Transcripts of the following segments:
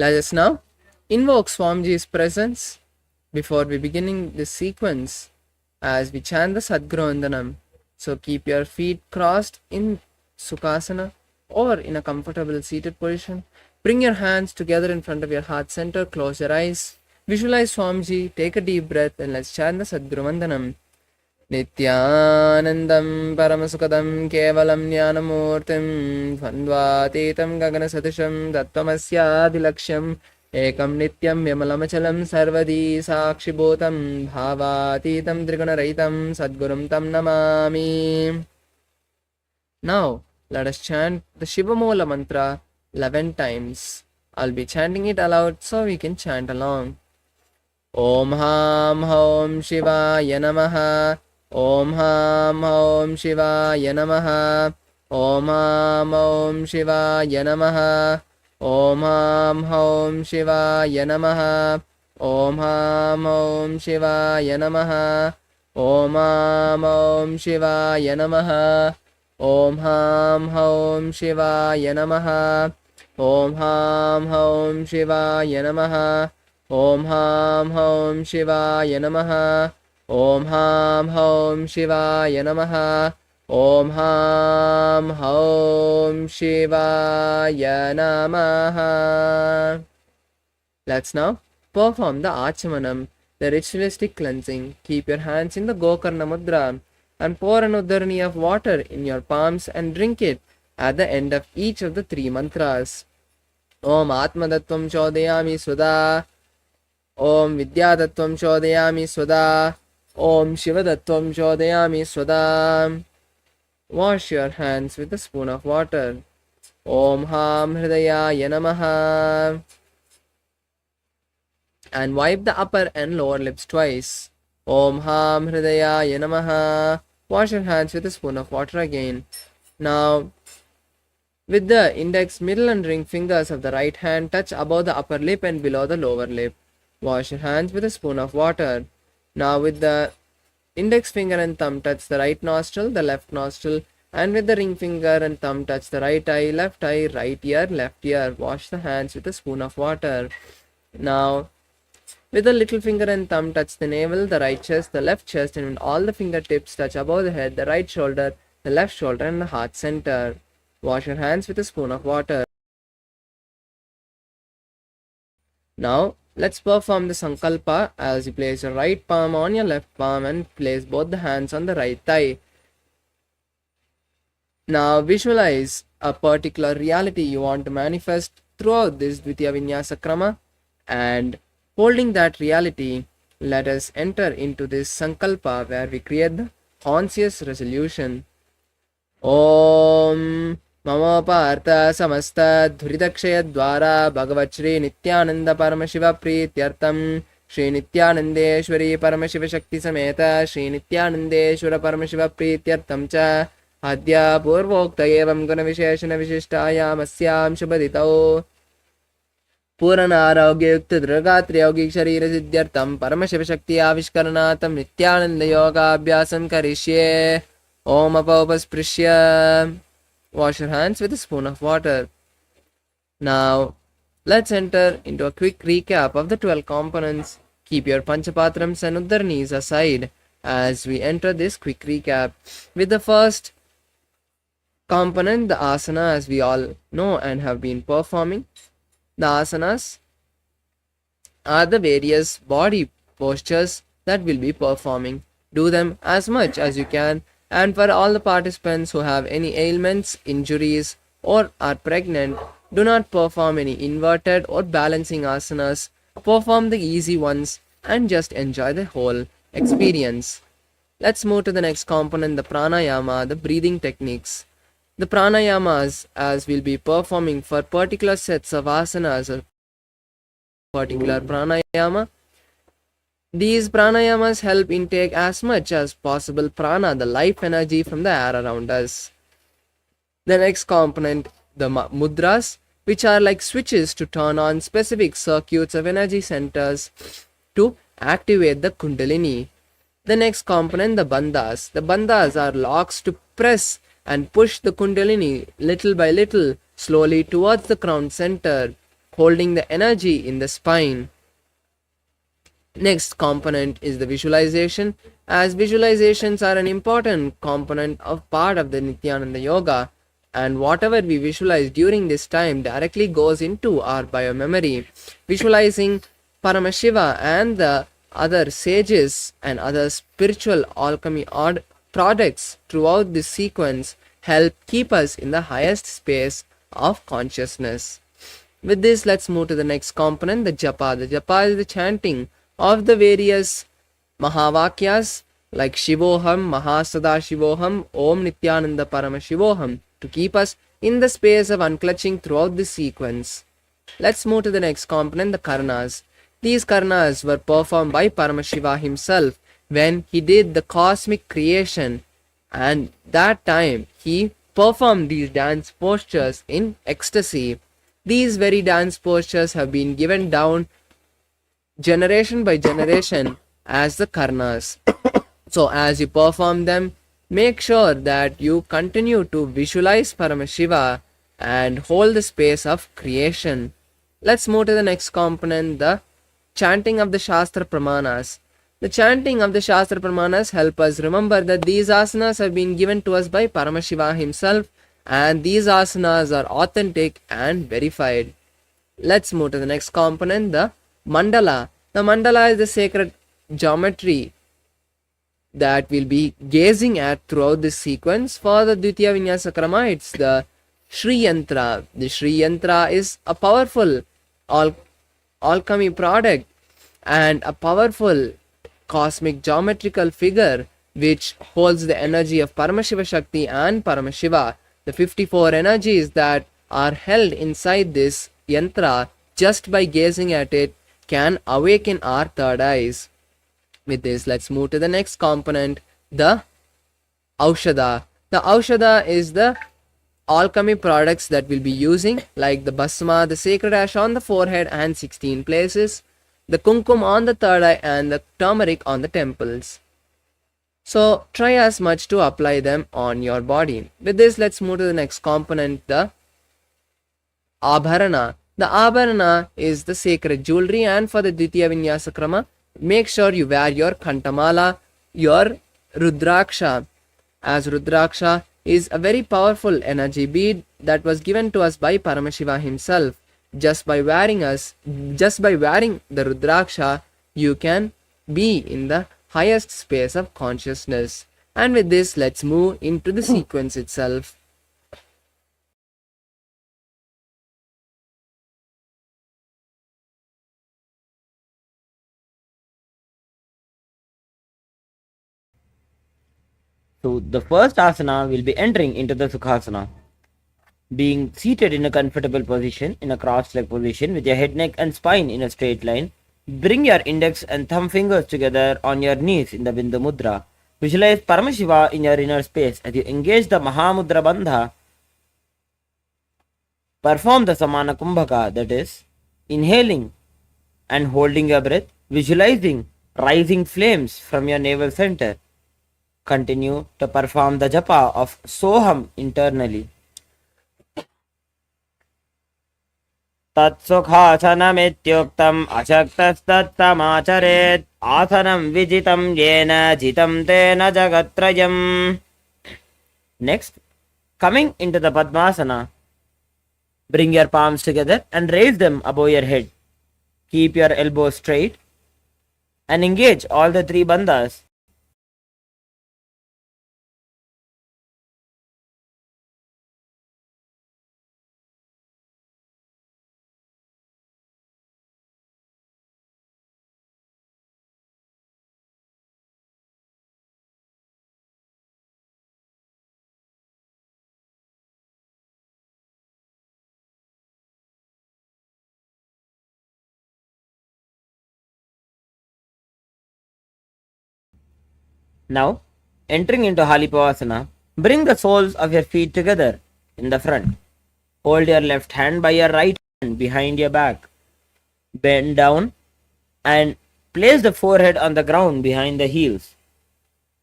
Let us now invoke Swamiji's presence before we beginning this sequence as we chant the Sadguru Vandanam. So keep your feet crossed in Sukhasana or in a comfortable seated position. Bring your hands together in front of your heart center, close your eyes, visualize Swamiji, take a deep breath, and let's chant the Sadguru Vandanam. Nithyanandam Paramasukadam Kevalam Jnanamurtim Dvandvatītam Gaganasatisham Tattvamasya Ekam Nityam Vimalamachalam Sarvadi Sakshibhutam Bhavatītam Trigunaraitam Sadgurum Tam Namami. Now, let us chant the Shivamola mantra 11 times. I'll be chanting it aloud so we can chant along. Om Ham Om Shivaya Namaha. Om Ham Om Shivaya Namaha. Om Ham Om Shivaya Namaha. Om Ham Om Shivaya Namaha. Om Ham Om Shivaya Namaha. Om Ham Om Shivaya Namaha. Om Ham Om Shivaya Namaha. Om Ham Om Shivaya Namaha. Om Ham Om Shivaya Namaha. Om Ham Om Shivaya Namaha. Om Ham Om Shivaya Namaha. Let's now perform the Achamanam, the ritualistic cleansing. Keep your hands in the Gokarna Mudra and pour an udharani of water in your palms and drink it at the end of each of the 3 mantras. Om Atmadattvam Chodayami Sudha. Om Vidyadattvam Chodayami Sudha. Om Shivadattvam Chodayami Sudha. Wash your hands with a spoon of water. Om Ham Hridayaya Namaha. And wipe the upper and lower lips twice. Om Ham Hridayaya Namaha. Wash your hands with a spoon of water again. Now, with the index, middle and ring fingers of the right hand touch above the upper lip and below the lower lip. Wash your hands with a spoon of water. Now with the index finger and thumb touch the right nostril, the left nostril, and with the ring finger and thumb touch the right eye, left eye, right ear, left ear. Wash the hands with a spoon of water. Now with the little finger and thumb touch the navel, the right chest, the left chest, and with all the fingertips touch above the head, the right shoulder, the left shoulder, and the heart center. Wash your hands with a spoon of water. Now, let's perform the Sankalpa as you place your right palm on your left palm and place both the hands on the right thigh. Now, visualize a particular reality you want to manifest throughout this Dvitiya Vinyasa Krama, and holding that reality, let us enter into this Sankalpa where we create the conscious resolution. Om Mama Partha Samasta Dhuridakshaya Dwara Bhagavat Shri Nithyananda Paramashiva Prityartam Shri Nithyanandeshwari Paramashiva Shakti Sameta Shri Nithyanandeshwara Paramashiva Prityartam Cha Adya Purvokta Evam Guna Visheshana Vishishtayam Asyam Shubhaditao Puranarogya Dragatri Yogic Sharira Siddhyartam Paramashiva Shakti Avishkaranatam Nithyananda Yoga Abhyasam Karishye Om Apaupasprisya. Wash your hands with a spoon of water. Now, let's enter into a quick recap of the 12 components. Keep your Panchapatrams and Uddaranis aside as we enter this quick recap. With the first component, the asana, as we all know and have been performing. The asanas are the various body postures that we'll be performing. Do them as much as you can. And for all the participants who have any ailments, injuries, or are pregnant, do not perform any inverted or balancing asanas. Perform the easy ones and just enjoy the whole experience. Let's move to the next component, the pranayama, the breathing techniques. The pranayamas, as we'll be performing for particular sets of asanas, or particular pranayama. These pranayamas help intake as much as possible prana, the life energy from the air around us. The next component, the mudras, which are like switches to turn on specific circuits of energy centers to activate the kundalini. The next component, the bandhas. The bandhas are locks to press and push the kundalini little by little, slowly towards the crown center. holding the energy in the spine. Next component is the visualization, as visualizations are an important component of part of the Nithyananda Yoga, and whatever we visualize during this time directly goes into our biomemory. Visualizing Paramashiva and the other sages and other spiritual alchemy products throughout this sequence help keep us in the highest space of consciousness. With this, let's move to the next component, the japa. The japa is the chanting of the various Mahavakyas like Shivoham, Mahasada-shivoham, Om Nithyananda Paramashivoham to keep us in the space of unclutching throughout this sequence. Let's move to the next component, the Karnas. These Karnas were performed by Paramashiva himself when he did the cosmic creation, and that time he performed these dance postures in ecstasy. These very dance postures have been given down generation by generation as the Karnas. So as you perform them, make sure that you continue to visualize Paramashiva and hold the space of creation. Let's move to the next component, the chanting of the Shastra Pramanas. The chanting of the Shastra Pramanas help us remember that these asanas have been given to us by Paramashiva himself, and these asanas are authentic and verified. Let's move to the next component, the mandala. The mandala is the sacred geometry that we'll be gazing at throughout this sequence. For the Dvitiya Vinyasa Krama, it's the Shri Yantra. The Shri Yantra is a powerful alchemy product and a powerful cosmic geometrical figure which holds the energy of Paramashiva Shakti and Paramashiva. The 54 energies that are held inside this yantra, just by gazing at it, can awaken our third eyes. With this, let's move to the next component, the Aushadha. The Aushadha is the alchemy products that we'll be using, like the Basma, the sacred ash on the forehead and 16 places, the Kumkum on the third eye, and the turmeric on the temples. So try as much to apply them on your body. With this, let's move to the next component, the Abharana. The Abharana is the sacred jewelry, and for the Dvitiya Vinyasa Krama, make sure you wear your Kantamala, your Rudraksha, as Rudraksha is a very powerful energy bead that was given to us by Paramashiva himself. Just by wearing the Rudraksha, you can be in the highest space of consciousness. And with this, let's move into the sequence itself. So the first asana will be entering into the Sukhasana. Being seated in a comfortable position, in a cross-leg position with your head, neck and spine in a straight line, bring your index and thumb fingers together on your knees in the Bindu Mudra. Visualize Paramashiva in your inner space. As you engage the Mahamudra Bandha, perform the Samana Kumbhaka, that is, inhaling and holding your breath, visualizing rising flames from your navel center. Continue to perform the japa of Soham internally. Tatsukhasanamityuktam ashaktastatamacharet asanam vijitam yena jitam tena jagatrayam. Next, coming into the Padmasana, bring your palms together and raise them above your head. Keep your elbows straight and engage all the three bandhas. Now, entering into Halipavasana, bring the soles of your feet together in the front. Hold your left hand by your right hand behind your back. Bend down and place the forehead on the ground behind the heels.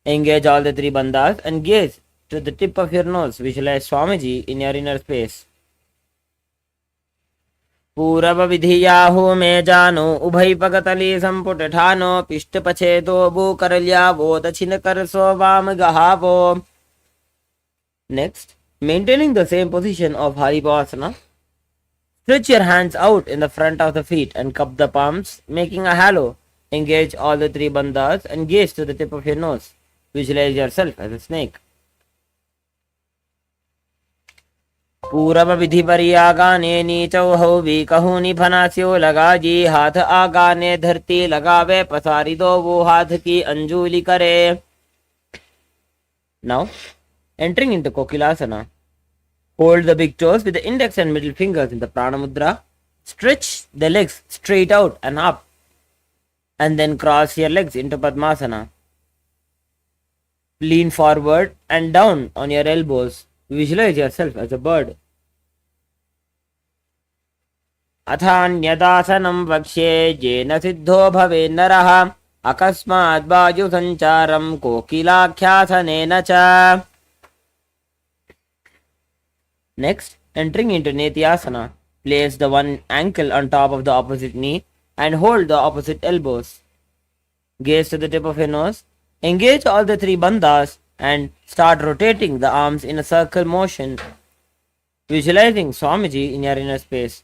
Engage all the three bandhas and gaze to the tip of your nose. Visualize Swamiji in your inner space. पूरब विधियाहु में जानो उभय पगतली संपुट ठानो पिष्ट पछे तो बो कर लिया वो दक्षिण कर सो वाम गहावो. Next, maintaining the same position of Haripasana, stretch your hands out in the front of the feet and cup the palms, making a halo. Engage all the three bandhas and gaze to the tip of your nose. Visualize yourself as a snake. पूरब विधि परि आगाने नीचौ हौ भी कहूँ निफनास्यो लगा जी हाथ आगाने धरती लगावे पसारी दो वो हाथ की अंजुली करे. Now, entering into Kokilasana, hold the big toes with the index and middle fingers in the Prana Mudra. Stretch the legs straight out and up, and then cross your legs into Padmasana. Lean forward and down on your elbows. Visualize yourself as a bird. अथान्यदासनं वक्ष्ये येन सिद्धो भवे नरः अकस्मात् वायु संचारं कोकिलाख्यासनेन च. Next, entering into Nithyananda, place the one ankle on top of the opposite knee and hold the opposite elbows. Gaze to the tip of your nose. Engage all the three bandhas and start rotating the arms in a circle motion, visualizing Swamiji in your inner space.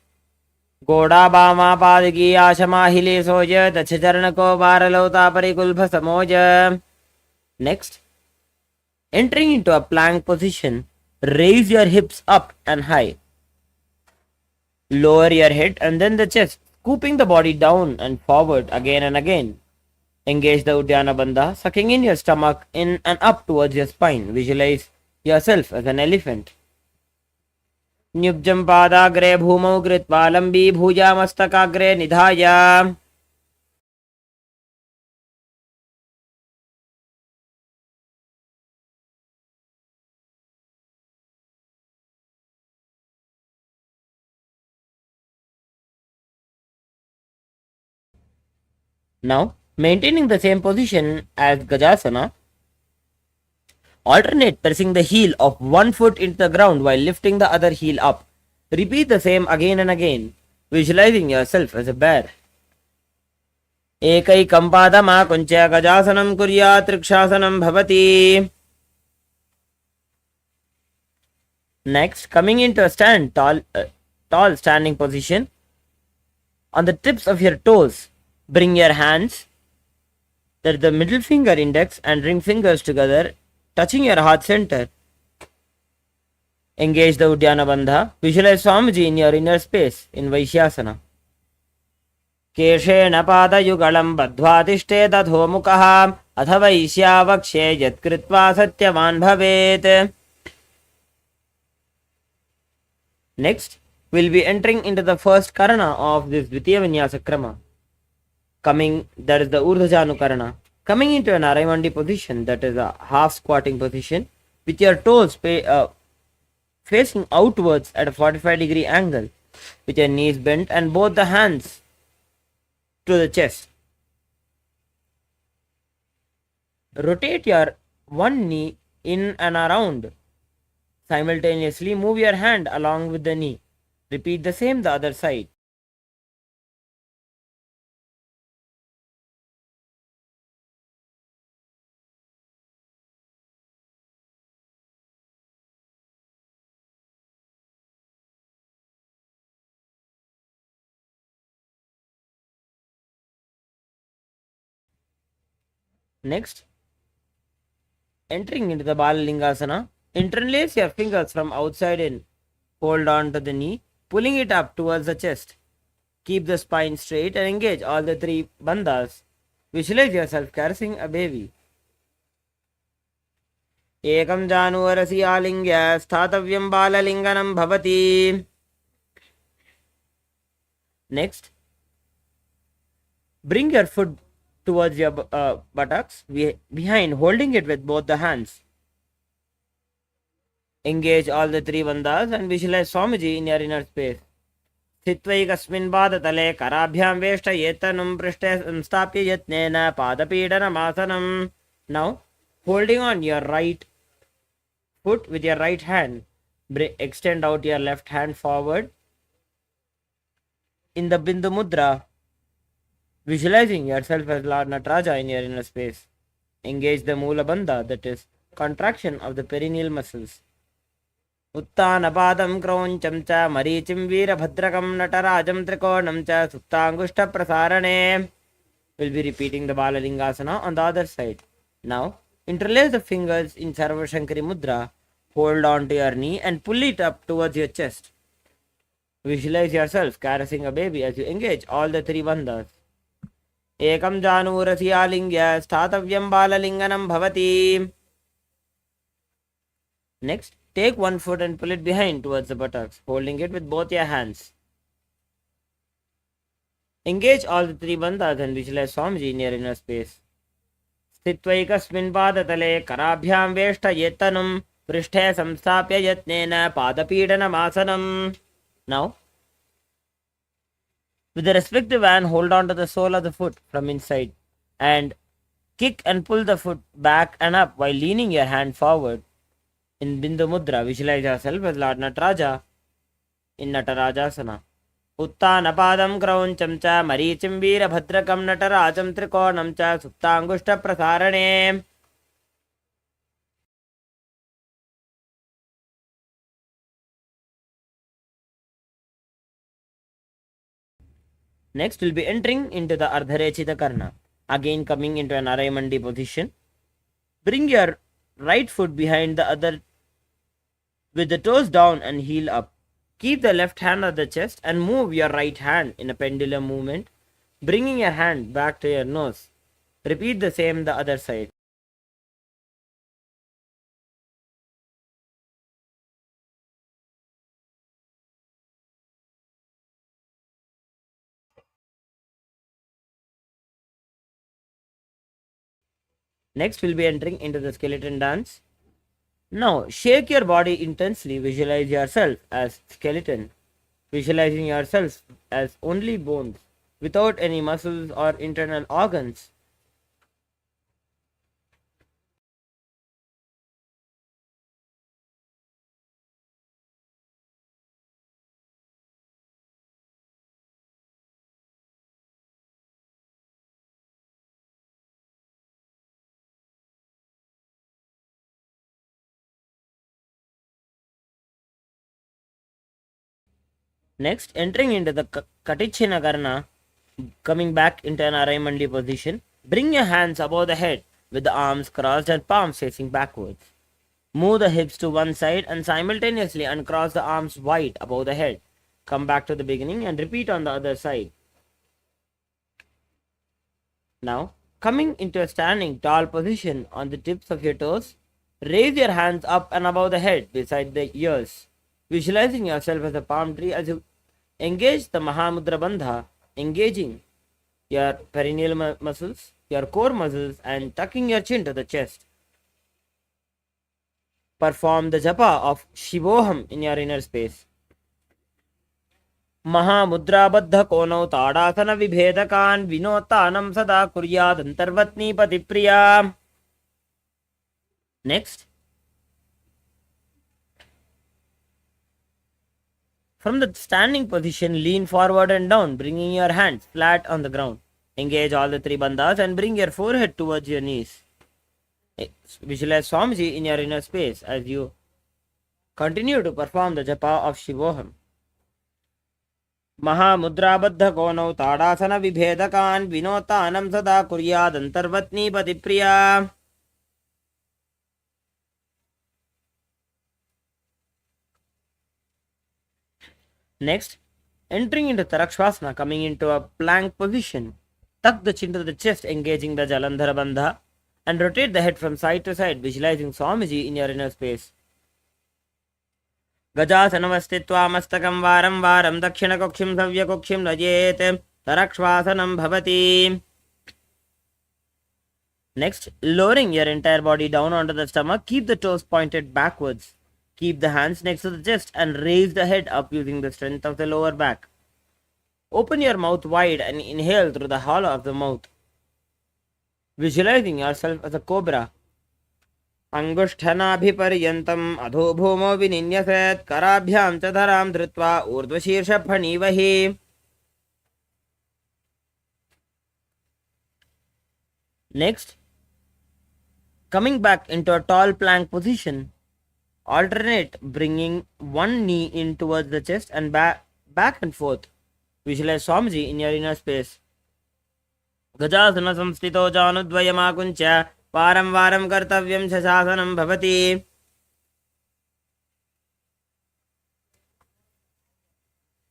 Goda Bama Padagi Ashama Hile Soja Dacharanako Varalota Parikulbha Samoja. Next, entering into a plank position, raise your hips up and high. Lower your head and then the chest, scooping the body down and forward again and again. Engage the Uddiyana Bandha, sucking in your stomach in and up towards your spine. Visualize yourself as an elephant. Nyubjam padagre bhumau kritva lambi bhuja mastakagre nidhaya. Now, maintaining the same position as Gajasana, alternate pressing the heel of one foot into the ground while lifting the other heel up. Repeat the same again and again, visualizing yourself as a bear. Ekaikam padama kuncha gajasanam kuryat trikshasanam bhavati. Next, coming into a tall standing position, on the tips of your toes, bring your hands, that the middle finger, index and ring fingers together, touching your heart center. Engage the Uddiyana Bandha. Visualize Swamiji in your inner space in Vaishyasana. Keshena padayugalam badhvatishte dadho mukaha atha vaishya vakshe yat kritva satyavan bhavet. Next, we'll be entering into the first karana of this Dvitiya Vinyasa Krama. That is the Urdhajanu Karana. Coming into an Araimandi position, that is a half squatting position, with your toes facing outwards at a 45-degree angle, with your knees bent and both the hands to the chest. Rotate your one knee in and around. Simultaneously move your hand along with the knee. Repeat the same the other side. Next, entering into the Balalingasana, interlace your fingers from outside in. Hold on to the knee, pulling it up towards the chest. Keep the spine straight and engage all the three bandhas. Visualize yourself caressing a baby. Ekam januvarasi alingya sthatavyam balalinganam bhavati. Next, bring your foot towards your buttocks behind, holding it with both the hands. Engage all the three bandhas and visualize Swamiji in your inner space. Sthitvaikasmin padatale karabhyam veshta yetanum prishte samstapya yatnena padapidanam asanam. Now, holding on your right foot with your right hand, extend out your left hand forward. in the Bindu Mudra, visualizing yourself as Lord Nataraja in your inner space. Engage the Mula Bandha, that is, contraction of the perineal muscles. उत्तानपादं क्रौञ्चं च मरीचिं वीरभद्रकं नटराजं त्रिकोणं च सुप्ताङ्गुष्ठप्रसारणे. We'll be repeating the Balalingasana on the other side. Now, interlace the fingers in Sarva Shankari Mudra, hold on to your knee and pull it up towards your chest. Visualize yourself caressing a baby as you engage all the three bandhas. Ekam janurasi alingya sthatavyam balalinganam bhavati. Next, take one foot and pull it behind towards the buttocks, holding it with both your hands. Engage all the three bandhas and visualize Swamiji in your inner space. स्थित्वैकस्मिन् पादतले कराभ्यां वेष्टयेत्तनुं पृष्ठे संस्थाप्य यत्नेन पादपीडनमासनम्. Now, with the respective hand, hold on to the sole of the foot from inside and kick and pull the foot back and up while leaning your hand forward. In Bindu Mudra, visualize yourself as Lord Nataraja in Natarajasana. उत्तानपादं क्रौञ्चं च मरीचिं वीरभद्रकं नटराजं त्रिकोणं च सुप्ताङ्गुष्ठप्रसारणे. Next, we'll be entering into the Ardharechita Karna. Again, coming into an Araimandi position. Bring your right foot behind the other with the toes down and heel up. Keep the left hand at the chest and move your right hand in a pendulum movement, bringing your hand back to your nose. Repeat the same the other side. Next, we'll be entering into the skeleton dance. Now, shake your body intensely. Visualize yourself as skeleton, visualizing yourself as only bones, without any muscles or internal organs. Next, entering into the Katichina Karna, coming back into an Araimandi position, bring your hands above the head with the arms crossed and palms facing backwards. Move the hips to one side and simultaneously uncross the arms wide above the head. Come back to the beginning and repeat on the other side. Now, coming into a standing tall position on the tips of your toes, raise your hands up and above the head beside the ears, visualizing yourself as a palm tree as you engage the Mahamudra Bandha, engaging your perineal muscles, your core muscles, and tucking your chin to the chest. Perform the japa of Shivoham in your inner space. Mahamudra Kono Tadasana Vibhedakan Vinotanam Sada Kuryad Antarvatni Patipriya. Next, from the standing position, lean forward and down, bringing your hands flat on the ground. Engage all the three bandhas and bring your forehead towards your knees. Visualize Swamiji in your inner space as you continue to perform the japa of Shivoham. Mahamudra Kono Tadasana Vibhedakan Vinotanam Sada Kuryad Antarvatni Patipriya. Next, entering into Tarakshvasana, coming into a plank position. Tuck the chin to the chest, engaging the Jalandhara Bandha, and rotate the head from side to side, visualizing Swamiji in your inner space. Gajasanamastitva mastakam varam varam dakshina kokshim savya kokshim rajete Tarakshvasanam bhavati. Next, lowering your entire body down onto the stomach, keep the toes pointed backwards. Keep the hands next to the chest and raise the head up using the strength of the lower back. Open your mouth wide and inhale through the hollow of the mouth, visualizing yourself as a cobra. Angushthanabhiparyantam adho bhomo vininyaset karabhyam cha dharam dhrutva urdvashirshaphanīvahi. Next, coming back into a tall plank position, alternate bringing one knee in towards the chest and back and forth. Visualize Swamiji in your inner space. गजासන संस्थितो जानुद्वयमाकुञ्च वारं वारं कर्तव्यं च शासनं भवति.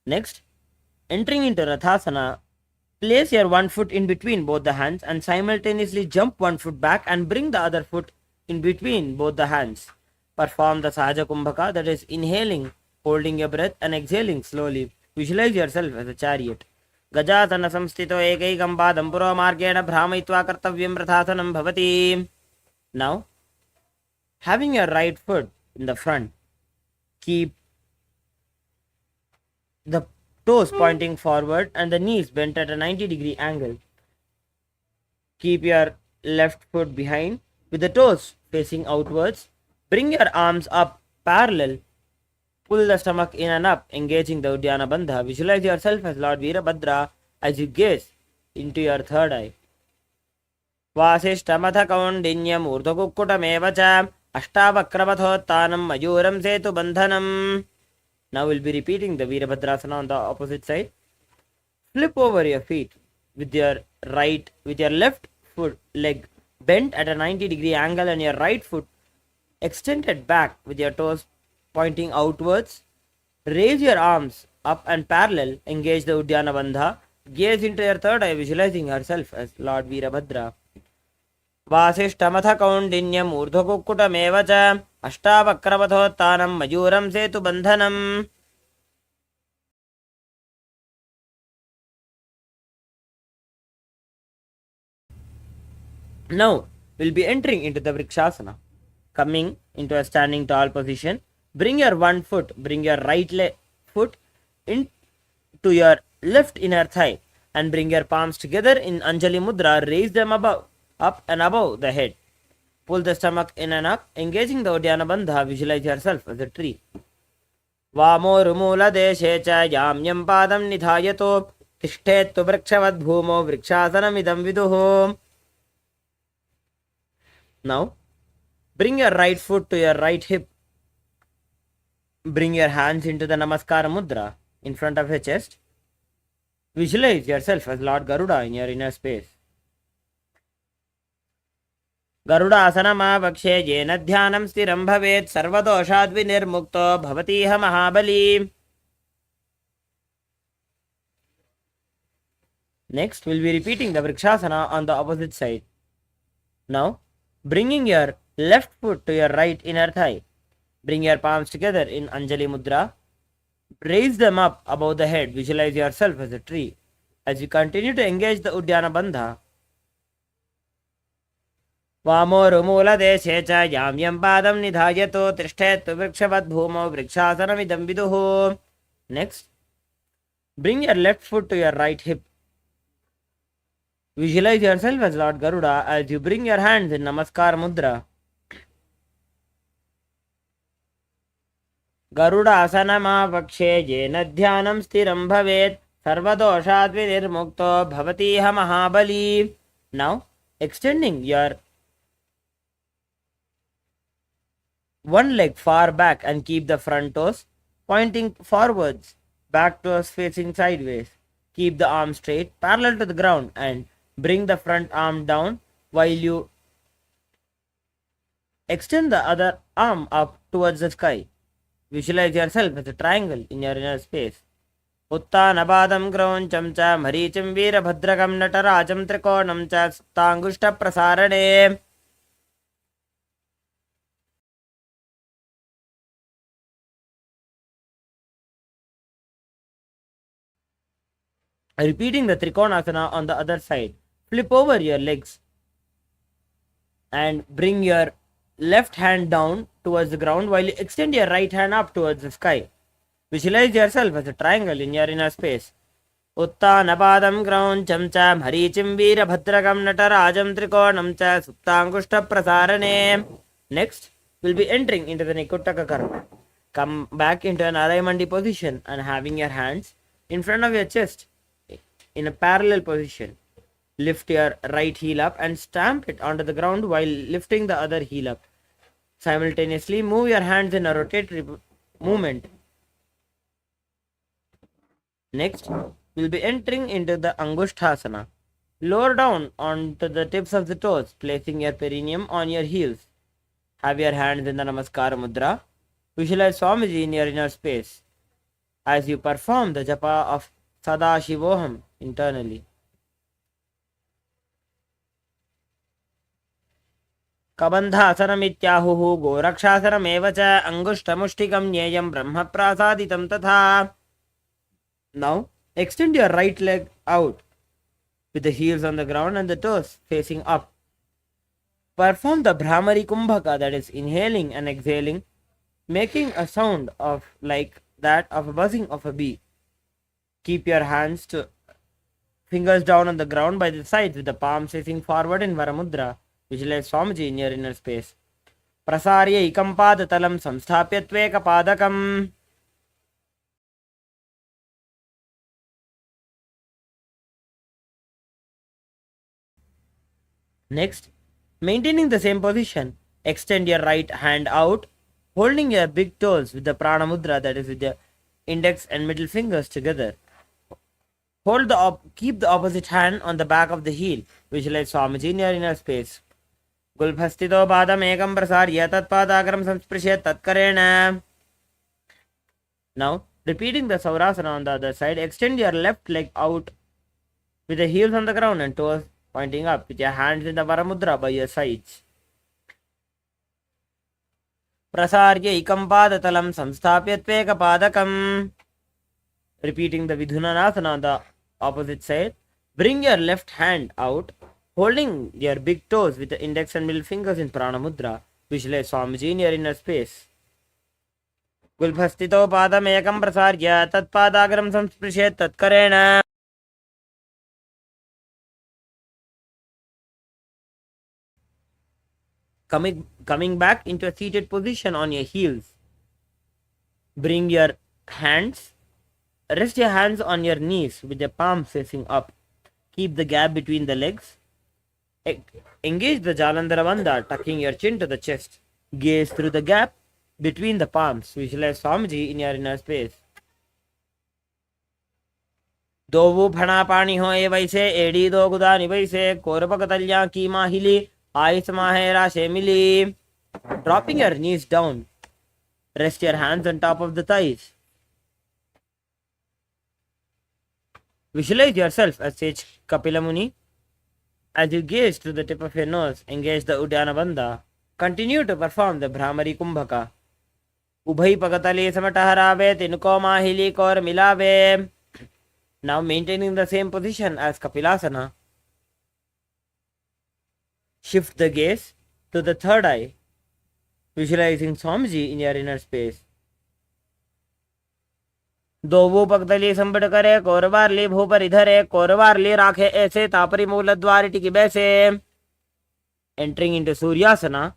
Next, entering into Rathasana, place your one foot in between both the hands and simultaneously jump one foot back and bring the other foot in between both the hands. Perform the Sahaja Kumbhaka, that is inhaling, holding your breath and exhaling slowly. Visualize yourself as a chariot. गजासन संस्थितो एकैकं पादं पुरोमार्गेण भ्रामयित्वा कर्तव्यं रथासनं भवति. Now, having your right foot in the front, keep the toes pointing forward and the knees bent at a 90-degree angle. Keep your left foot behind with the toes facing outwards. Bring your arms up parallel. Pull the stomach in and up, engaging the Uddiyana Bandha. Visualize yourself as Lord Veerabhadra as you gaze into your third eye. Vasishtamata kaundinyam urdhakukkutameva cha ashtavakravathotthanam mayuram setu bandhanam. Now we'll be repeating the Veerabhadrasana on the opposite side. Flip over your feet with your left foot leg bent at a 90-degree angle and your right foot extended back with your toes pointing outwards. Raise your arms up and parallel. Engage the Uddiyana Bandha. Gaze into your third eye, visualizing yourself as Lord Veerabhadra. Vasishtamata kaundinyam urdhakukkutameva cha ashtavakravathotthanam mayuram setu bandhanam. Now, we'll be entering into the Vrikshasana. Coming into a standing tall position, bring your right foot into your left inner thigh and bring your palms together in Anjali Mudra. Raise them up and above the head. Pull the stomach in and up, engaging the Uddiyana Bandha. Visualize yourself as a tree. Vamo rumula deshe cha yamyam padam nidhayato tishtettu vrikshavad bhumo vrikshasanam idam viduho. Now, bring your right foot to your right hip. Bring your hands into the Namaskara Mudra in front of your chest. Visualize yourself as Lord Garuda in your inner space. Garudasanamavakshe jena dhyanam stiram bhavet sarvadoshad vinirmukto bhavatiha mahabali. Next, we'll be repeating the Vrikshasana on the opposite side. Now, bringing your left foot to your right inner thigh. Bring your palms together in Anjali Mudra. Raise them up above the head. Visualize yourself as a tree. As you continue to engage the Uddiyana Bandha. Vamo rumula deshe cha yamyam padam nidhayato trishthettu vrikshavad bhumo vrikshasanam idam viduho. Next, bring your left foot to your right hip. Visualize yourself as Lord Garuda as you bring your hands in Namaskar Mudra. Garudasanamavakshe jena dhyanam stiram bhavet sarvadoshad vinirmukto bhavatiha mahabali. Now, extending your one leg far back and keep the front toes pointing forwards, back toes facing sideways. Keep the arm straight, parallel to the ground and bring the front arm down while you extend the other arm up towards the sky. Visualize yourself as a triangle in your inner space. Uttanabadam grauncham cha maricham veerabhadrakam natarajam trikonam cha stangushta prasarane. Repeating the Trikonasana on the other side. Flip over your legs and bring your left hand down towards the ground while you extend your right hand up towards the sky. Visualize yourself as a triangle in your inner space. Uttanapadam grauncham cha marichim veerabhadrakam natarajam trikonam cha suptangushta prasarane. Next, we'll be entering into the Nikuttaka Karma. Come back into an Araimandi position and having your hands in front of your chest in a parallel position. Lift your right heel up and stamp it onto the ground while lifting the other heel up. Simultaneously, move your hands in a rotatory movement. Next, we'll be entering into the Angushthasana. Lower down onto the tips of the toes, placing your perineum on your heels. Have your hands in the Namaskara Mudra. Visualize Swamiji in your inner space as you perform the japa of Sadashivoham internally. कबन्धासनमित्याहुः गोरक्षासनमेव च अङ्गुष्ठमुष्टिकं ज्ञेयं ब्रह्मप्रासादितं तथा. Now, extend your right leg out with the heels on the ground and the toes facing up. Perform the Brahmari Kumbhaka, that is inhaling and exhaling, making a sound of like that of a buzzing of a bee. Keep your fingers down on the ground by the sides with the palms facing forward in Varamudra. Visualize Swamiji in your inner space. Prasarya ikam padatalam samsthapya tveka padakam. Next, maintaining the same position, extend your right hand out, holding your big toes with the prana mudra, that is with the index and middle fingers together. Keep the opposite hand on the back of the heel. Visualize Swamiji in your inner space. Gulbhastito padam ekam prasarya tatpadagaram samsprishyat tatkarena. Now, repeating the Saurasana on the other side, extend your left leg out with the heels on the ground and toes pointing up with your hands in the Varamudra by your sides. Prasarya ikam padatalam samsthapya tveka padakam. Repeating the Vidhunanasana on the opposite side, bring your left hand out, holding your big toes with the index and middle fingers in Prana Mudra. Visualize Swamiji in your inner space. Gulbhastito padam ekam prasarya tatpadagaram samsprishyat tatkarena. Coming back into a seated position on your heels. Rest your hands on your knees with the palms facing up. Keep the gap between the legs. Engage the Jalandhara Bandha, tucking your chin to the chest. Gaze through the gap between the palms. Visualize Swamiji in your inner space. दोवु फणा पानी हो ए वैसे AD दो गुदानी वैसे कोरपक तल्या की माहिली ice माहे राशे मिली. Dropping your knees down. Rest your hands on top of the thighs. Visualize yourself as Sage Kapila Muni. As you gaze to the tip of your nose, engage the Uddiyana Bandha. Continue to perform the Brahmari Kumbhaka. Ubhai pagatale samataharaave tinuko mahili kor milave. Now maintaining the same position as Kapilasana. Shift the gaze to the third eye, visualizing Swamiji in your inner space. दोवो पगतली संबड़ करे कोरबार ली भूपर इधर है कोरबार ली राखे ऐसे तापरी मूल द्वार टिकी बैसे. Entering into Suryasana.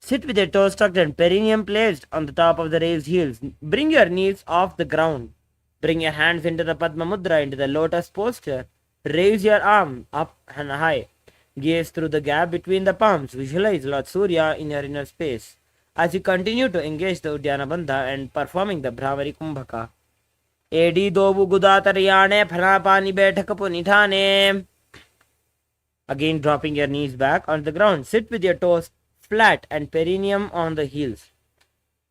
Sit with your toes tucked and perineum placed on the top of the raised heels. Bring your knees off the ground. Bring your hands into the Padma Mudra, into the lotus posture. Raise your arm up and high. Gaze through the gap between the palms. Visualize Lord Surya in your inner space. As you continue to engage the Uddiyana Bandha and performing the Brahmari Kumbhaka. Edi dovu gudatariyane phanapani bethakapu nithane. Again dropping your knees back on the ground. Sit with your toes flat and perineum on the heels.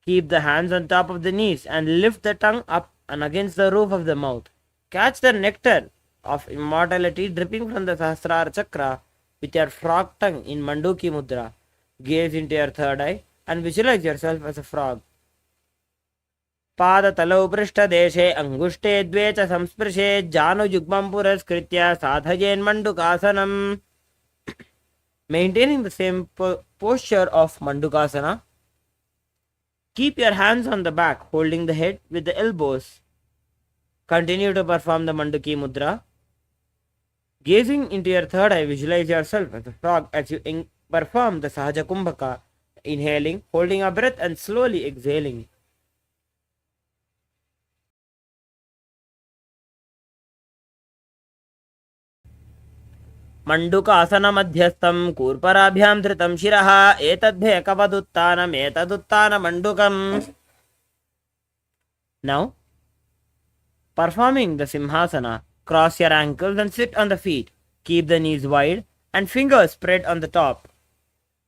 Keep the hands on top of the knees and lift the tongue up and against the roof of the mouth. Catch the nectar of immortality dripping from the Sahasrara Chakra with your frog tongue in Manduki Mudra. Gaze into your third eye and visualize yourself as a frog. Padatalo prishta deshe angushte dvecha samsprishe janu yugmam puraskritya sadhajen mandukasanam. Maintaining the same posture of Mandukasana. Keep your hands on the back, holding the head with the elbows. Continue to perform the Manduki Mudra. Gazing into your third eye, visualize yourself as a frog as you perform the Sahaja Kumbhaka. Inhaling, holding a breath and slowly exhaling. मण्डुकासनमध्यस्थं कूर्पराभ्यां धृतं शिरः एतद्भेकवदुत्थानमेतदुत्थानमण्डुकम्. Now, performing the Simhasana, cross your ankles and sit on the feet. Keep the knees wide and fingers spread on the top.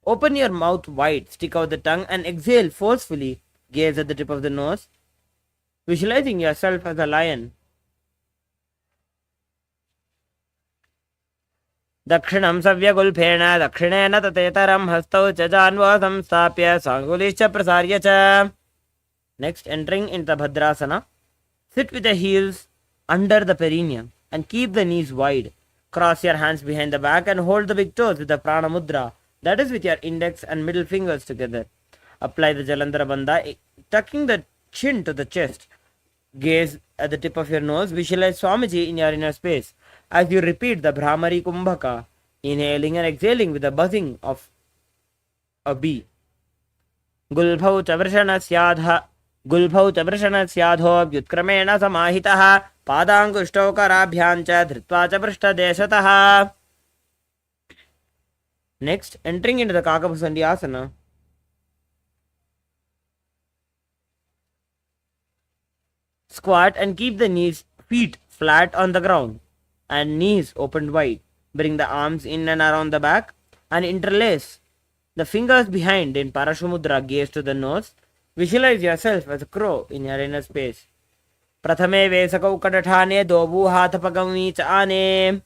Open your mouth wide, stick out the tongue and exhale forcefully. Gaze at the tip of the nose, visualizing yourself as a lion. दक्षिणं सव्यगुल्फेन दक्षिणेन ततेतरं हस्तौ च जान्वो संस्थाप्य साङ्गुलिश्च प्रसार्य च. Next, entering into Bhadrasana. Sit with the heels under the perineum and keep the knees wide. Cross your hands behind the back and hold the big toes with the Prana Mudra, that is with your index and middle fingers together. Apply the Jalandhara Bandha, tucking the chin to the chest. Gaze at the tip of your nose. Visualize Swamiji in your inner space as you repeat the Brahmari Kumbhaka, inhaling and exhaling with the buzzing of a bee. Gulbhau Chavrashanasyaadho Vyutkrameణ Samahitah Padanguštau Karabhyam cha Dhritva cha Prishtadeshatah. Next, entering into the Kakapasandhyasana. Squat and keep the feet flat on the ground and knees opened wide. Bring the arms in and around the back and interlace the fingers behind in Parashumudra. Gaze to the nose. Visualize yourself as a crow in your inner space. Prathame Vesakau Katathane Dobu Hathapagami Chane.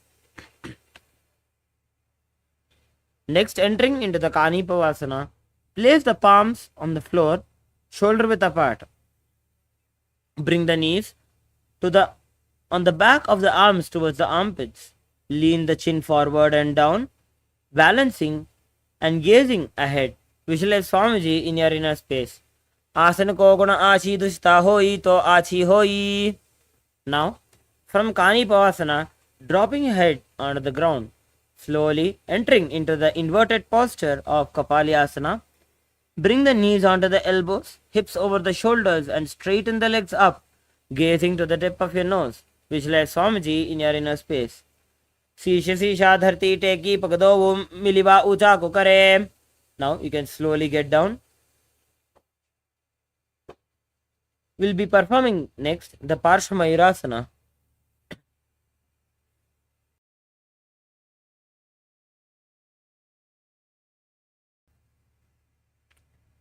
Next, entering into the Kanipavasana. Place the palms on the floor, shoulder width apart. Bring the knees on the back of the arms towards the armpits. Lean the chin forward and down, balancing and gazing ahead. Visualize Swamiji in your inner space. Asana ko guna achi dushta hoi to achi hoi. Now, from Kanipavasana, dropping your head onto the ground, slowly entering into the inverted posture of Kapalyasana. Bring the knees onto the elbows, hips over the shoulders and straighten the legs up, gazing to the tip of your nose. Visualize Swamiji in your inner space. Sisha Sisha Dharti Teki Pagado Miliva Ucha Kukare. Now you can slowly get down. We'll be performing next the Parshvamayurasana.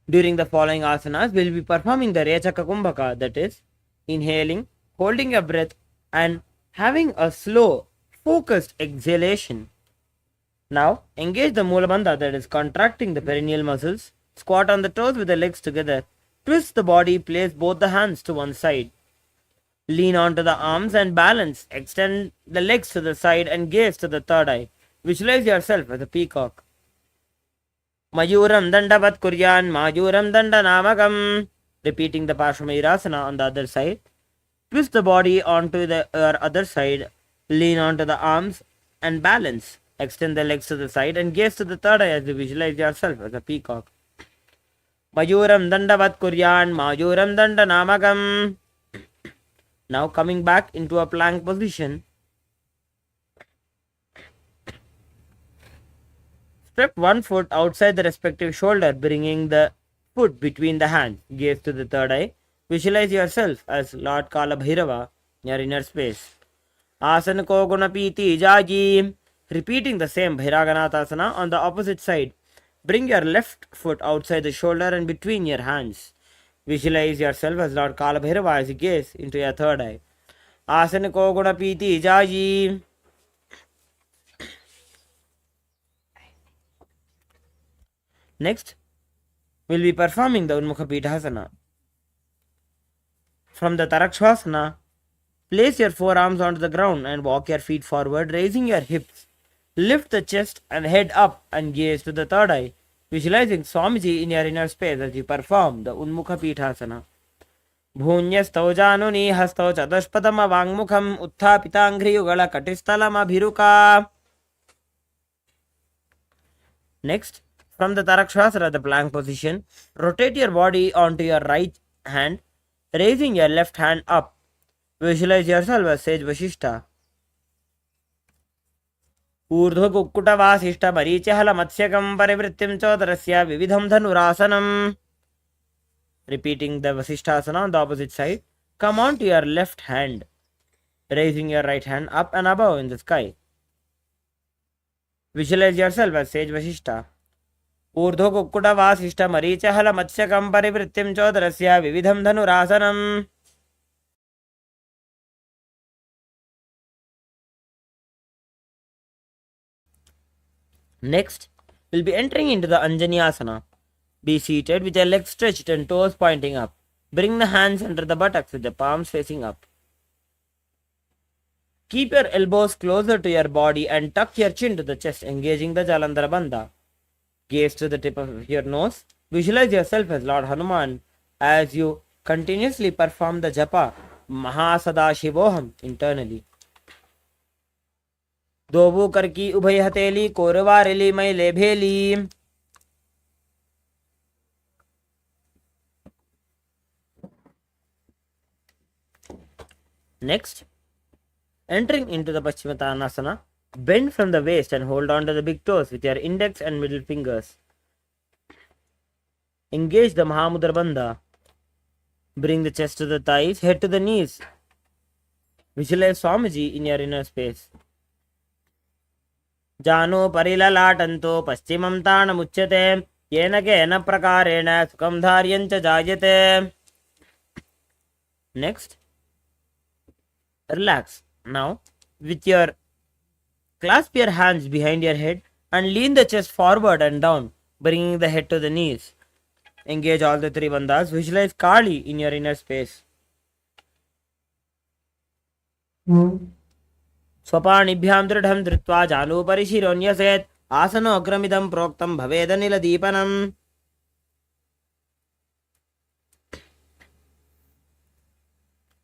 During the following asanas, we'll be performing the Rechaka Kumbhaka, that is, inhaling, holding your breath, and having a slow, focused exhalation. Now, engage the Mulabandha, that is, contracting the perineal muscles. Squat on the toes with the legs together. Twist the body, place both the hands to one side. Lean onto the arms and balance. Extend the legs to the side and gaze to the third eye. Visualize yourself as a peacock. Mayuram Dandavat Kuryan Mayuram Dandanamakam. Repeating the Parshvamayurasana on the other side. Twist the body onto the other side. Lean onto the arms and balance. Extend the legs to the side and gaze to the third eye as you visualize yourself as a peacock. Mayuram Dandavat Kuryan Mayuram Dandanamakam. Now coming back into a plank position. Step one foot outside the respective shoulder, bringing the foot between the hands. Gaze to the third eye. Visualize yourself as Lord Kala Bhairava in your inner space. Asana ko gunapiti jaji. Repeating the same Bhairaganathasana on the opposite side. Bring your left foot outside the shoulder and between your hands. Visualize yourself as Lord Kala Bhairava as you gaze into your third eye. Asana ko gunapiti jaji. Next, we'll be performing the Unmukha Pithasana. From the Tarakshasana, place your forearms onto the ground and walk your feet forward, raising your hips. Lift the chest and head up and gaze to the third eye, visualizing Swamiji in your inner space as you perform the Unmukha Pithasana. Bhunyastau januni hastau chatushpadama vangmukham utthapitangriyugala katistalam abhiruka. Next, from the Tarakshasana, the plank position, rotate your body onto your right hand, raising your left hand up. Visualize yourself as Sage Vashishta. ऊर्ध्वकुक्कुटवासिष्ठमरीचिहलमत्स्यकं परिवृत्तिं चोदरस्य विविधं धनुरासनम्. Repeating the Vasishthasana on the opposite side. Come on to your left hand, raising your right hand up and above in the sky. Visualize yourself as sage Vasishtha. ऊर्ध्वकुक्कुटवासिष्ठमरीचिहलमत्स्यकं परिवृत्तिं चोदरस्य विविधं धनुरासनम्. Next, we'll be entering into the Anjani Asana. Be seated with your legs stretched and toes pointing up. Bring the hands under the buttocks with the palms facing up. Keep your elbows closer to your body and tuck your chin to the chest, engaging the Jalandhara Bandha. Gaze to the tip of your nose. Visualize yourself as Lord Hanuman as you continuously perform the japa Mahasadashivoham internally. दोबू कर की उभय हथेली कोरवारेली मैले भेली. Next, entering into the Paschimottanasana, bend from the waist and hold on to the big toes with your index and middle fingers. Engage the Mahamudra Bandha. Bring the chest to the thighs, head to the knees. Visualize Swamiji in your inner space. जानो परिललाटन्तो पश्चिमं ताणमुच्यते येन केन प्रकारेण सुखं धार्यं च जायते. Next, relax. Now, with your clasp your hands behind your head and lean the chest forward and down, bringing the head to the knees. Engage all the three bandhas. Visualize Kali in your inner space. स्वपाणिभ्यां दृढं धृत्वा जालूपरि शिरोन्यसेत् आसनो अग्रमिदं प्रोक्तं भवेदनिलदीपनम्.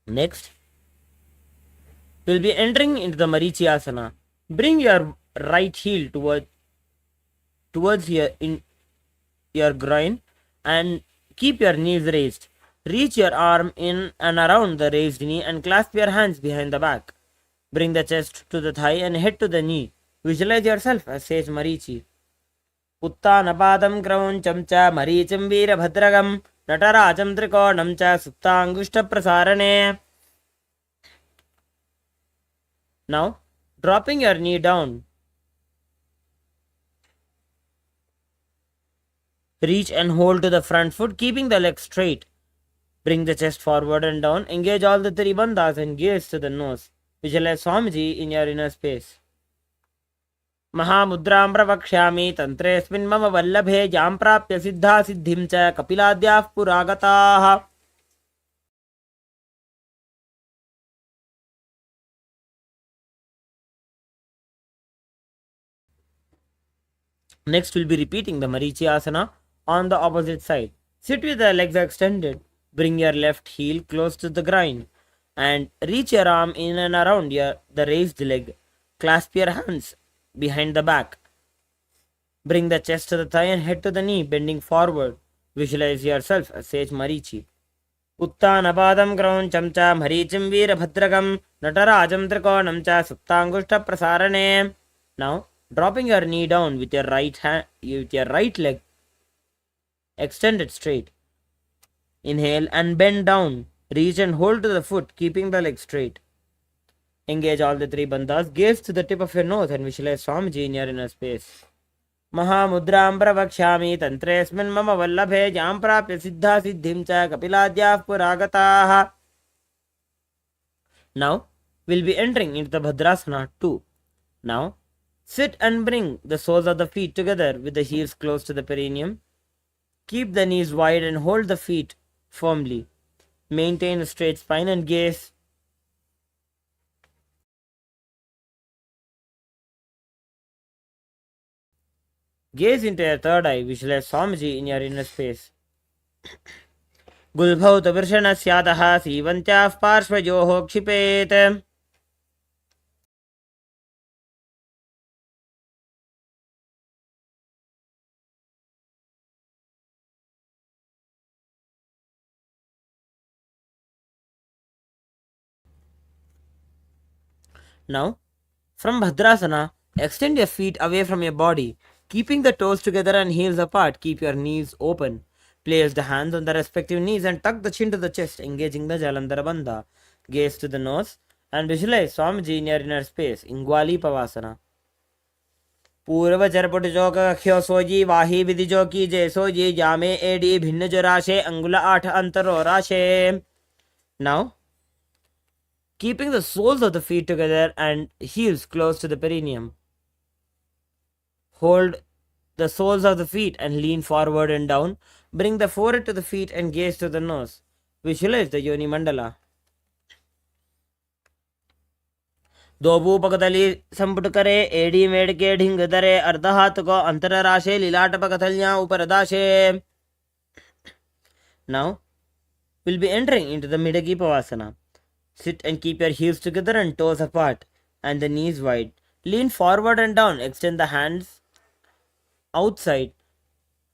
Next, we'll be entering into the Marichi Asana. Bring your right heel towards your groin and keep your knees raised. Reach your arm in and around the raised knee and clasp your hands behind the back. Bring the chest to the thigh and head to the knee. Visualize yourself as sage Marichi. उत्तानपादं क्रौञ्चं च मरीचिं वीरभद्रगं नटराजं त्रिकोणं च सुप्ताङ्गुष्ठप्रसारणे. Now, dropping your knee down, reach and hold to the front foot, keeping the leg straight. Bring the chest forward and down. Engage all the three bandhas and gaze to the nose. Visualize Swamiji in your inner space. महामुद्रां प्रवक्ष्यामि तन्त्रेऽस्मिन् मम वल्लभे यां प्राप्य सिद्धा सिद्धिं च कपिलाद्याः पुरागताः. Next, we'll be repeating the Marichi Asana on the opposite side. Sit with the legs extended. Bring your left heel close to the groin and reach your arm in and around the raised leg. Clasp your hands behind the back. Bring the chest to the thigh and head to the knee, bending forward. Visualize yourself as sage Marichi. उत्तानपादं क्रौञ्चं च मरीचिं वीरभद्रगं नटराजं त्रिकोणं च सुप्ताङ्गुष्ठप्रसारणे. Now, dropping your knee down with your right leg extended straight. Inhale and bend down. Reach and hold to the foot, keeping the leg straight. Engage all the three bandhas. Gaze to the tip of your nose and visualize Swamiji in your inner space. महामुद्रां प्रवक्ष्यामि तन्त्रेऽस्मिन् मम वल्लभे यां प्राप्य सिद्धा सिद्धिं च कपिलाद्याः पुरागताः. Now, we'll be entering into the Bhadrasana 2. Now, sit and bring the soles of the feet together with the heels close to the perineum. Keep the knees wide and hold the feet firmly. Maintain a straight spine and gaze. Gaze into your third eye. Visualize Swamiji in your inner space. गुल्भौ तु वृषणस्यादः सीवन्त्याः पार्श्वयोः क्षिपेत्. Now, from Bhadrasana, Extend your feet away from your body, keeping the toes together and heels apart. Keep your knees open. Place the hands on the respective knees and tuck the chin to the chest, engaging the Jalandhara Bandha. Gaze to the nose and visualize Swamiji in your inner space. Ingwali Pavasana. पूर्व चरपट जो कख्यो सोजी वाही विधि जो की जय सोजी जामे AD भिन्न जो राशे अंगुल 8 अंतरो राशे. Now, keeping the soles of the feet together and heels close to the perineum. Hold the soles of the feet and lean forward and down. Bring the forehead to the feet and gaze to the nose. Visualize the Yoni Mandala. दोबू पकतली संपुट करे AD made के ढिंग दरे अर्ध हाथ को अंतर राशे लीलाट पकथलियां ऊपर दाशे. Now we'll be entering into the Midagi Pavasana. Sit and keep your heels together and toes apart and the knees wide. Lean forward and down. Extend the hands outside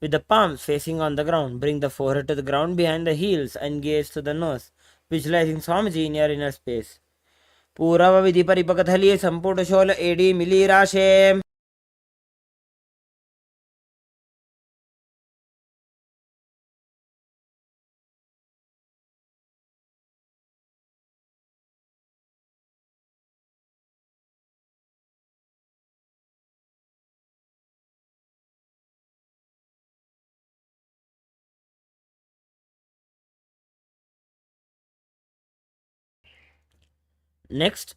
with the palms facing on the ground. Bring the forehead to the ground behind the heels and gaze to the nose, visualizing Swamiji in your inner space. पूरव विधि परिपकथली संपूर्ण शोल एडी मिली राशे. Next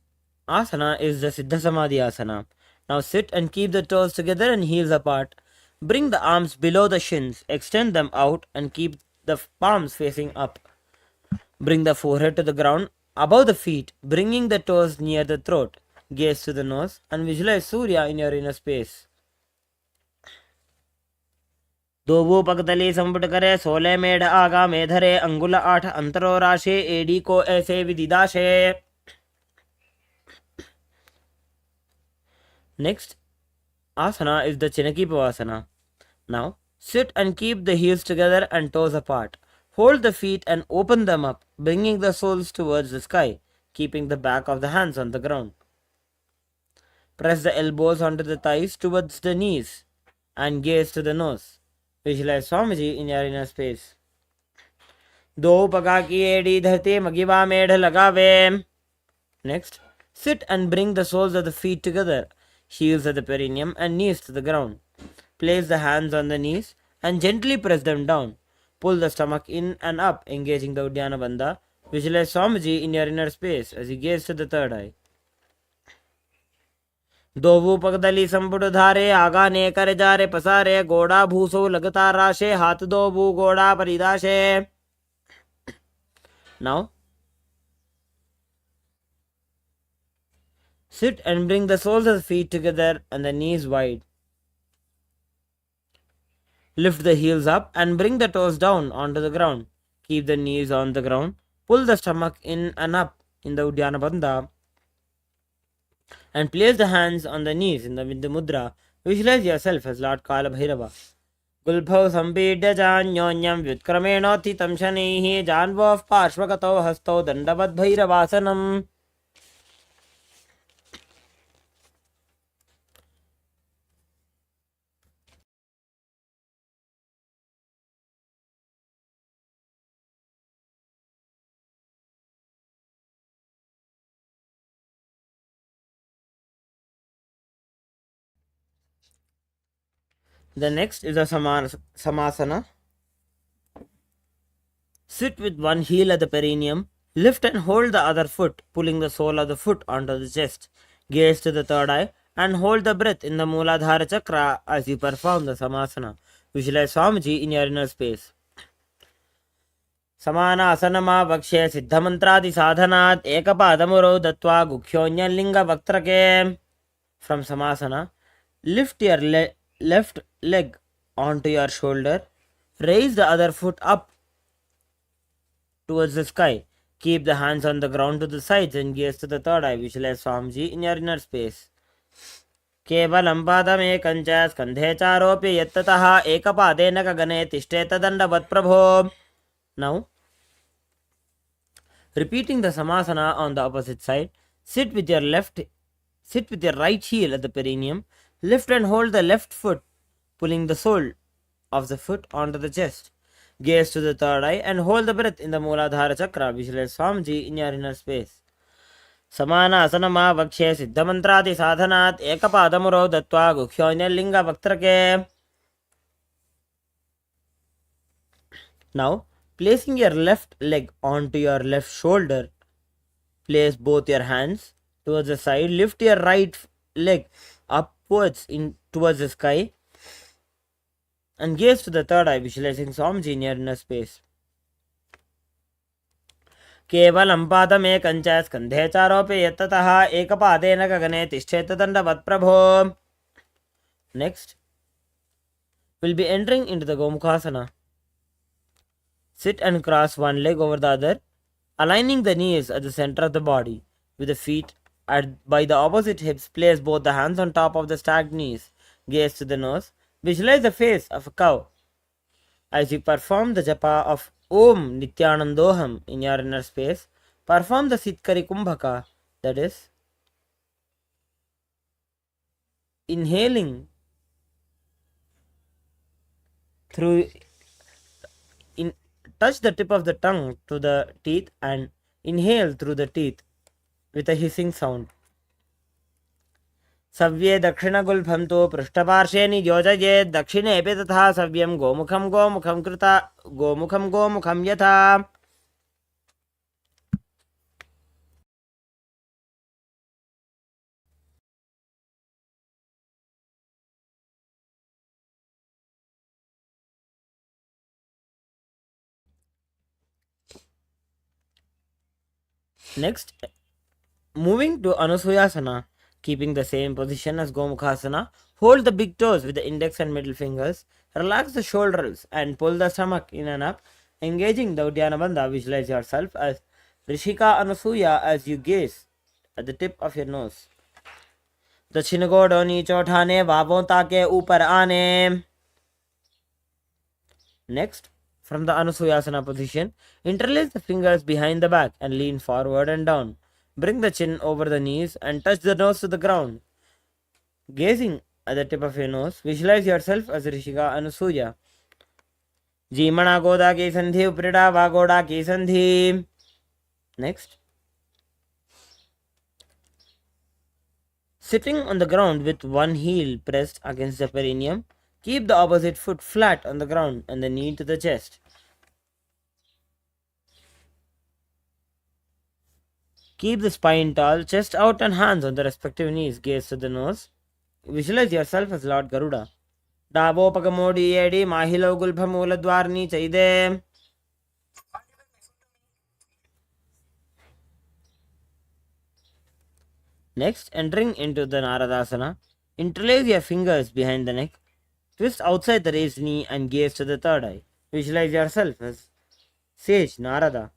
asana is the Siddha Samadhi asana. Now sit and keep the toes together and heels apart. Bring the arms below the shins, extend them out and keep the palms facing up. Bring the forehead to the ground above the feet, bringing the toes near the throat. Gaze to the nose and visualize Surya in your inner space. दोबू पकतली संपुट करे 16 मेढ़ आगा मेधरे अंगुल 8 अंतरो राशे AD को ऐसे विदिदाशे. Next asana is the Chinaki Pavasana. Now sit and keep the heels together and toes apart. Hold the feet and open them up, bringing the soles towards the sky, keeping the back of the hands on the ground. Press the elbows onto the thighs towards the knees and gaze to the nose. Visualize Swamiji in your inner space. दो पगा की एड़ी धरती मगिवा मेढ़ लगावे. Next, sit and bring the soles of the feet together, heels at the perineum and knees to the ground. Place the hands on the knees and gently press them down. Pull the stomach in and up, engaging the Uddiyana Bandha. Visualize Swamiji in your inner space as you gaze to the third eye. दोबू पगदली संपुट धारे आगा ने कर जारे पसारे गोड़ा भूसो लगता राशे हाथ दोबू गोड़ा परिदाशे. Now sit and bring the soles of the feet together and the knees wide. Lift the heels up and bring the toes down onto the ground. Keep the knees on the ground. Pull the stomach in and up in the Uddiyana Bandha. And place the hands on the knees in the Vidya Mudra. Visualize yourself as Lord Kala Bhairava. Gulbhav Sambidya Janyonyam Vyutkramenoti Tamshanihi Janvav Parshvakato Hasto Dandavad Bhairavasanam. The next is a Samasana. Sit with one heel at the perineum. Lift and hold the other foot, pulling the sole of the foot onto the chest. Gaze to the third eye and hold the breath in the Mooladhara Chakra as you perform the Samasana. Visualize Swamiji in your inner space. Samana asanama vakshe siddhamantradi sadhanat ekapadamuro dattva gukhyonya vaktrake. From Samasana, lift your left leg onto your shoulder. Raise the other foot up towards the sky. Keep the hands on the ground to the sides and gaze to the third eye. Visualize Swamiji in your inner space. केवलं पादमेकं च स्कन्धे चारोप्य यत्ततः एकपादेन गगने तिष्ठेत दण्डवत् प्रभो. Now, repeating the Samasana on the opposite side, sit with your left Sit with your right heel at the perineum. Lift and hold the left foot, pulling the sole of the foot onto the chest. Gaze to the third eye and hold the breath in the Mooladhara Chakra. Visualize Swamiji in your inner space. Samana Vakshe Siddhamantrati Sadhanat Ekapadamuro Dattva Gukhyonya Linga Vaktrake. Now, placing your left leg onto your left shoulder, place both your hands towards the side. Lift your right leg upwards towards the sky and gaze to the third eye, visualizing Swamiji in your inner space. केवलं पादमेकं च स्कन्धे चारोपि यत्ततः एकपादेन गगने तिष्ठेत दण्डवत् प्रभो. Next, we'll be entering into the Gomukhasana. Sit and cross one leg over the other, aligning the knees at the center of the body. With the feet by the opposite hips, place both the hands on top of the stacked knees. Gaze to the nose. Visualize the face of a cow. As you perform the japa of Om Nithyanandoham in your inner space, perform the Sitkari Kumbhaka, that is, inhaling through touch the tip of the tongue to the teeth and inhale through the teeth with a hissing sound. सव्ये दक्षिणगुल्फं तु पृष्ठपार्श्वे नियोजयेत् दक्षिणेऽपि तथा सव्यं गोमुखं यथा. Next, moving to Anusuyasana, keeping the same position as Gomukhasana, hold the big toes with the index and middle fingers, relax the shoulders and pull the stomach in and up, engaging the Uddiyana Bandha. Visualize yourself as Rishika Anusuya as you gaze at the tip of your nose. दक्षिण गोड़ों नीचे उठाने, बाहों ताके ऊपर आने. Next, from the Anusuyasana position, interlace the fingers behind the back and lean forward and down. Bring the chin over the knees and touch the nose to the ground. Gazing at the tip of your nose, visualize yourself as Rishika Anusuya. Jimana Goda ki sandhi uprida vagoda ki sandhi. Next, sitting on the ground with one heel pressed against the perineum, keep the opposite foot flat on the ground and the knee to the chest. Keep the spine tall, chest out and hands on the respective knees. Gaze to the nose. Visualize yourself as Lord Garuda. Dabopakамodi edi mahilo gulbhamooladwarni chaide. Next, entering into the Naradasana, interlace your fingers behind the neck, twist outside the raised knee and gaze to the third eye. Visualize yourself as Sage Narada.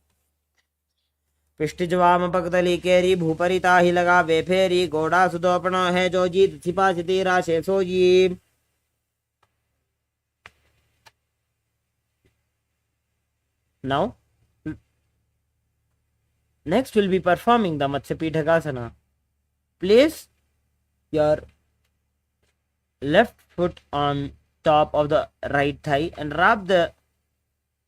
पिष्टिजवाम पकतली केरी भूपरिता ही लगा वेफेरी घोड़ा सुदोपना है जो जीत छिपा छिती राशे sooji. Now, next we'll be performing the Matsyapithakasana. Place your left foot on top of the right thigh and wrap the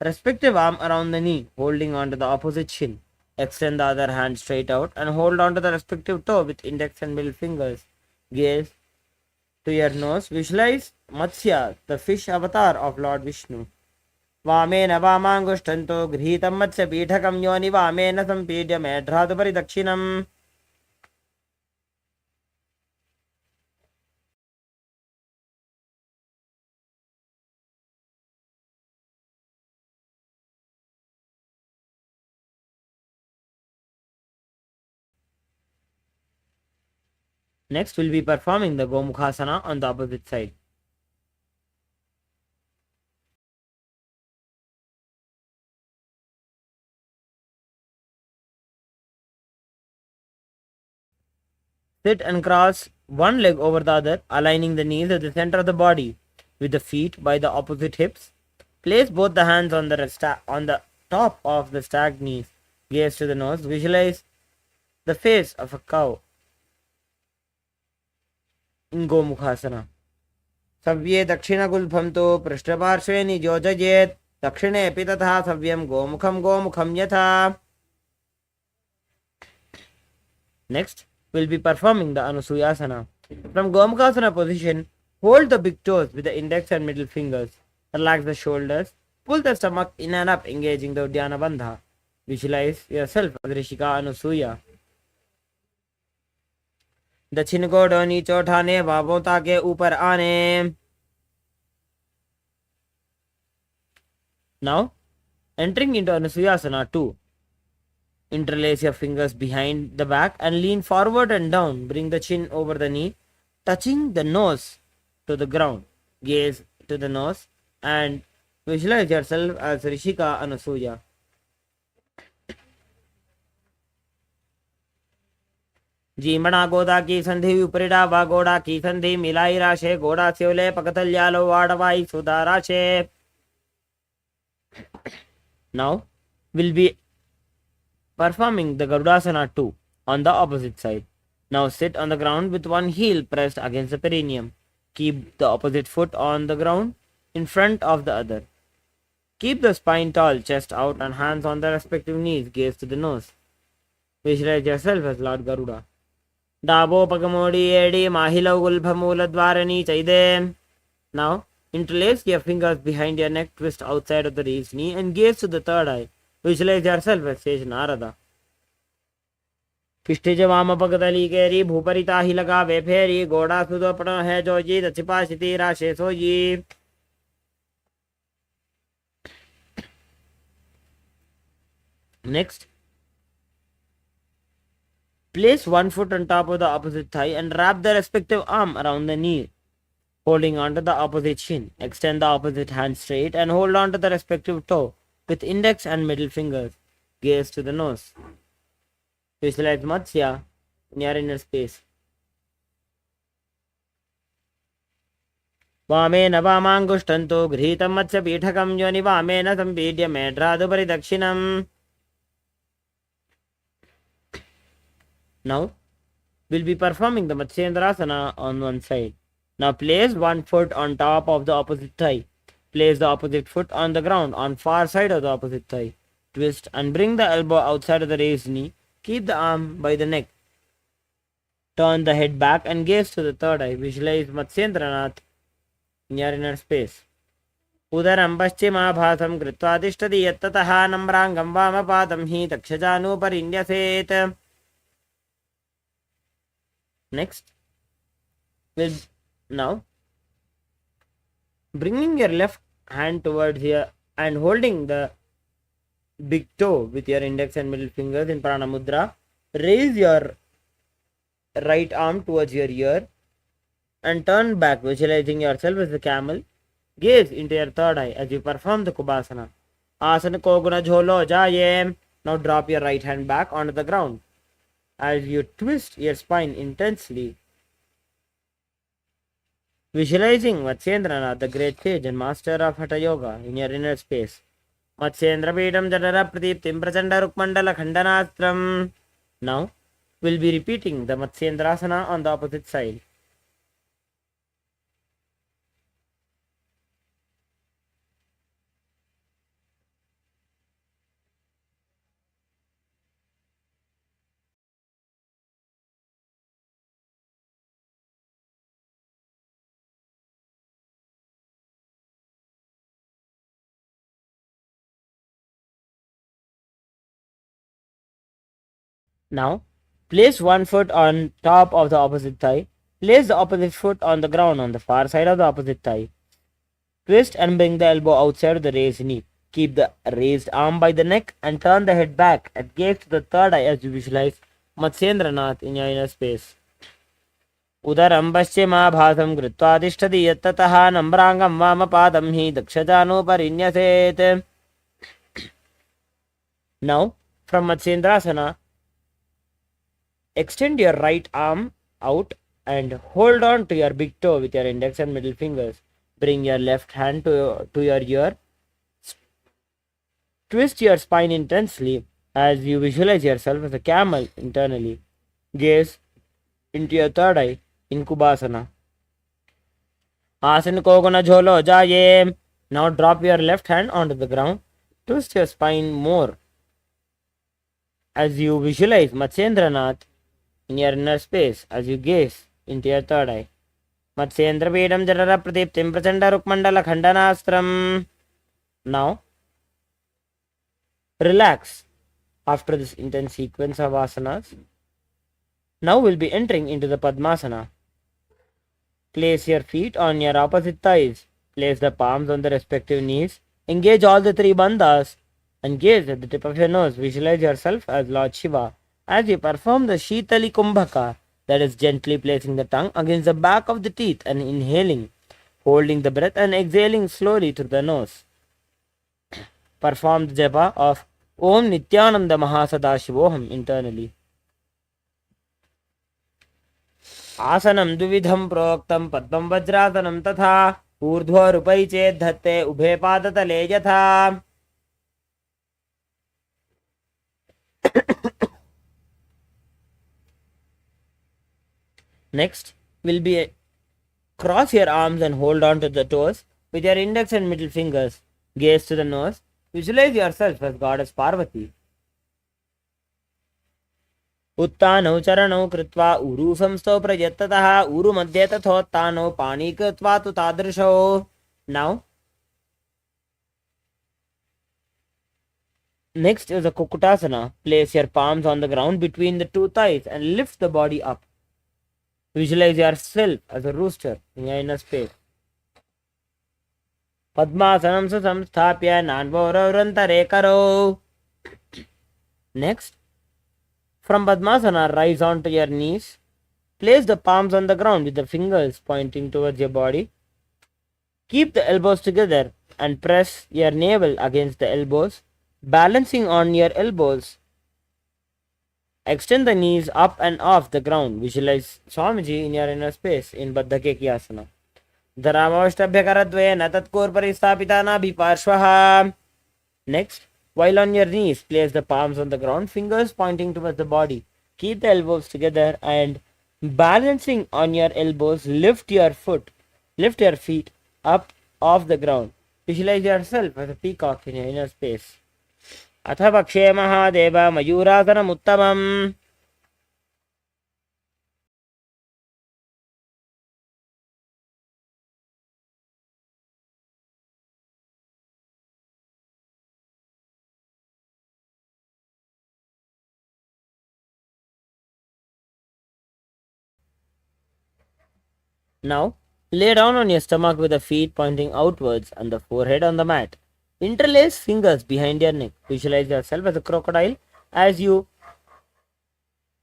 respective arm around the knee, holding on to the opposite shin. Extend the other hand straight out and hold on to the respective toe with index and middle fingers. Gaze to your nose. Visualize Matsya, the fish avatar of Lord Vishnu. Vamena vamangushtanto grihitam Matsyapithakam yoni vamena sampidya medhratu paridakshinam. Next, we'll be performing the Gomukhasana on the opposite side. Sit and cross one leg over the other, aligning the knees at the center of the body with the feet by the opposite hips. Place both the hands on the top of the stacked knees. Gaze to the nose. Visualize the face of a cow. in Gomukhasana. Savye Dakshina Gulphamto Prashtaparshve Nijojajet Dakshine Pitatha Savyam Gomukham Yatha. Next, we'll be performing the Anusuyasana. From Gomukhasana position, hold the big toes with the index and middle fingers. Relax the shoulders. Pull the stomach in and up, engaging the Uddiyana Bandha. Visualize yourself as Rishika Anusuya. दक्षिण को नीचे उठाने बाबों ताके ऊपर आने. Now, entering into Anusuyasana 2. Interlace your fingers behind the back and lean forward and down. Bring the chin over the knee, touching the nose to the ground. Gaze to the nose and visualize yourself as Rishika Anusuya. जीमणा गोदा की संधि उपरिडा वा गोड़ा की संधि मिलाई राशे गोड़ा स्योले पकतल्यालो वाड़वाई सुधा राशे. Now we'll be performing the Garudasana 2 on the opposite side. Now sit on the ground with one heel pressed against the perineum. Keep the opposite foot on the ground in front of the other. Keep the spine tall, chest out and hands on the respective knees. Gaze to the nose. Visualize yourself as Lord Garuda. Dabo Pagamodi Edi Mahila Gulphamula Dwarani Chaide. Now interlace your fingers behind your neck, twist outside of the raised knee and gaze to the third eye. Visualize yourself as Sage Narada. पिष्टिज वाम पगतली केरी भूपरिता ही लगा वे फेरी गोड़ा सुदोपण है जो जी दक्षिपा शिति राशे सो जी. Next, place one foot on top of the opposite thigh and wrap the respective arm around the knee, holding onto the opposite shin. Extend the opposite hand straight and hold on to the respective toe with index and middle fingers. Gaze to the nose. Visualize Matsya in your inner space. वामेन वामाङ्गुष्ठन्तो गृहीतं मत्स्यपीठकं योनि वामेन सम्पीड्य मेढ्रादुपरि दक्षिणम्. Now, we'll be performing the Matsyendrasana on one side. Now place one foot on top of the opposite thigh. Place the opposite foot on the ground on far side of the opposite thigh. Twist and bring the elbow outside of the raised knee. Keep the arm by the neck. Turn the head back and gaze to the third eye. Visualize Matsyendranath in your inner space. उदरं पश्चिमाभासं कृत्वा तिष्ठति यत्ततः नम्राङ्गं वामपादं हि दक्षजानुपरिन्यसेत्. Next, we'll now bringing your left hand towards here and holding the big toe with your index and middle fingers in Prana Mudra. Raise your right arm towards your ear and turn back, visualizing yourself as a camel. Gaze into your third eye as you perform the Kubasana. Asana ko guna jholo jaye. Now drop your right hand back onto the ground as you twist your spine intensely. Visualizing Matsyendranath, the great sage and master of Hatha Yoga, in your inner space. Matsyendra Pidam Jadara Pradiptim Prachanda Rukmandala Khandanastram. Now, we'll be repeating the Matsyendrasana on the opposite side. Now, place one foot on top of the opposite thigh. Place the opposite foot on the ground on the far side of the opposite thigh. Twist and bring the elbow outside of the raised knee. Keep the raised arm by the neck and turn the head back and gaze to the third eye as you visualize Matsyendranath in your inner space. उदरं पश्चिमाभासं कृत्वा तिष्ठति यत्ततः नम्राङ्गं वामपादं हि दक्षजानुपरिन्यसेत्. Now, from Matsyendrasana, extend your right arm out and hold on to your big toe with your index and middle fingers. Bring your left hand to your ear. Twist your spine intensely as you visualize yourself as a camel internally. Gaze into your third eye in Kubasana. आसन को गुना झोलो जाये. Now drop your left hand onto the ground. Twist your spine more as you visualize Matsyendranath in your inner space as you gaze into your third eye. Matsyendra Vedam Jarara Pradiptim Prachanda Rukmandala Khandanastram. Now relax after this intense sequence of asanas. Now we'll be entering into the Padmasana. Place your feet on your opposite thighs. Place the palms on the respective knees. Engage all the three bandhas and gaze at the tip of your nose. Visualize yourself as Lord Shiva as you perform the Shitali Kumbhaka, that is gently placing the tongue against the back of the teeth and inhaling, holding the breath and exhaling slowly through the nose. Perform the japa of Om Nithyananda Mahasadaशिवोहम internally. आसनं द्विविधं प्रोक्तं पद्मं वज्रासनं तथा ऊर्ध्वरूपै चेद्धत्ते उभे पादतले यथा. Next will be cross your arms and hold on to the toes with your index and middle fingers. Gaze to the nose. Visualize yourself as goddess Parvati. उत्तानौ चरणौ कृत्वा ऊरू संस्थौ प्रयत्ततः ऊरु मध्ये तथोत्तानौ पाणी कृत्वा तु तादृशौ. Now next is a Kukutasana. Place your palms on the ground between the two thighs and lift the body up. Visualize yourself as a rooster in your inner space. Padmasanam samsthapya nanvorantare karo. Next, from Padmasana, rise onto your knees. Place the palms on the ground with the fingers pointing towards your body. Keep the elbows together and press your navel against the elbows, balancing on your elbows. Extend the knees up and off the ground. Visualize Swamiji in your inner space in Baddhakeki Asana. Dharamavashtabhyakaradzvena tatkurpari stapitana bhiparshvaha. Next, while on your knees, place the palms on the ground, fingers pointing towards the body. Keep the elbows together and balancing on your elbows, lift your feet up off the ground. Visualize yourself as a peacock in your inner space. अथ पक्षे Mahadev मयूरासनमुत्तमम्. Now, lay down on your stomach with the feet pointing outwards and the forehead on the mat. Interlace fingers behind your neck. Visualize yourself as a crocodile as you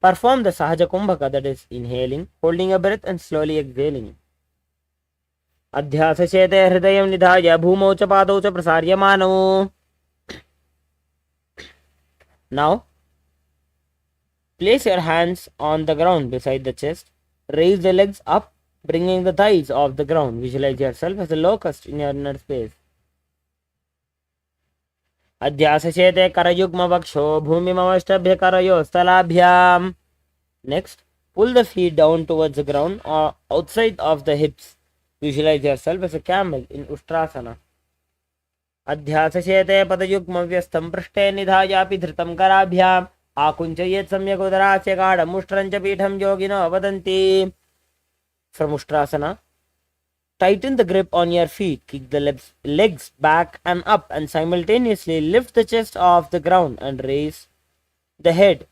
perform the Sahaja Kumbhaka, that is inhaling, holding a breath and slowly exhaling. अध्यासचेते हृदयं निधाय भूमौ च पादौ च प्रसार्यमानौ. Now, place your hands on the ground beside the chest. Raise the legs up, bringing the thighs off the ground. Visualize yourself as a locust in your inner space. अध्यासचेते करयुग्मवक्षो भूमिमवष्टभ्य करयोस्तलाभ्याम्. Next, pull the feet down towards the ground or outside of the hips. Visualize yourself as a camel in Ustrasana. अध्यासचेते पदयुग्मव्यस्तं पृष्ठे निधायापि धृतं कराभ्याम् आकुञ्चयेत् सम्यक् उदरास्य गाढमुष्ट्रं च पीठं योगिनो वदन्ति. From Ustrasana, tighten the grip on your feet, kick the legs back and up, and simultaneously lift the chest off the ground and raise the head.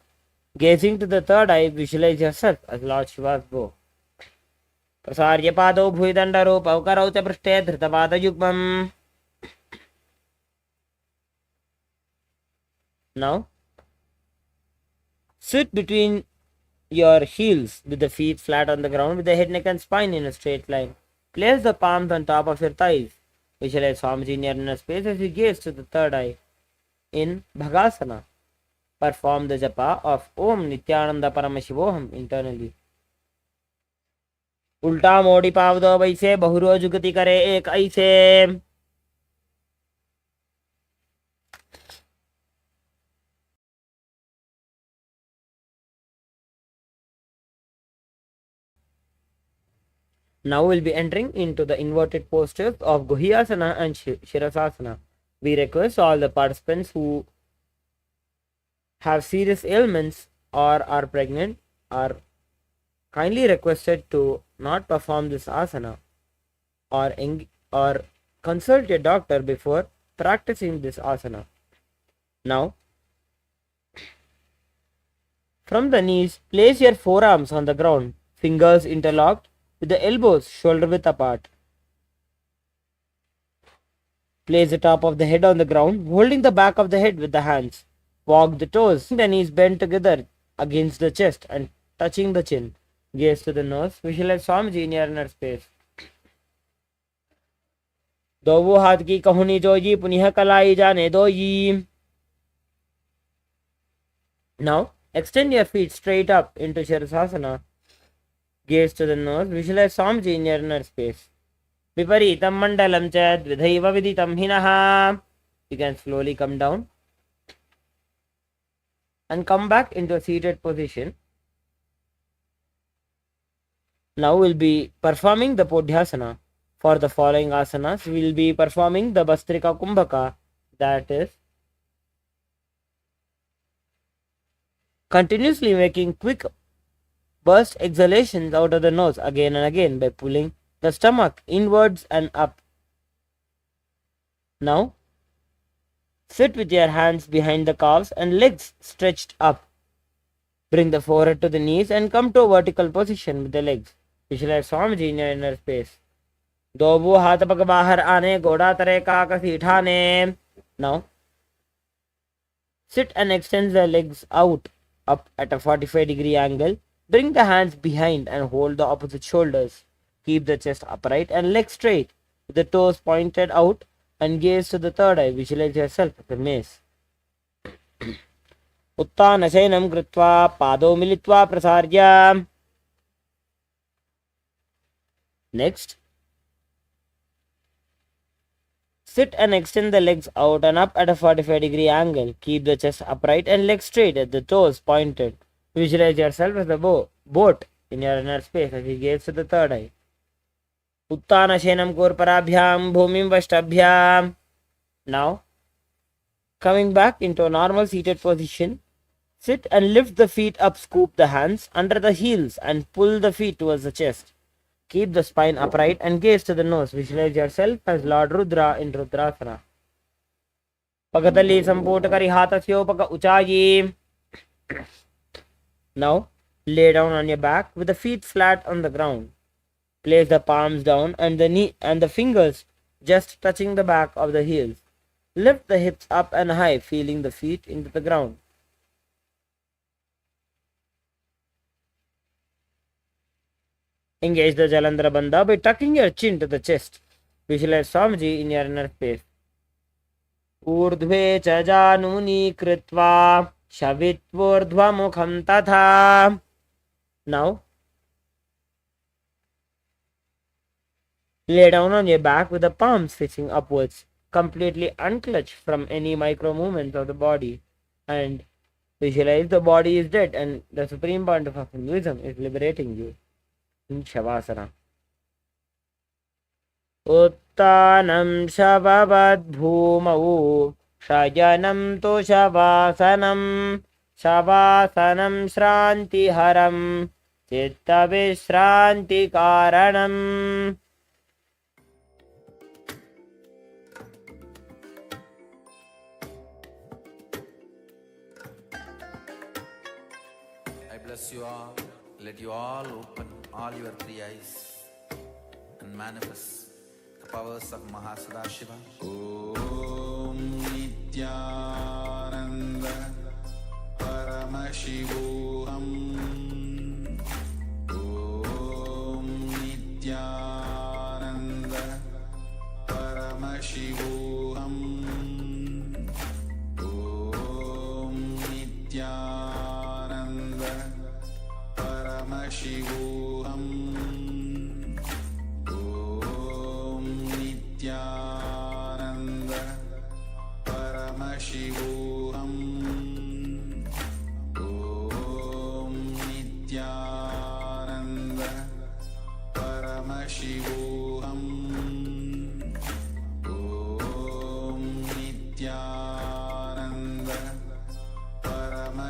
Gazing to the third eye, visualize yourself as Lord Shiva's bow. प्रसार्य पादौ भूयदण्डरूपौ करौ च पृष्ठे धृतपादयुग्मम्. Now, sit between your heels with the feet flat on the ground with the head, neck and spine in a straight line. Place the palms on top of your thighs. Visualize Swamiji in your inner space as you gaze to the third eye in Bhagasana. Perform the japa of Om Nithyananda Paramashivoham internally. उल्टा मोड़ी पाव दो वैसे बहुरोज गति करे एक ऐसे. Now we'll be entering into the inverted postures of Guhyasana and Shirasasana. We request all the participants who have serious ailments or are pregnant are kindly requested to not perform this asana or consult your doctor before practicing this asana. Now, from the knees, place your forearms on the ground, fingers interlocked with the elbows shoulder width apart. Place the top of the head on the ground, holding the back of the head with the hands. Walk the toes, the knees bent together against the chest and touching the chin. Gaze to the nose, visualize Swamiji in your inner space. दो वो हाथ की कहुनी जोजी पुनः कलाई जाने दो जी. Now, extend your feet straight up into Shirasasana. Gaze to the nose, visualize Swamiji in your inner space. Viparitam mandalam cha dvidhaiva viditam hinaha. You can slowly come down and come back into a seated position. Now we'll be performing the Podhyasana. For the following asanas, we'll be performing the Bastrika Kumbhaka, that is, continuously making quick burst exhalations out of the nose again and again by pulling the stomach inwards and up. Now, sit with your hands behind the calves and legs stretched up. Bring the forehead to the knees and come to a vertical position with the legs. Visualize Swamiji in your inner space. दो वो हाथ पग बाहर आने घोड़ा तरे काकसी ठाने. Now, sit and extend the legs out up at a 45-degree angle. Bring the hands behind and hold the opposite shoulders. Keep the chest upright and legs straight with the toes pointed out and gaze to the third eye. Visualize yourself as a mace. उत्तानशयनं कृत्वा पादौ मिलित्वा प्रसार्य. Next, sit and extend the legs out and up at a 45-degree angle. Keep the chest upright and legs straight at the toes pointed. Visualize yourself as a boat in your inner space as you gaze to the third eye. Uttanashenam kurparabhyam bhumim vashtabhyam. Now, coming back into a normal seated position, sit and lift the feet up, scoop the hands under the heels and pull the feet towards the chest. Keep the spine upright and gaze to the nose. Visualize yourself as Lord Rudra in Rudrasana. Pagatali sampurtakari hatasyopaga uchayi. Now, lay down on your back with the feet flat on the ground. Place the palms down and the knee and the fingers just touching the back of the heels. Lift the hips up and high, feeling the feet into the ground. Engage the Jalandhara Bandha by tucking your chin to the chest. Visualize Swamiji in your inner space. Urdhve cha januni kritva shavitvurdhva mukham tatha. Now, lay down on your back with the palms facing upwards. Completely unclutch from any micro movements of the body. And visualize the body is dead and the supreme point of Hinduism is liberating you. In Shavasana. Uttanam Shavavad Bhumau Shajanam to Shavasanam Shavasanam Shranti Haram Chitta Vishranti Karanam. I bless you all. Let you all open all your three eyes and manifest the powers of Mahasadashiva. Om Nithyananda Paramashivoham. Om Nithyananda Paramashivoham. Om Nithyananda Paramashivoham. Om Nithyananda Paramashivoham. Om Nithyananda Paramashivoham.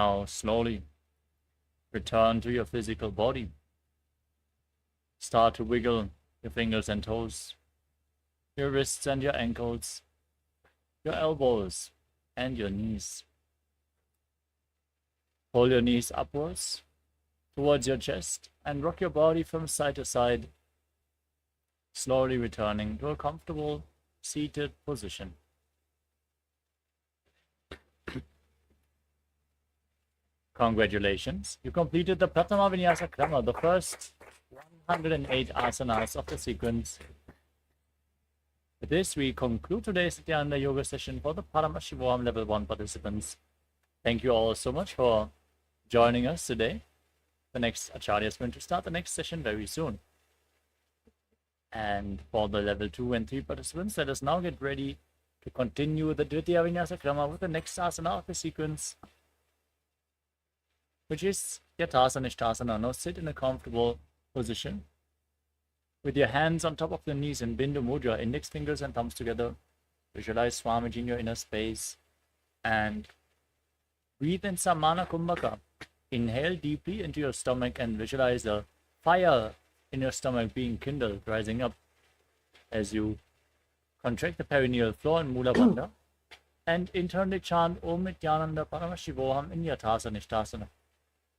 Now slowly return to your physical body. Start to wiggle your fingers and toes, your wrists and your ankles, your elbows and your knees. Pull your knees upwards towards your chest and rock your body from side to side, slowly returning to a comfortable seated position. Congratulations, you completed the Pratama Vinyasa Krama, the first 108 asanas of the sequence. With this, we conclude today's Nithyananda Yoga session for the Paramashivoham Level 1 participants. Thank you all so much for joining us today. The next Acharya is going to start the next session very soon. And for the Level 2 and 3 participants, let us now get ready to continue the Dvitiya Vinyasa Krama with the next asana of the sequence, which is Yathasana Ishtasana. Now sit in a comfortable position with your hands on top of the knees in Bindu Mudra, index fingers and thumbs together. Visualize Swamiji in your inner space and breathe in Samana Kumbhaka. Inhale deeply into your stomach and visualize the fire in your stomach being kindled, rising up as you contract the perineal floor and Mula Bandha and internally chant Om Nithyananda Paramashivoham in Yathasana Ishtasana.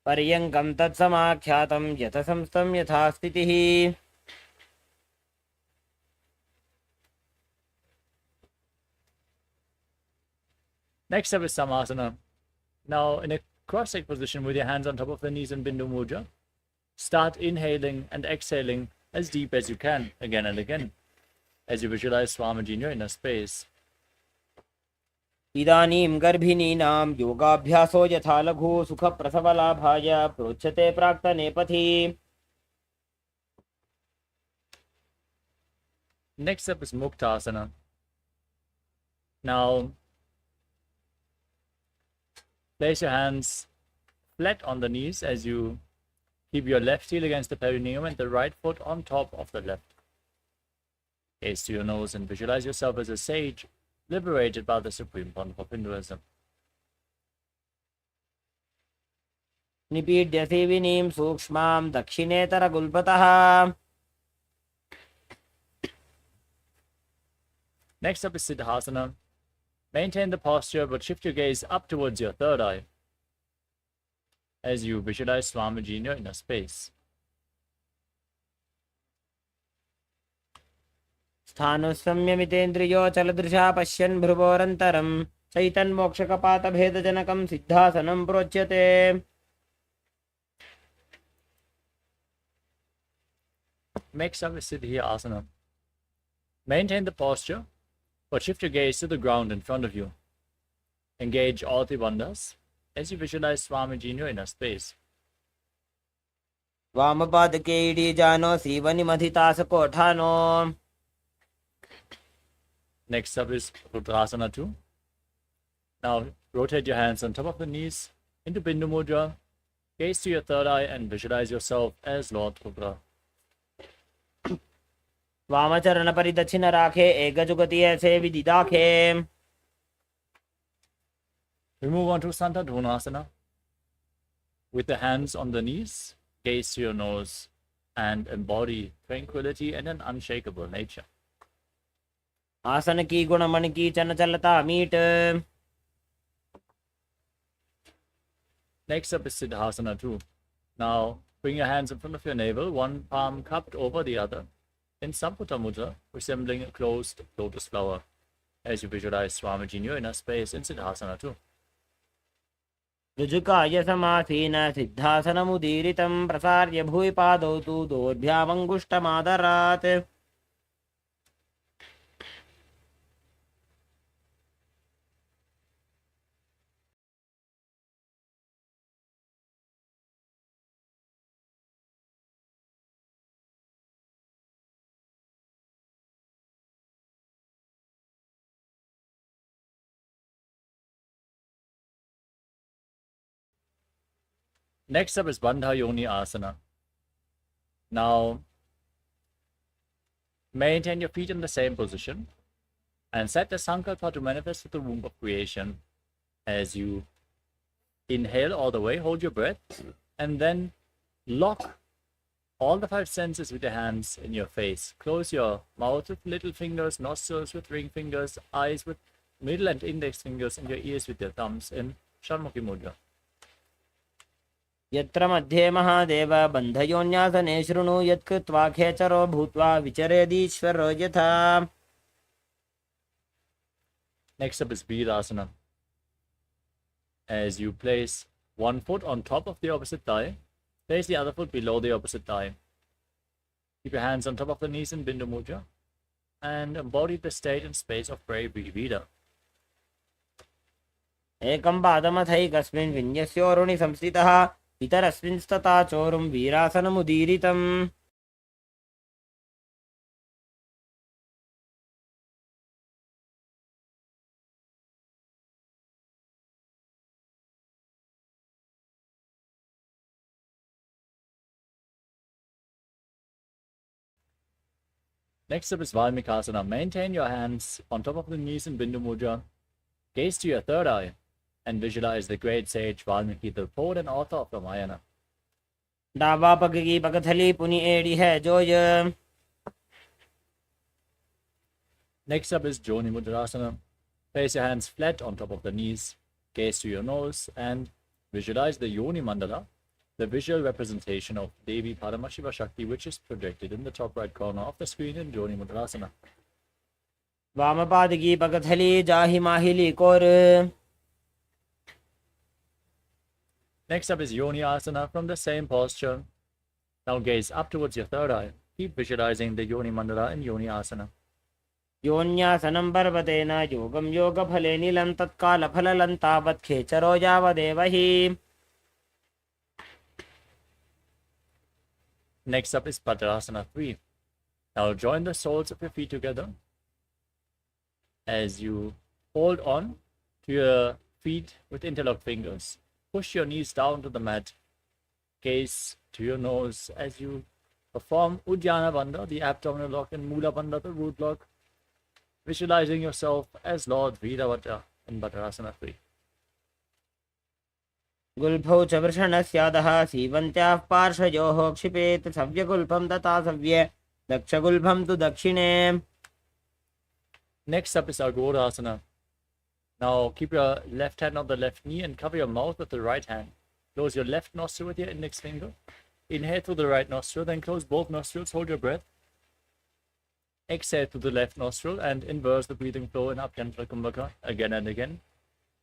पर्यङ्कं तत्समाख्यातं यथसंस्थं यथा स्थितिः. Next up is Samasana. Now in a cross-legged position with your hands on top of the knees in Bindu Mudra, start inhaling and exhaling as deep as you can, again and again, as you visualize Swamiji in your inner space. इदानीं गर्भिणीनां योगाभ्यासो यथा लघु सुखप्रसवलाभाय प्रोच्यते प्राक्तने पथि. Next up is Muktasana. Now, place your hands flat on the knees as you keep your left heel against the perineum and the right foot on top of the left. Gaze to your nose and visualize yourself as a sage liberated by the supreme fount of Hinduism. निपीड्य सेविनीं सूक्ष्मां दक्षिणेतरगुल्पतः. Next up is Siddhasana. Maintain the posture but shift your gaze up towards your third eye as you visualize Swamiji in your inner space. स्थानुसंयमितेन्द्रियो चलदृशा पश्यन् भ्रुवोरन्तरं चैतन्मोक्षकपातभेदजनकं सिद्धासनं प्रोच्यते. Next up is Siddhi Asana. Maintain the posture, but shift your gaze to the ground in front of you. Engage all the bandhas as you visualize Swamiji in your inner space. वामपादके इडीजानो सीवनिमधितासकोठानो. Next up is Rudrasana 2. Now rotate your hands on top of the knees into Bindu Mudra. Gaze to your third eye and visualize yourself as Lord Rudra. वामचरणपरिदक्षिणराखे एकजुगति ऐसे विदिदाखे. We move on to Santadhanasana. With the hands on the knees, gaze to your nose and embody tranquility and an unshakable nature. आसन की गुण मन की चंचलता meet. Next up is Siddhasana 2. Now bring your hands in front of your navel, one palm cupped over the other, in Samputa Mudra, resembling a closed lotus flower, as you visualize Swamiji in your inner space in Siddhasana 2. ऋजुकाय समासीन सिद्धासनमुदीरितं प्रसार्य भूय पादौ तु दोर्भ्यामङ्गुष्ठमादरात्. Next up is Bandha Yoni Asana. Now, maintain your feet in the same position and set the sankalpa to manifest with the womb of creation as you Inhale all the way, hold your breath, and then lock all the 5 senses with your hands in your face. Close your mouth with little fingers, nostrils with ring fingers, eyes with middle and index fingers, and your ears with your thumbs in Shanmukhi Mudra. यत्र मध्ये महादेव बन्धयोन्यासने शृणु यत्कृत्वा खेचरो भूत्वा विचरेदीश्वरो यथा. Next up is Virasana. As you place one foot on top of the opposite thigh, place the other foot below the opposite thigh. Keep your hands on top of the knees in Bindu Mudra and embody the state and space of Brahvira. एकं पादमथैकस्मिन् विन्यस्योरुणि संस्थितः इतरस्मिंस्तथा चोरुं वीरासनमुदीरितम्. Next up is Valmikasana. Maintain your hands on top of the knees in Bindu Mudra. Gaze to your third eye and visualize the great sage Valmiki, the poet and author of Ramayana. डावा पग की पगथली पुनि एड़ी है जोय. Next up is Joni Mudrasana. Place your hands flat on top of the knees. Gaze to your nose and visualize the Yoni Mandala, the visual representation of Devi Paramashiva Shakti, which is projected in the top right corner of the screen in Joni Mudrasana. वाम पाद की पगथली जाहि माहिली core. Next up is Yoni Asana from the same posture. Now gaze up towards your third eye. Keep visualizing the Yoni Mandala in Yoni Asana. योन्यासनं पर्वतेन योगं योगफले नीलं तत्कालफललं तावत् खेचरो यावदेव हि. Next up is Padmasana 3. Now join the soles of your feet together as you hold on to your feet with interlocked fingers. Push your knees down to the mat. Gaze to your nose as you perform Uddiyana Bandha, the abdominal lock, and Mula Bandha, the root lock, visualizing yourself as Lord Veeravata in Padmasana 3. गुल्फौ च वृषणस्यादः सीवन्त्याः पार्श्वयोः क्षिपेत् सव्यगुल्फं तथा सव्ये दक्षगुल्फं तु दक्षिणे. Next up is Agorasana. Now keep your left hand on the left knee and cover your mouth with the right hand. Close your left nostril with your index finger. Inhale through the right nostril, then close both nostrils, hold your breath. Exhale through the left nostril and inverse the breathing flow in Abhyantara Kumbhaka again and again.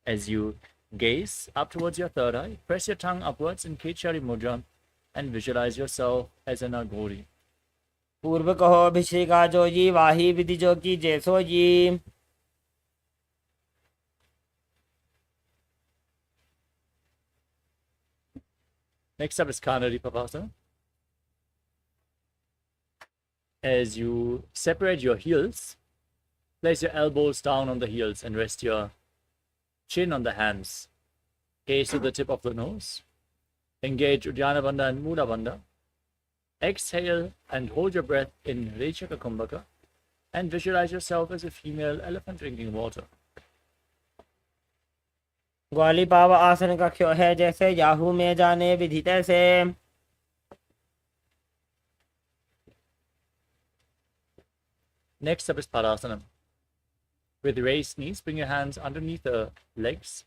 As you gaze up towards your third eye, press your tongue upwards in Kechari Mudra and visualize yourself as an Agori. पूर्व कहो अभिषेका जोजी वाही विधि जो की जैसो जी. Next up is Kanari Papasana. As you separate your heels, place your elbows down on the heels and rest your chin on the hands. Gaze to the tip of the nose. Engage Uddiyana Bandha and Mula Bandha. Exhale and hold your breath in Rechaka Kumbhaka and visualize yourself as a female elephant drinking water. ग्वाली पाव आसन कक्ष्यो है जैसे Yahoo में जाने विधि तैसे. Next up is Padasana. With raised knees, bring your hands underneath the legs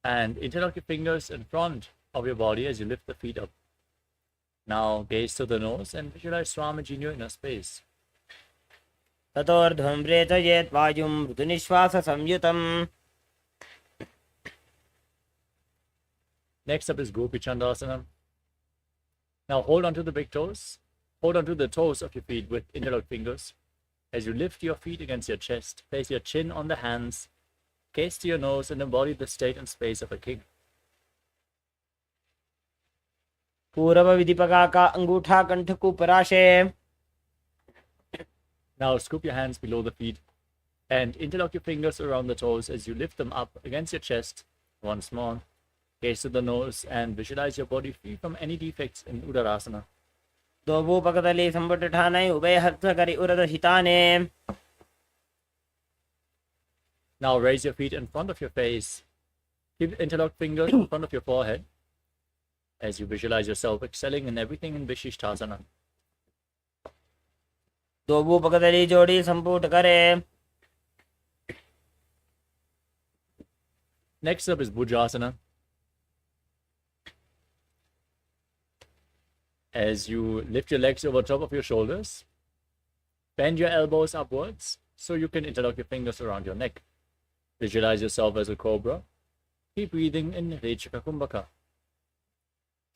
and interlock your fingers in front of your body as you lift the feet up. Now gaze to the nose and visualize Swamiji in your inner space. ततोर्ध्वं रेचयेत् वायुं ऋतुनिश्वास संयुतम्. Next up is Gopi Chandasana. Now hold on to the big toes. Hold on to the toes of your feet with interlocked fingers. As you lift your feet against your chest, place your chin on the hands, gaze to your nose, and embody the state and space of a king. पूर्व विधिपका का अंगूठा कंठ कुपराशे. Now scoop your hands below the feet and interlock your fingers around the toes as you lift them up against your chest once more. Gaze to the nose and visualize your body free from any defects in Udarasana. दोबू पकदली संबट ठाने उभय हस्त करी उरद हिताने. Now raise your feet in front of your face. Keep the interlocked fingers in front of your forehead as you visualize yourself excelling in everything in Vishishtasana. दोबू पकदली जोड़ी संपुट करे. Next up is Bhujasana. As you lift your legs over top of your shoulders, bend your elbows upwards so you can interlock your fingers around your neck. Visualize yourself as a cobra. Keep breathing in Rechaka Kumbhaka.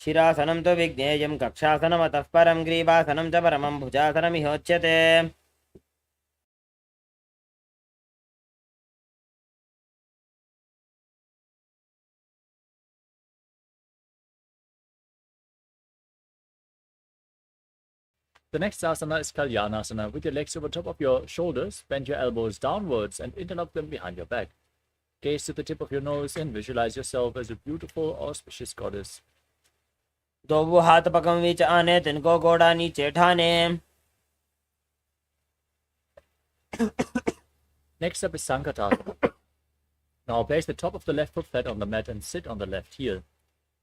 शिरासनं तु विज्ञेयं कक्षासनमतः परं ग्रीवासनं च परमं भुजासनमिहोच्यते. The next asana is Kalyanasana. With your legs over top of your shoulders, bend your elbows downwards and interlock them behind your back. Gaze to the tip of your nose and visualize yourself as a beautiful, auspicious goddess. दोबू हाथ पकम विच आने तिनको गोड़ा नीचे ठाने. Next up is Sankatasana. Now place the top of the left foot flat on the mat and sit on the left heel.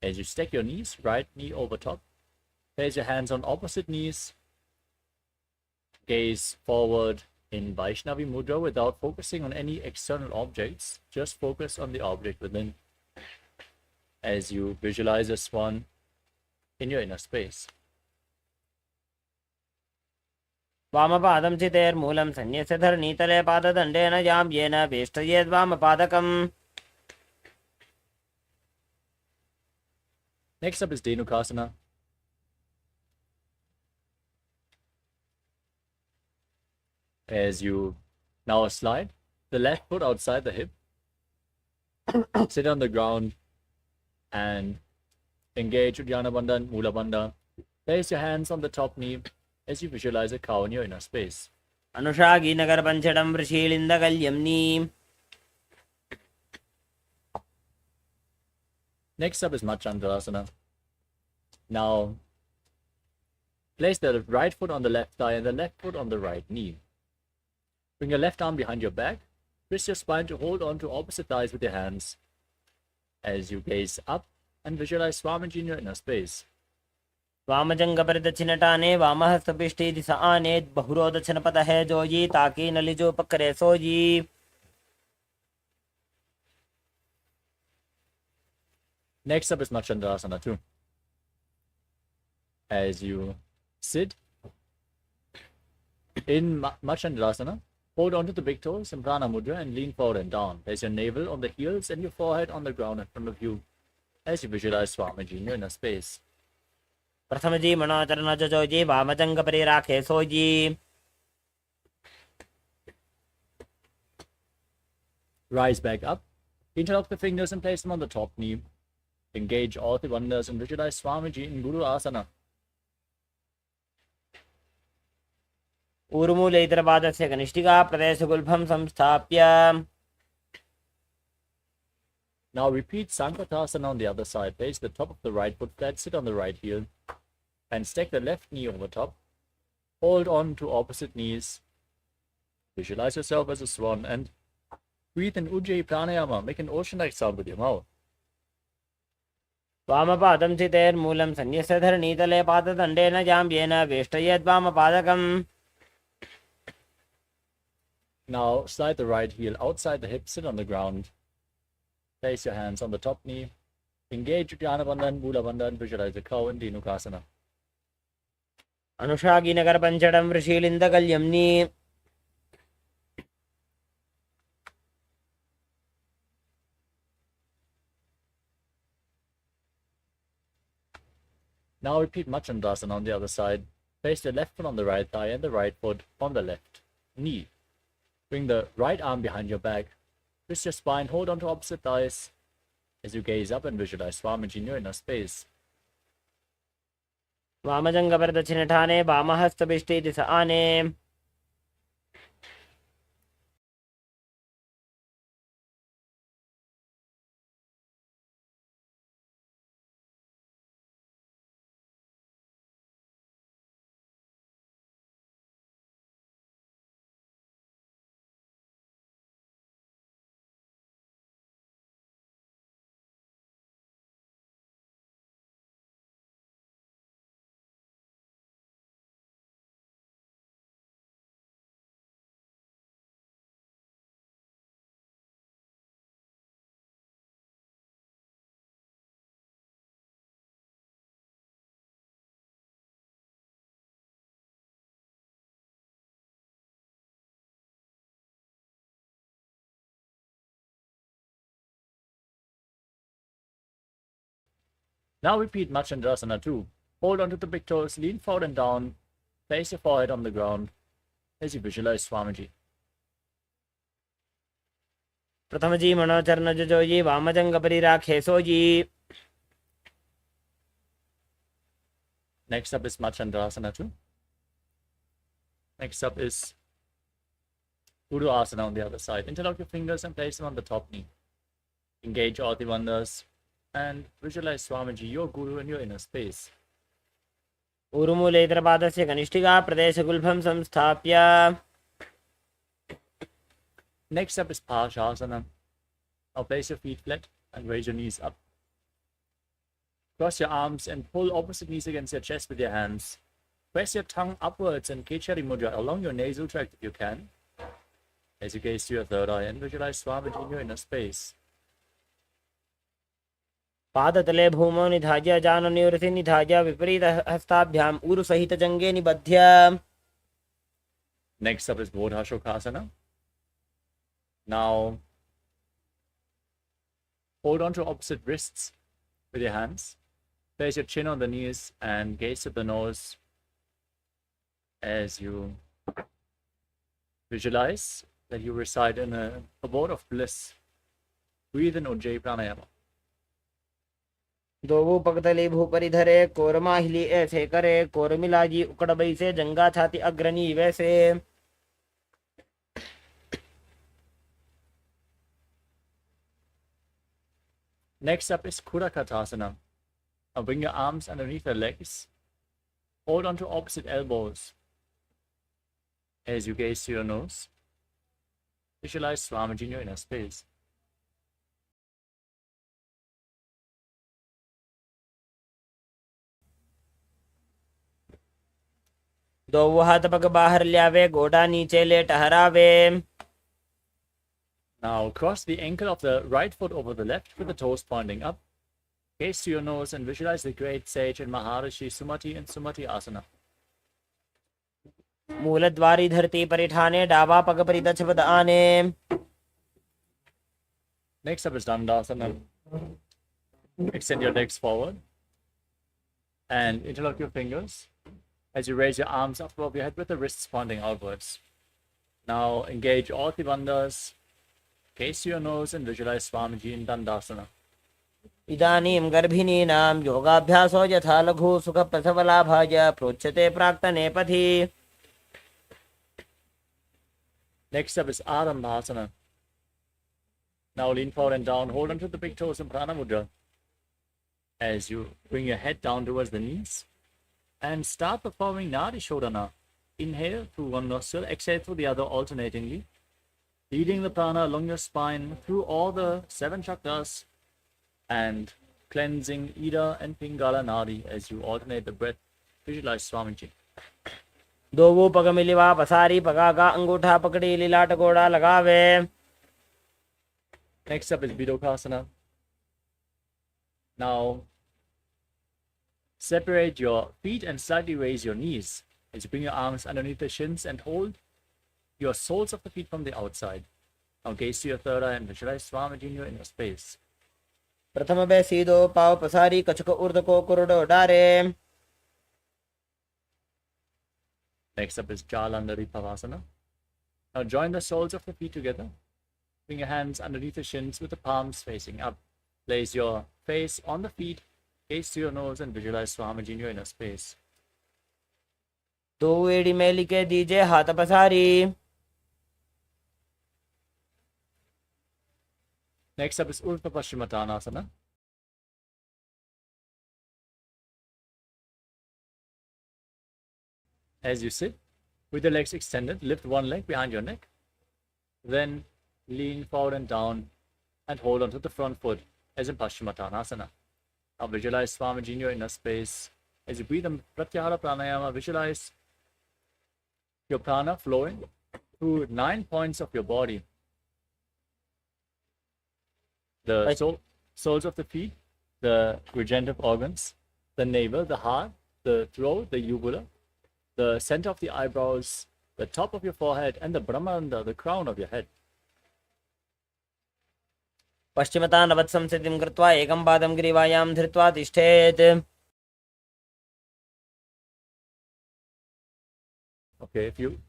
As you stack your knees, right knee over top, place your hands on opposite knees. Gaze forward in Vaishnavi Mudra without focusing on any external objects. Just focus on the object within as you visualize a swan in your inner space. वामपादं चितेर्मूलं सन्न्यस्य धरणीतले पाददण्डेन याम्येन वेष्टयेद्वामपादकम्. Next up is Dhenukasana. As you now slide the left foot outside the hip, sit on the ground and engage Uddiyana Bandha and Mula Bandha. Place your hands on the top knee as you visualize a cow in your inner space. अनुषागी Nagar पंचडं वृषीलिन्दकल्यम्नी. Next up is Machandasana. Now, place the right foot on the left thigh and the left foot on the right knee. Bring your left arm behind your back. Twist your spine to hold on to opposite thighs with your hands as you gaze up and visualize Swamiji in your inner space. वामजंगपरिदक्षिणटाने वामहस्तपिष्टे दिश आनेत् बहुरोदक्षिणपतः जोयी ताकी नलिजो पकरे सोयी. Next up is Machandasana too. As you sit in Machandasana, hold onto the big toes in Prana Mudra and lean forward and down. Place your navel on the heels and your forehead on the ground in front of you as you visualize Swamiji in your inner space. प्रथमजी मनोचरण Joji वामजंगपरिराखे सोयी. Rise back up, interlock the fingers and place them on the top knee. Engage all the wonders and visualize Swamiji in Guru Asana. ऊर्मूले इतरपादस्य कनिष्ठिका प्रदेशगुल्फं संस्थाप्य. Now repeat Sankatasana on the other side. Place the top of the right foot flat, sit on the right heel, and stack the left knee over top. Hold on to opposite knees. Visualize yourself as a swan and breathe in Ujjayi Pranayama. Make an ocean-like sound with your mouth. वामपादं चितेर्मूलं सन्न्यस्य धरणीतले पाददण्डेन याम्येन वेष्टयेद्वामपादकम्. Now slide the right heel outside the hip, sit on the ground. Place your hands on the top knee. Engage Uddiyana Bandha and Mula Bandha and visualize a cow in Dhenukasana. अनुषागी Nagar पंचडं वृषीलिन्दकल्यम्नी. Now repeat Machandasana on the other side. Place the left foot on the right thigh and the right foot on the left knee. Bring the right arm behind your back. Twist your spine, hold on to opposite thighs as you gaze up and visualize Swamiji in your inner space. वामजंगपरिदक्षिणटाने वामहस्तपिष्टे दिश आने. Now repeat Machandrasana 2. Hold onto the big toes, lean forward and down, place your forehead on the ground as you visualize Swamiji. प्रथम जी मनोचरण जो जी वामजंग परिराखे सो जी. Next up is Machandrasana 2. Next up is Udu Asana on the other side. Interlock your fingers and place them on the top knee. Engage all the wonders and visualize Swamiji, your guru, in your inner space. ऊरुमूलेतरपादस्य कनिष्ठिका प्रदेशगुल्भं संस्थाप्य. Next up is Parashasana. Now place your feet flat and raise your knees up. Cross your arms and pull opposite knees against your chest with your hands. Press your tongue upwards and Kechari Mudra along your nasal tract if you can. As you gaze to your third eye and visualize Swamiji in your inner space. पादतले भूमौ निधाय जाननिवृति निधाय विपरीत हस्ताभ्याम ऊरु सहित जंगे निबध्य. Next up is Bodha Shokasana. Now hold on to opposite wrists with your hands. Place your chin on the knees and gaze at the nose as you visualize that you reside in a abode of bliss. Breathe in Ujjayi Pranayama. दोवो पगतले भूपरिधरे कोरमाहिली ऐसे करे कोरमिलाजी उकड़बई से जंगा छाती अग्रणी वैसे. Next up is Kudakatasana. Now bring your arms underneath your legs. Hold on to opposite elbows as you gaze to your nose. Visualize Swamiji in your inner space. दोवो हाथ पग बाहर ल्यावे गोडा नीचे ले टहरावे. Now cross the ankle of the right foot over the left with the toes pointing up. Gaze to your nose and visualize the great sage and Maharishi Sumati in Sumati Asana. मूलद्वारी धरती परिठाने डावा पग परिदछ पद आने. Next up is Dandasana. Extend your legs forward and interlock your fingers as you raise your arms up above your head with the wrists pointing outwards. Now engage all the bandhas. Gaze to your nose and visualize Swamiji in Dandasana. इदानीं गर्भिणीनां योगाभ्यासो यथा लघु सुख प्रसवलाभाय प्रोच्यते प्राक्तने पथि. Next up is Arambhasana. Now lean forward and down, hold onto the big toes in Prana Mudra as you bring your head down towards the knees and start performing Nadi Shodhana. Inhale through one nostril, exhale through the other alternatingly, leading the prana along your spine through all the 7 chakras and cleansing Ida and Pingala Nadi as you alternate the breath. Visualize Swamiji. दोवो पग मिलिवा पसारी पगा का अंगूठा पकड़ी लीलाट गोड़ा लगावे. Next up is Bidokasana. Now separate your feet and slightly raise your knees as you bring your arms underneath the shins and hold your soles of the feet from the outside. Now gaze to your third eye and visualize Swamiji in your inner space. प्रथम बैसी दो पाव पसारी कछक उर्द को कुरुडो डारे. Next up is Jalandhari Pavasana. Now join the soles of the feet together. Bring your hands underneath the shins with the palms facing up. Place your face on the feet, gaze to your nose and visualize Swamiji in your inner space. दो एड़ी मैली के दीजे हाथ पसारी. Next up is Urdhva Paschimottanasana. As you sit, with your legs extended, lift one leg behind your neck. Then lean forward and down and hold onto the front foot as in Paschimottanasana. Now visualize Swamiji in your inner space. As you breathe in Pratyahara Pranayama, visualize your prana flowing through 9 points of your body. The soles of the feet, the regenerative organs, the navel, the heart, the throat, the uvula, the center of the eyebrows, the top of your forehead, and the Brahmanda, the crown of your head. पश्चिमतानवत्संस्थितिं कृत्वा एकं पादं ग्रीवायां धृत्वा तिष्ठेत्. Okay, if you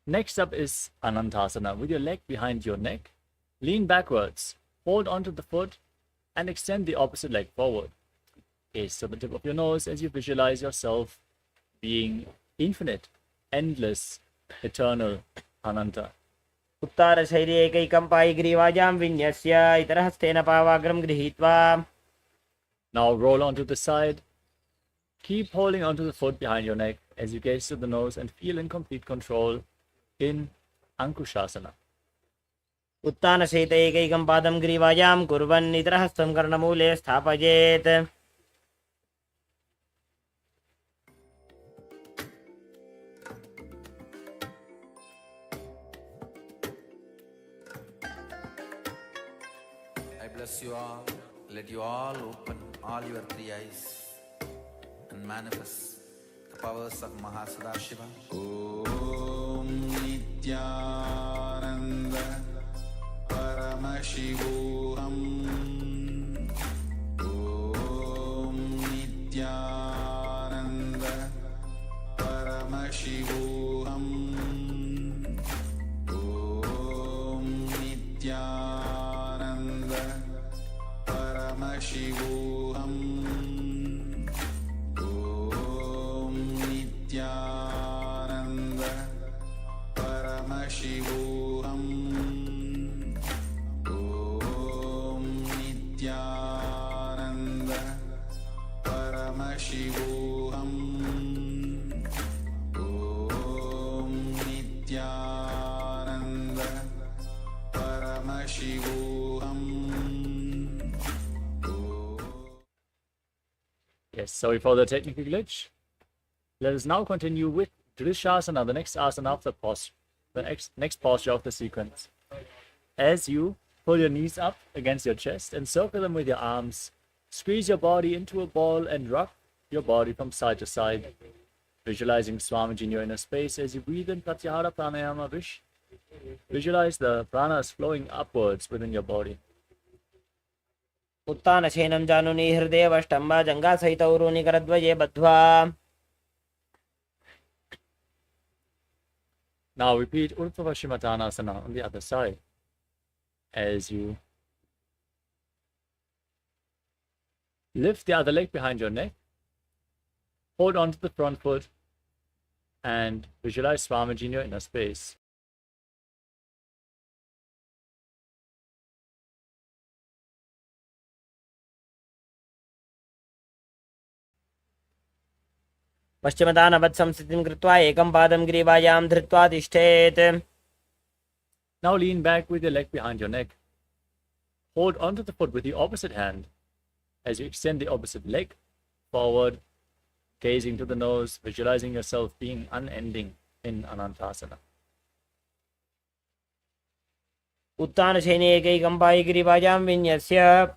Next up is Anantasana. With your leg behind your neck, lean backwards, hold onto the foot, and extend the opposite leg forward. Gaze to the tip of your nose as you visualize yourself being infinite, endless, eternal, Ananta. उत्तारशैली एकैकं पायिग्रीवायां विन्यस्य इतरहस्तेन पावाग्रं गृहीत्वा. Now roll onto the side. Keep holding onto the foot behind your neck as you gaze to the nose and feel in complete control in Ankushasana. उत्तानशैत एकैकं पादं ग्रीवायां कुर्वन् इतरहस्तं कर्णमूले स्थापयेत्. I bless you all. Let you all open all your three eyes and manifest the powers of Mahasadashiva. Om Nithyananda Paramashivoham. Om Nithyananda Paramashivoham. Om Nithyananda Paramashivoham. Om Nithyananda Paramashivoham. Om Nithyananda Paramashivoham. Om Nithyananda Paramashivoham. Yes, sorry for the technical glitch. Let us now continue with Drishasana, the next asana of the next posture of the sequence. As you pull your knees up against your chest and circle them with your arms, squeeze your body into a ball and rock your body from side to side, visualizing Swamiji in your inner space as you breathe in Pratyahara Pranayama. Visualize the pranas flowing upwards within your body. उत्तानशयनं जानुनि हृदयवष्टम्बा जङ्घासहित उरूनि करद्वये बद्ध्वा. Now repeat Urdhva Paschimottanasana on the other side as you lift the other leg behind your neck, hold on to the front foot, and visualize Swamiji in your inner space. पश्चिमतानवत्संस्थितिं कृत्वा एकं पादं ग्रीवायां धृत्वा तिष्ठेत्. Now lean back with your leg behind your neck. Hold onto the foot with the opposite hand as you extend the opposite leg forward, gazing to the nose, visualizing yourself being unending in Anantasana. उत्तानशयने एकैकं पायिग्रीवायां विन्यस्य.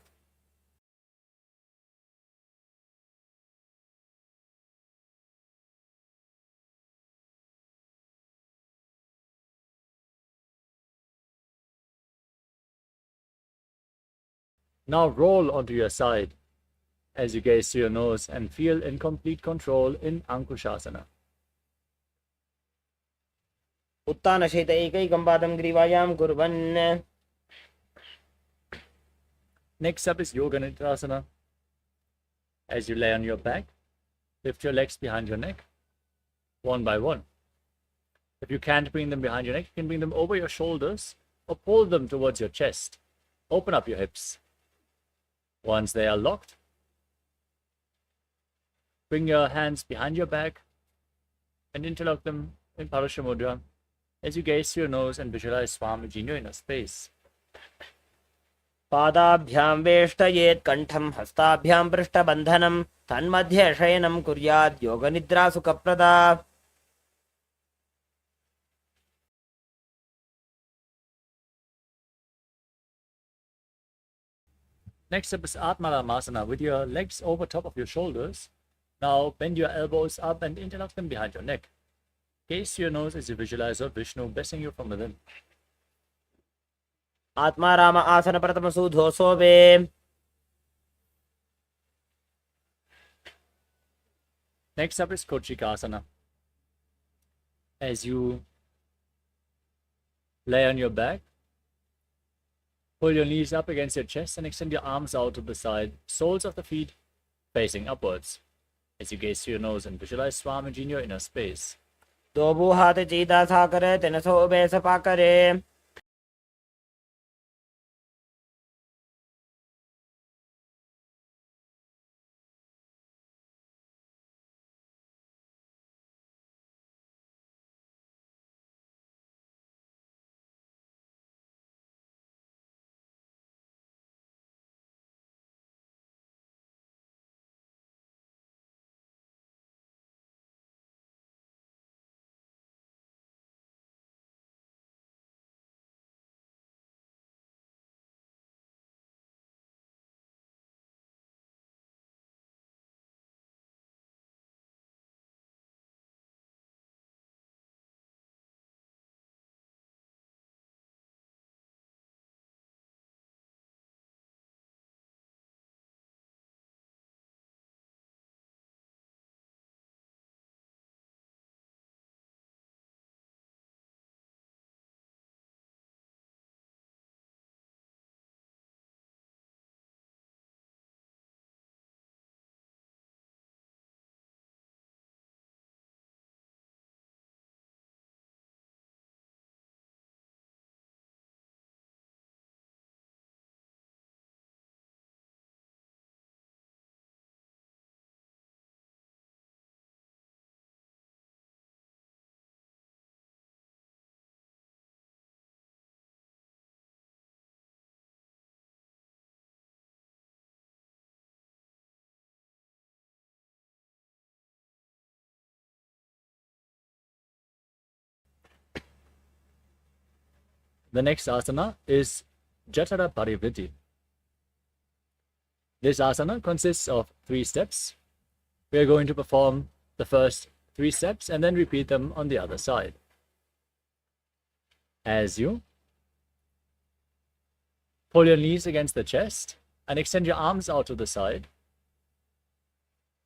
Now roll onto your side as you gaze to your nose and feel in complete control in Ankushasana. उत्तानशयत एकैकं पादं ग्रीवायां कुर्वन्. Next up is Yoga Nidasana. As you lay on your back, lift your legs behind your neck, one by one. If you can't bring them behind your neck, you can bring them over your shoulders or pull them towards your chest. Open up your hips. Once they are locked, bring your hands behind your back and interlock them in Parashamudra as you gaze to your nose and visualize Swamiji in your inner space. पादाभ्यां वेष्टयेत् कण्ठं हस्ताभ्यां पृष्ठबन्धनं तन्मध्ये शयनं कुर्यात् योगनिद्रा सुखप्रदा. Next up is Atmaramasana with your legs over top of your shoulders. Now bend your elbows up and interlock them behind your neck. Gaze your nose as you visualize Lord Vishnu blessing you from within. Atmaram आसन प्रथम सूधो सोवे. Next up is Kochikasana. As you lay on your back, pull your knees up against your chest and extend your arms out to the side, soles of the feet facing upwards. As you gaze through your nose and visualize Swamiji in your inner space. दो हाथ चीता सा करे तेन सोवे सपा करे. The next asana is Jatara Parivritti. This asana consists of 3 steps. We are going to perform the first 3 steps and then repeat them on the other side. As you pull your knees against the chest and extend your arms out to the side.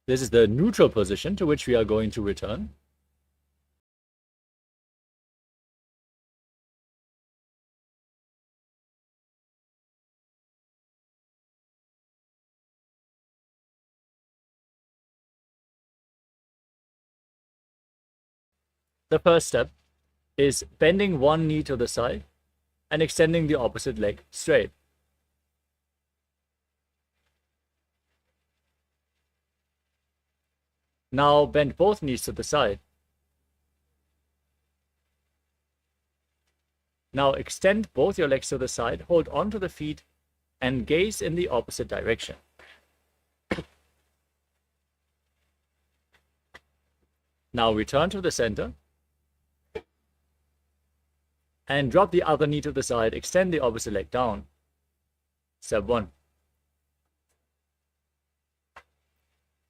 This is the neutral position to which we are going to return. The first step is bending one knee to the side and extending the opposite leg straight. Now bend both knees to the side. Now extend both your legs to the side, hold on to the feet, and gaze in the opposite direction. Now return to the center and drop the other knee to the side, extend the opposite leg down. Step 1.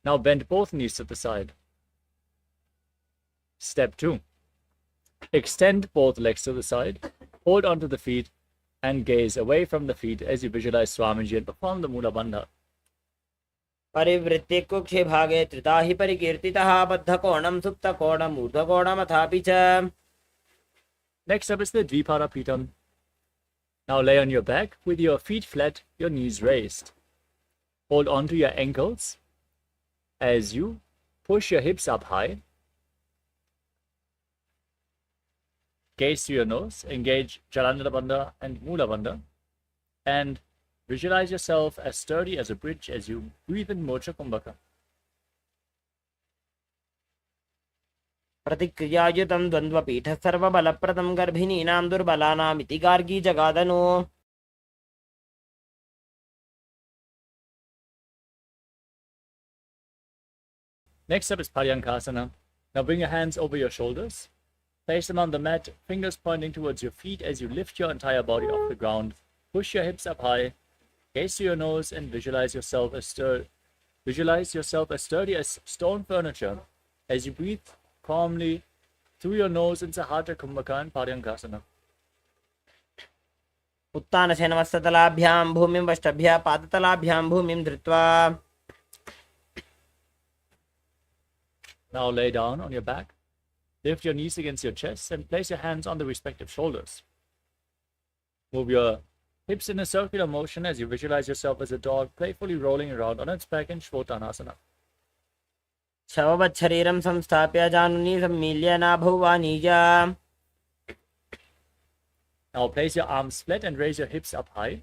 Now bend both knees to the side. Step 2. Extend both legs to the side, hold onto the feet, and gaze away from the feet as you visualize Swamiji and perform the Mula Bandha. परिवृत्ति कुक्षे भागे त्रिता हि परिकीर्तितः बद्धकोणं सुप्तकोणं ऊर्ध्वकोणमथापि च. Next up is the Dvipara Pitam. Now lay on your back with your feet flat, your knees raised. Hold on to your ankles as you push your hips up high. Gaze through your nose, engage Jalandhara Bandha and Mula Bandha, and visualize yourself as sturdy as a bridge as you breathe in Mocha Kumbhaka. प्रतिक्रियायुतं द्वन्द्वपीठः सर्वबलप्रदं गर्भिणीनां दुर्बलानामिति Gargi जगादनु. Next up is Paryankasana. Now bring your hands over your shoulders. Place them on the mat, fingers pointing towards your feet as you lift your entire body off the ground. Push your hips up high. Gaze to your nose and visualize yourself as sturdy as stone furniture as you breathe calmly through your nose in Sahata Kumbhaka and Paryankasana. उत्तानशयनमस्ततलाभ्यां भूमिं वष्टभ्यः पादतलाभ्यां भूमिं धृत्वा Now lay down on your back. Lift your knees against your chest and place your hands on the respective shoulders. Move your hips in a circular motion as you visualize yourself as a dog playfully rolling around on its back in Shvotanasana. शववत् शरीरं संस्थाप्य जानुनी सम्मील्य नाभौ वाणिज्य. Now place your arms flat and raise your hips up high.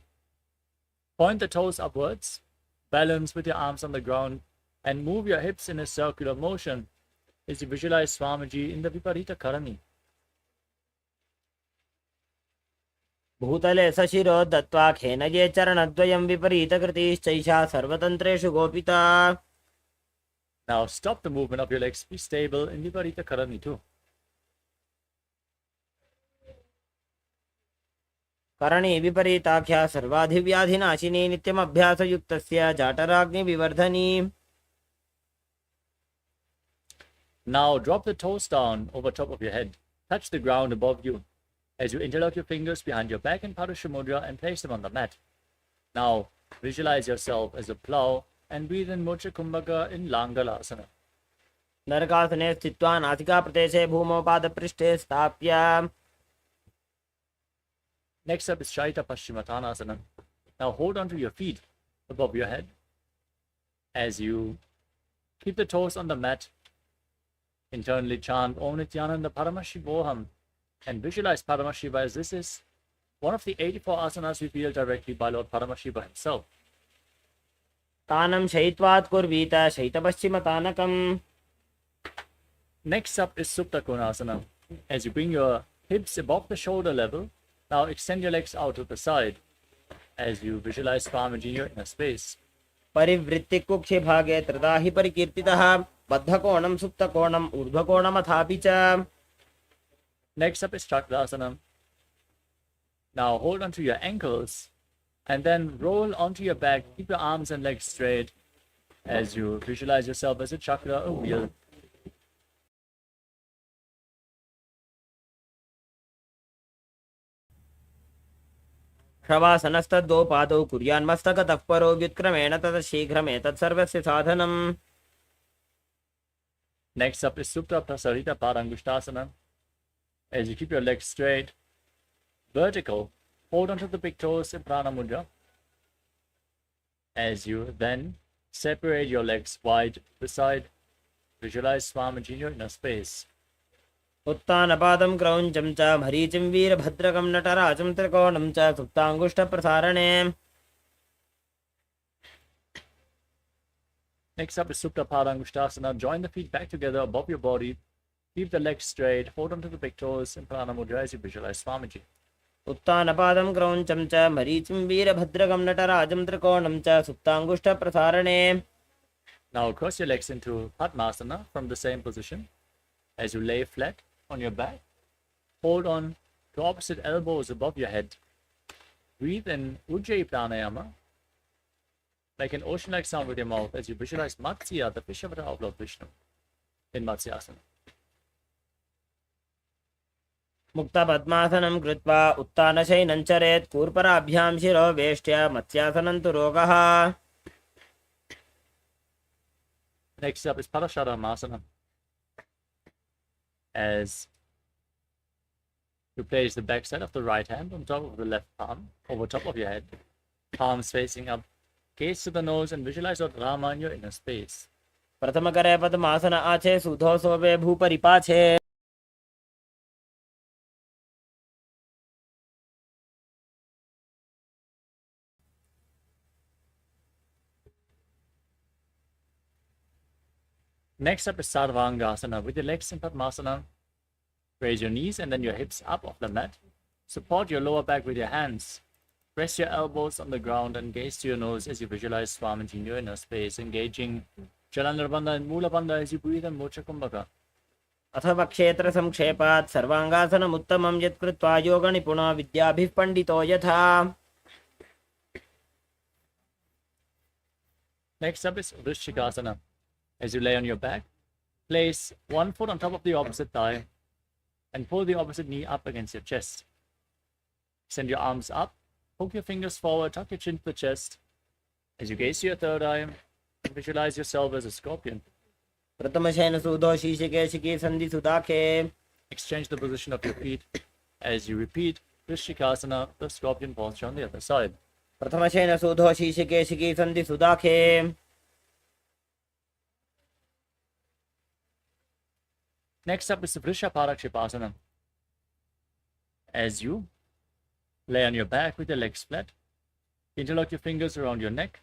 Point the toes upwards. Balance with your arms on the ground and move your hips in a circular motion as you visualize Swamiji in the Viparita Karani. भूतले सशिरो दत्त्वा खेनये चरणद्वयं विपरीतकृतिश्चैषा सर्वतन्त्रेषु गोपिता. Now stop the movement of your legs. Be stable in Viparita Karani too. Karni विपरीताख्या सर्वाधिव्याधिनाशिनी नित्यमभ्यासयुक्तस्य जाटराग्निविवर्धनी. Now drop the toes down over top of your head. Touch the ground above you as you interlock your fingers behind your back in Padusha Mudra and place them on the mat. Now visualize yourself as a plow and breathe in Mocha Kumbhaka in Langalasana. नरकासने स्थित्वा नासिकाप्रदेशे भूमौ पादपृष्ठे स्थाप्य. Next up is Shaita Paschimottanasana. Now hold onto your feet above your head as you keep the toes on the mat. Internally chant Om Nithyananda Paramashivoham and visualize Paramashiva as this is one of the 84 asanas revealed directly by Lord Paramashiva himself. तानं शयित्वात् कुर्वीत शयितपश्चिमतानकम्. Next up is Supta Konasana. As you bring your hips above the shoulder level, now extend your legs out to the side as you visualize Swamiji in your inner space. परिवृत्तिकुक्षे भागे त्रिधा हि परिकीर्तितः बद्धकोणं सुप्तकोणम् ऊर्ध्वकोणमथापि च. Next up is Chakrasana. Now hold onto your ankles and then roll onto your back. Keep your arms and legs straight as you visualize yourself as a chakra, a wheel. शवासनस्तद्वौ पादौ कुर्यान्मस्तकतः परो व्युत्क्रमेण ततः शीघ्रमेतत् सर्वस्य साधनम्. Next up is Supta Prasarita Padangushtasana. As you keep your legs straight, vertical, hold onto the big toes in Prana Mudra. As you then separate your legs wide to the side, visualize Swamiji in your inner space. उत्तानपादं क्रौञ्चं च मरीचिं वीरभद्रकं नटराजं त्रिकोणं च सुप्ताङ्गुष्ठप्रसारणे. Next up is Supta Padangushtasana. Join the feet back together above your body. Keep the legs straight. Hold onto the big toes in Prana Mudra as you visualize Swamiji. उत्तानपादं क्रौञ्चं च मरीचिं वीरभद्रकं नटराजं त्रिकोणं च सुप्ताङ्गुष्ठप्रसारणे. Now cross your legs into Padmasana from the same position. As you lay flat on your back, hold on to opposite elbows above your head. Breathe in Ujjayi Pranayama. Make an ocean-like sound with your mouth as you visualize Matsya, the fish avatar of Lord Vishnu, in Matsyasana. मुक्तपद्मासनं कृत्वा उत्तानशयनं चरेत् कूर्पराभ्यां शिरो वेष्ट्य मत्स्यासनं तु रोगः. Next up is Parasharamasana. As you place the back side of the right hand on top of the left palm, over top of your head, palms facing up, gaze to the nose and visualize Lord Rama in your inner space. प्रथमकरे पद्मासन आचे सुधो सोवे भूपरिपाछे. Next up is Sarvangasana. With your legs in Padmasana, raise your knees and then your hips up off the mat. Support your lower back with your hands. Press your elbows on the ground and gaze to your nose as you visualize Swamiji in your inner space, engaging Jalandhar Bandha and Mula Bandha as you breathe and Mocha Kumbhaka. अथवा क्षेत्र संक्षेपात् सर्वांगासनम् उत्तमं यत् कृत्वा योगनिपुणो विद्याभिः पण्डितो यथा. Next up is Vrishchikasana. As you lay on your back, place one foot on top of the opposite thigh and pull the opposite knee up against your chest. Send your arms up, hook your fingers forward, tuck your chin to the chest. As you gaze to your third eye, visualize yourself as a scorpion. प्रथमशयन सूदो शीशिकेशिकी सन्धि सुदाखे. Exchange the position of your feet. As you repeat Vrishchikasana, the scorpion posture on the other side. प्रथमशयन सूदो शीशिकेशिकी सन्धि सुदाखे. Next up is the Vrishaparaksipasana. As you lay on your back with your legs flat, interlock your fingers around your neck,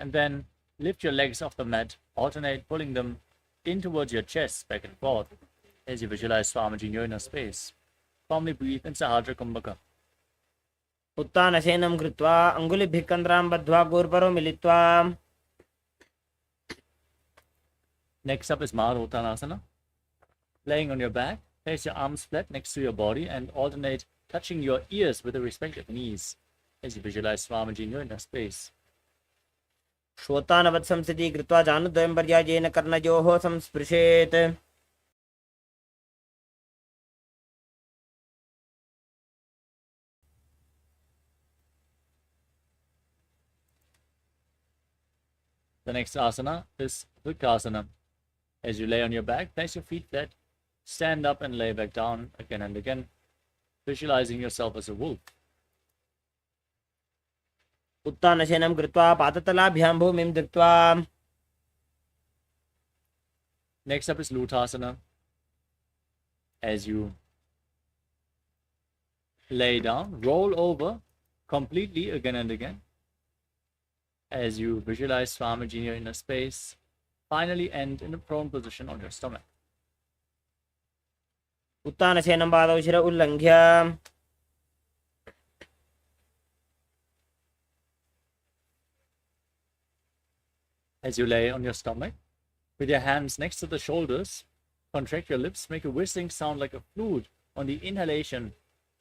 and then lift your legs off the mat, alternate pulling them in towards your chest, back and forth, as you visualize Swamiji in your inner space. Calmly breathe in Sahadra Kumbhaka. उत्तानशयनं कृत्वा अङ्गुलिभिः कन्द्रां बद्ध्वा गूर्परो मिलित्वा. Next up is Maruttanasana. Laying on your back, place your arms flat next to your body and alternate touching your ears with the respective knees, as you visualize Swamiji in your inner space. श्वोत्तानवत् संस्थितिः कृत्वा जानुद्वयं पर्यायेन कर्णयोः संस्पृशेत्. The next asana is Vrikasana. As you lay on your back, place your feet flat, stand up and lay back down again and again, visualizing yourself as a wolf. उत्तानशयनं कृत्वा पादतलाभ्यां भूमिं धृत्वा. Next up is Lutasana. As you lay down, roll over completely again and again. As you visualize Swamiji in your inner space, finally end in a prone position on your stomach. उत्तानशयनं पादौ शिर उल्लङ्घ्य. As you lay on your stomach, with your hands next to the shoulders, contract your lips, make a whistling sound like a flute on the inhalation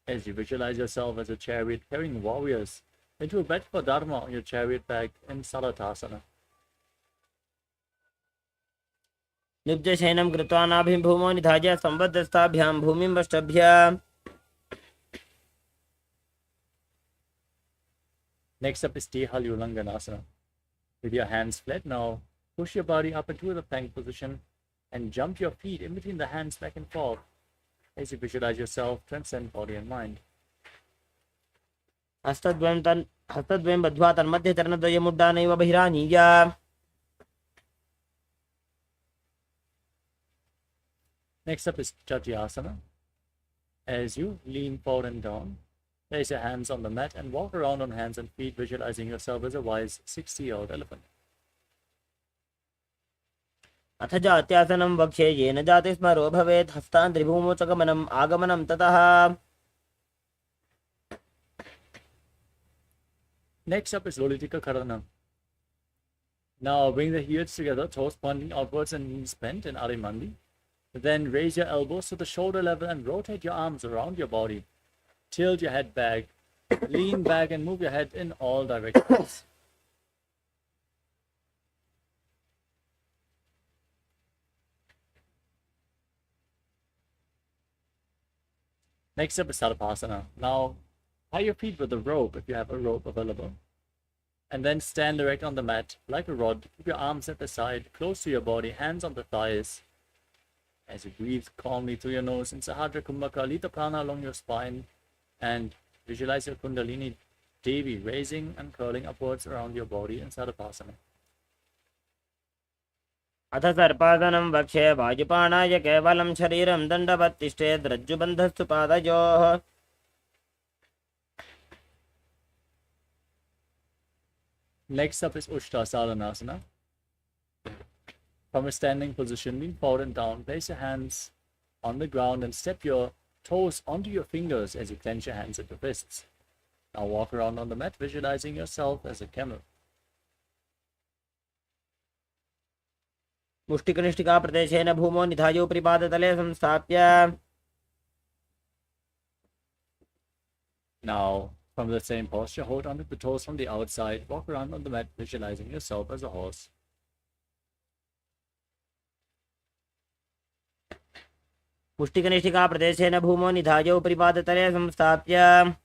as you visualize yourself as a chariot carrying warriors into a bed for Dharma on your chariot back in Salatasana. निब्जशयनं कृत्वा नाभिं भूमौ निधाय सम्बद्धस्थाभ्यां भूमिं वष्टभ्य. Next up is Tehalyulanganasana. With your hands flat now, push your body up into the plank position and jump your feet in between the hands back and forth as you visualize yourself transcend body and mind. हस्तद्वयं बद्ध्वा तन्मध्ये चरणद्वयमुड्डानैव बहिरानीय. Next up is Chatyasana. As you lean forward and down, place your hands on the mat and walk around on hands and feet, visualizing yourself as a wise 60-year-old elephant. अथ जात्यासनं वक्ष्ये येन जाति स्मरो भवेत्. हस्तान् त्रिभूमौ च गमनम् आगमनं ततः. Next up is Lolitika Karana. Now bring the heels together, toes pointing outwards and knees bent in Arimandi. Then raise your elbows to the shoulder level and rotate your arms around your body. Tilt your head back, lean back and move your head in all directions. Next up is Sarvasana. Now tie your feet with a rope if you have a rope available. And then stand erect on the mat like a rod. Keep your arms at the side, close to your body, hands on the thighs. As you breathe calmly through your nose in Sahadra Kumbhaka, lead the prana along your spine and visualize your Kundalini Devi raising and curling upwards around your body in Sarvasana. अथ सर्पासनं वक्ष्ये वायुपाणाय केवलं शरीरं दण्डवत् तिष्ठेत् रज्जुबन्धस्तु पादयोः. Next up is Ushtrasalanasana. From a standing position, lean forward and down, place your hands on the ground and step your toes onto your fingers as you clench your hands at your fists. Now walk around on the mat, visualizing yourself as a camel. मुष्टिकनिष्ठिका प्रदेशेन भूमौ निधाय उपरि पादतले संस्थाप्य. Now, from the same posture, hold onto the toes from the outside. Walk around on the mat, visualizing yourself as a horse. मुष्टिकनिष्ठिका प्रदेशेन भूमौ निधाय उपरि पादतले संस्थाप्य.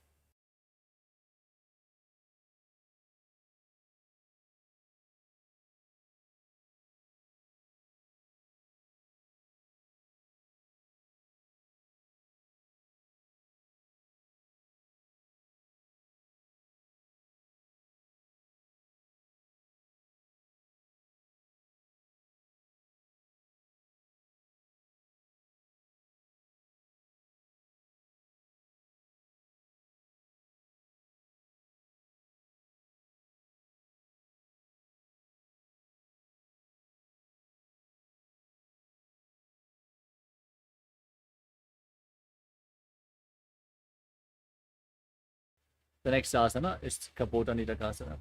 The next asana is Kapota Nitakasana.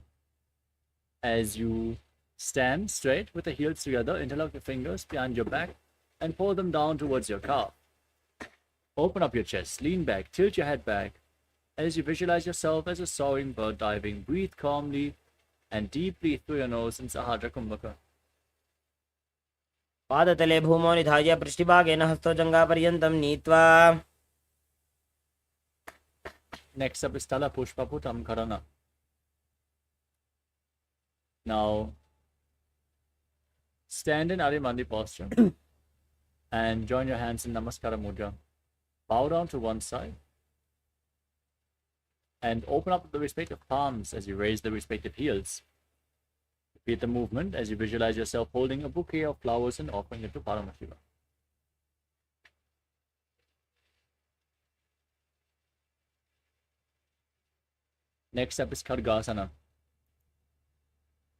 As you stand straight with the heels together, interlock your fingers behind your back and pull them down towards your calf. Open up your chest, lean back, tilt your head back. As you visualize yourself as a soaring bird diving, breathe calmly and deeply through your nose in Sahadra Kumbhaka. पादतले भूमौ निधाय पृष्ठभागेन हस्तो जङ्घापर्यन्तं नीत्वा. Next up is Tala Pushpaputam Karana. Now, stand in Arimandi posture and join your hands in Namaskara Mudra. Bow down to one side and open up the respective palms as you raise the respective heels. Repeat the movement as you visualize yourself holding a bouquet of flowers and offering it to Paramashivoham. Next up is Khargasana.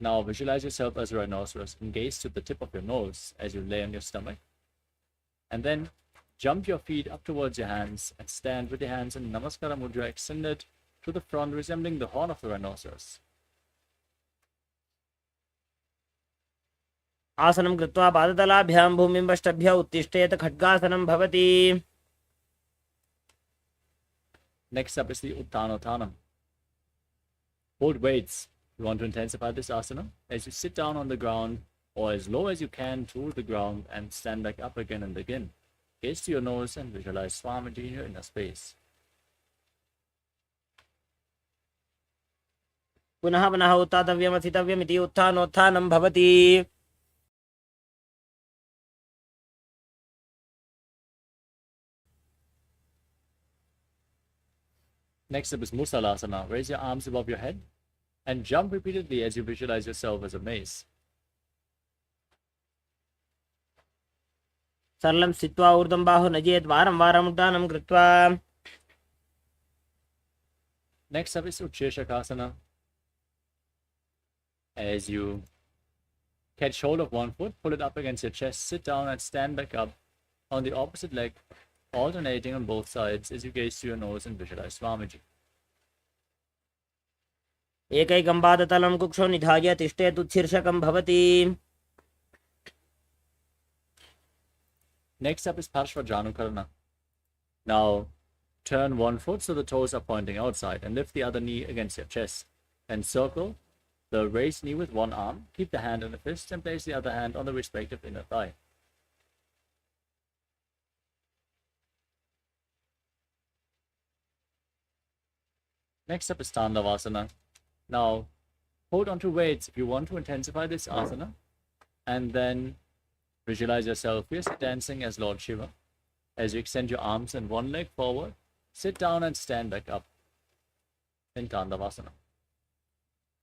Now visualize yourself as a rhinoceros and gaze to the tip of your nose as you lay on your stomach. And then jump your feet up towards your hands and stand with your hands in Namaskara Mudra extended to the front, resembling the horn of the rhinoceros. आसनं कृत्वा पादतलाभ्यां भूमिं वष्टभ्य उत्तिष्ठेत खड्गासनं भवति. Next up is the Uttanottanam. Hold weights. You want to intensify this asana as you sit down on the ground or as low as you can to the ground and stand back up again and again. Gaze to your nose and visualize Swamiji in your inner space. पुनः पुनः उत्थातव्यमथितव्यमिति उत्थानोत्थानं भवति. Next up is Musalasana. Raise your arms above your head and jump repeatedly as you visualize yourself as a mace. सरलं स्थित्वा ऊर्ध्वं बाहु नजेत् वारं वारम् उड्डानं कृत्वा. Next up is Ucheshakasana. As you catch hold of one foot, pull it up against your chest, sit down and stand back up on the opposite leg, alternating on both sides as you gaze to your nose and visualize Swamiji. एकैकं पादतलं कुक्षौ निधाय तिष्ठेत् उत्शीर्षकं भवति. Next up is Parshvajanukarana. Now, turn one foot so the toes are pointing outside and lift the other knee against your chest. And circle the raised knee with one arm. Keep the hand in the fist and place the other hand on the respective inner thigh. Next up is Tandavasana. Now, hold on to weights if you want to intensify this asana. And then visualize yourself fiercely dancing as Lord Shiva. As you extend your arms and one leg forward, sit down and stand back up in Tandavasana.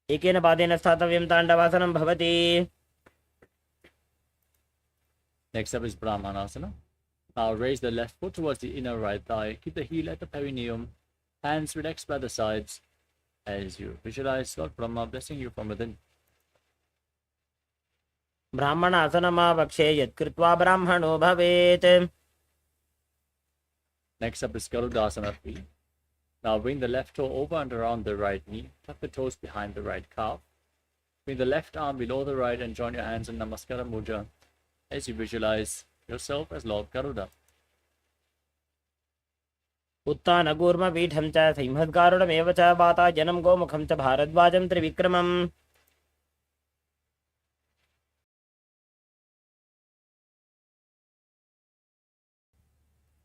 एकेन पादेन स्थातव्यं ताण्डवासनं भवति. Next up is Brahmanasana. Now raise the left foot towards the inner right thigh. Keep the heel at the perineum. Hands relaxed by the sides as you visualize Lord Brahma blessing you from within. ब्राह्मणासनमावक्षे यत् कृत्वा ब्राह्मणो भवेत्. Next up is Garudasana 3. Now bring the left toe over and around the right knee. Tuck the toes behind the right calf. Bring the left arm below the right and join your hands in Namaskara Mudra. as you visualize yourself as Lord Garuda. उत्तानकूर्मपीठं च सिंहद्गारुडमेव च वातायनं गोमुखं च भारद्वाजं त्रिविक्रमम्.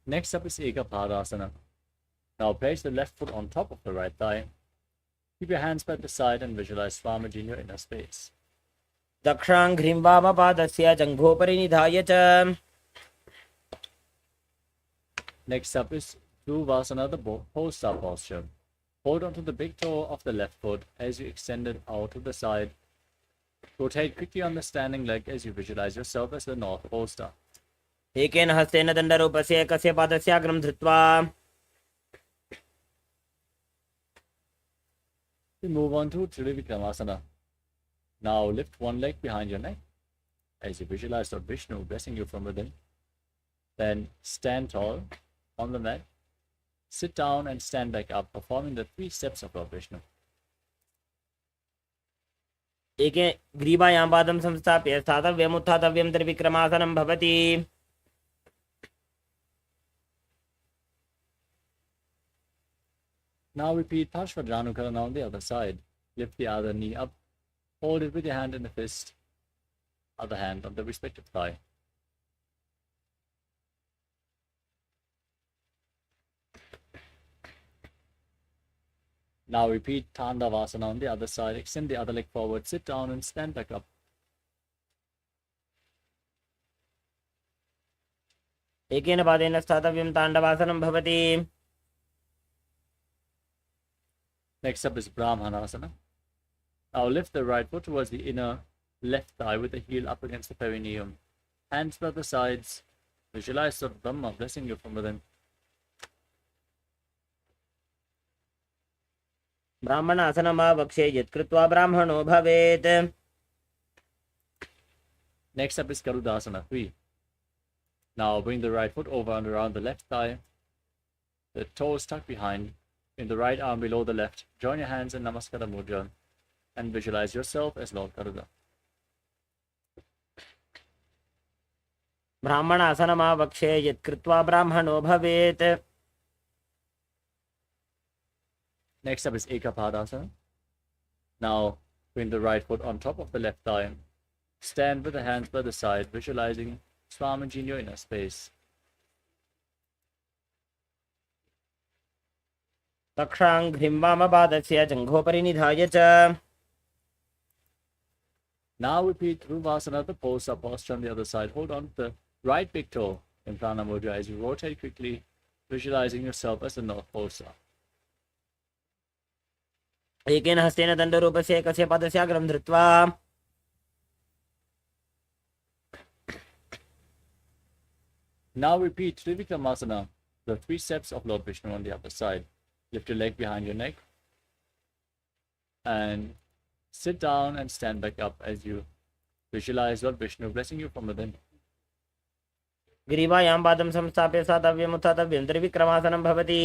Next up is Ekapadasana. Now place the left foot on top of the right thigh. Keep your hands by the side and visualize Swamiji in your inner space. दक्षाङ्घ्रिं वामपादस्य जङ्घोपरि निधाय च. Next up is Dhruvasana, the pole-star posture. Hold onto the big toe of the left foot as you extend it out to the side. Rotate quickly on the standing leg as you visualize yourself as the North Pole Star. एकेन हस्तेन दण्डरूपस्य एकस्य पादस्याग्रं धृत्वा. We move on to Trivikramasana. Now lift one leg behind your neck as you visualize Lord Vishnu blessing you from within. Then stand tall on the mat. Sit down and stand back up, performing the 3 steps of Lord Vishnu. एके ग्रीवायां पादं संस्थाप्य स्थातव्यम् उत्थातव्यं त्रिविक्रमासनं भवति. Now repeat Parshvadhanukarana on the other side. Lift the other knee up. Hold it with your hand in the fist. Other hand on the respective thigh. Now repeat Tandavasana on the other side. Extend the other leg forward. Sit down and stand back up. एकेन पादेन स्थातव्यं ताण्डवासनं भवति. Next up is Brahmanasana. Now lift the right foot towards the inner left thigh with the heel up against the perineum. Hands by the sides. Visualize Lord Brahma blessing you from within. ब्राह्मणासनमावक्षे यत्कृत्वा ब्राह्मणो भवेत्. Next up is Garudasana 3. Now bring the right foot over and around the left thigh. The toes tucked behind. In the right arm below the left. Join your hands in Namaskara Mudra and visualize yourself as Lord Garuda. ब्राह्मणासनमावक्षे यत्कृत्वा ब्राह्मणो भवेत्. Next up is Ekapadasana. Now bring the right foot on top of the left thigh. Stand with the hands by the side, visualizing Swamiji in your inner space. दक्षाङ्घ्रिं वामपादस्य जङ्घोपरि निधाय च. Now repeat Dhruvasana, the pole-star posture on the other side. Hold on to the right big toe in Prana Mudra as you rotate quickly, visualizing yourself as the North Pole Star. एकेन हस्तेन दण्डरूपस्य एकस्य पादस्याग्रं धृत्वा. Now repeat Trivikramasana, the 3 steps of Lord Vishnu on the other side. Lift your leg behind your neck and sit down and stand back up as you visualize Lord Vishnu blessing you from within. ग्रीवायां पादं संस्थाप्य स्थातव्यम् उत्थातव्यं त्रिविक्रमासनं भवति.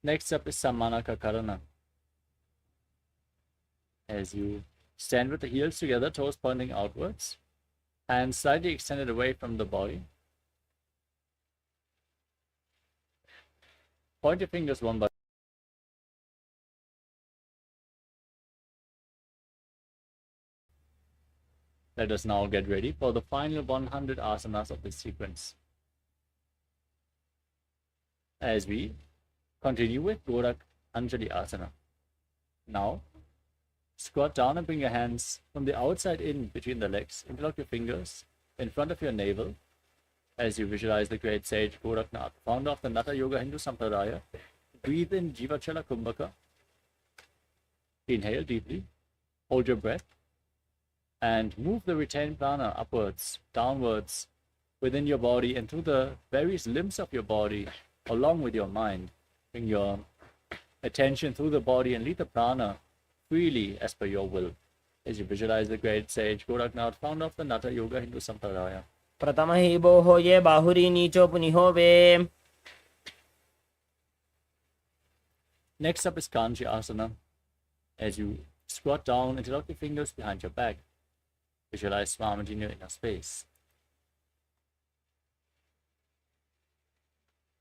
Next up is Sammanaka Karana. As you stand with the heels together, toes pointing outwards, hands slightly extended away from the body. Point your fingers one by one. Let us now get ready for the final 100 asanas of this sequence. As we continue with Gorak Anjali Asana. Now, squat down and bring your hands from the outside in between the legs. Interlock your fingers in front of your navel as you visualize the great sage Goraknath, founder of the Natha Yoga Hindu Sampradaya. Breathe in Jivachala Kumbhaka. Inhale deeply. Hold your breath. And move the retained prana upwards, downwards, within your body and through the various limbs of your body, along with your mind. Bring your attention through the body and lead the prana freely as per your will. As you visualize the great sage Goraknath, founder of the Natha Yoga Hindu Sampradaya. प्रथम हि बोहो ये बाहुरी नीचो पुनिहो वे. Next up is Kanchi Asana. As you Squat down, interlock your fingers behind your back. Visualize Swamiji in your inner space.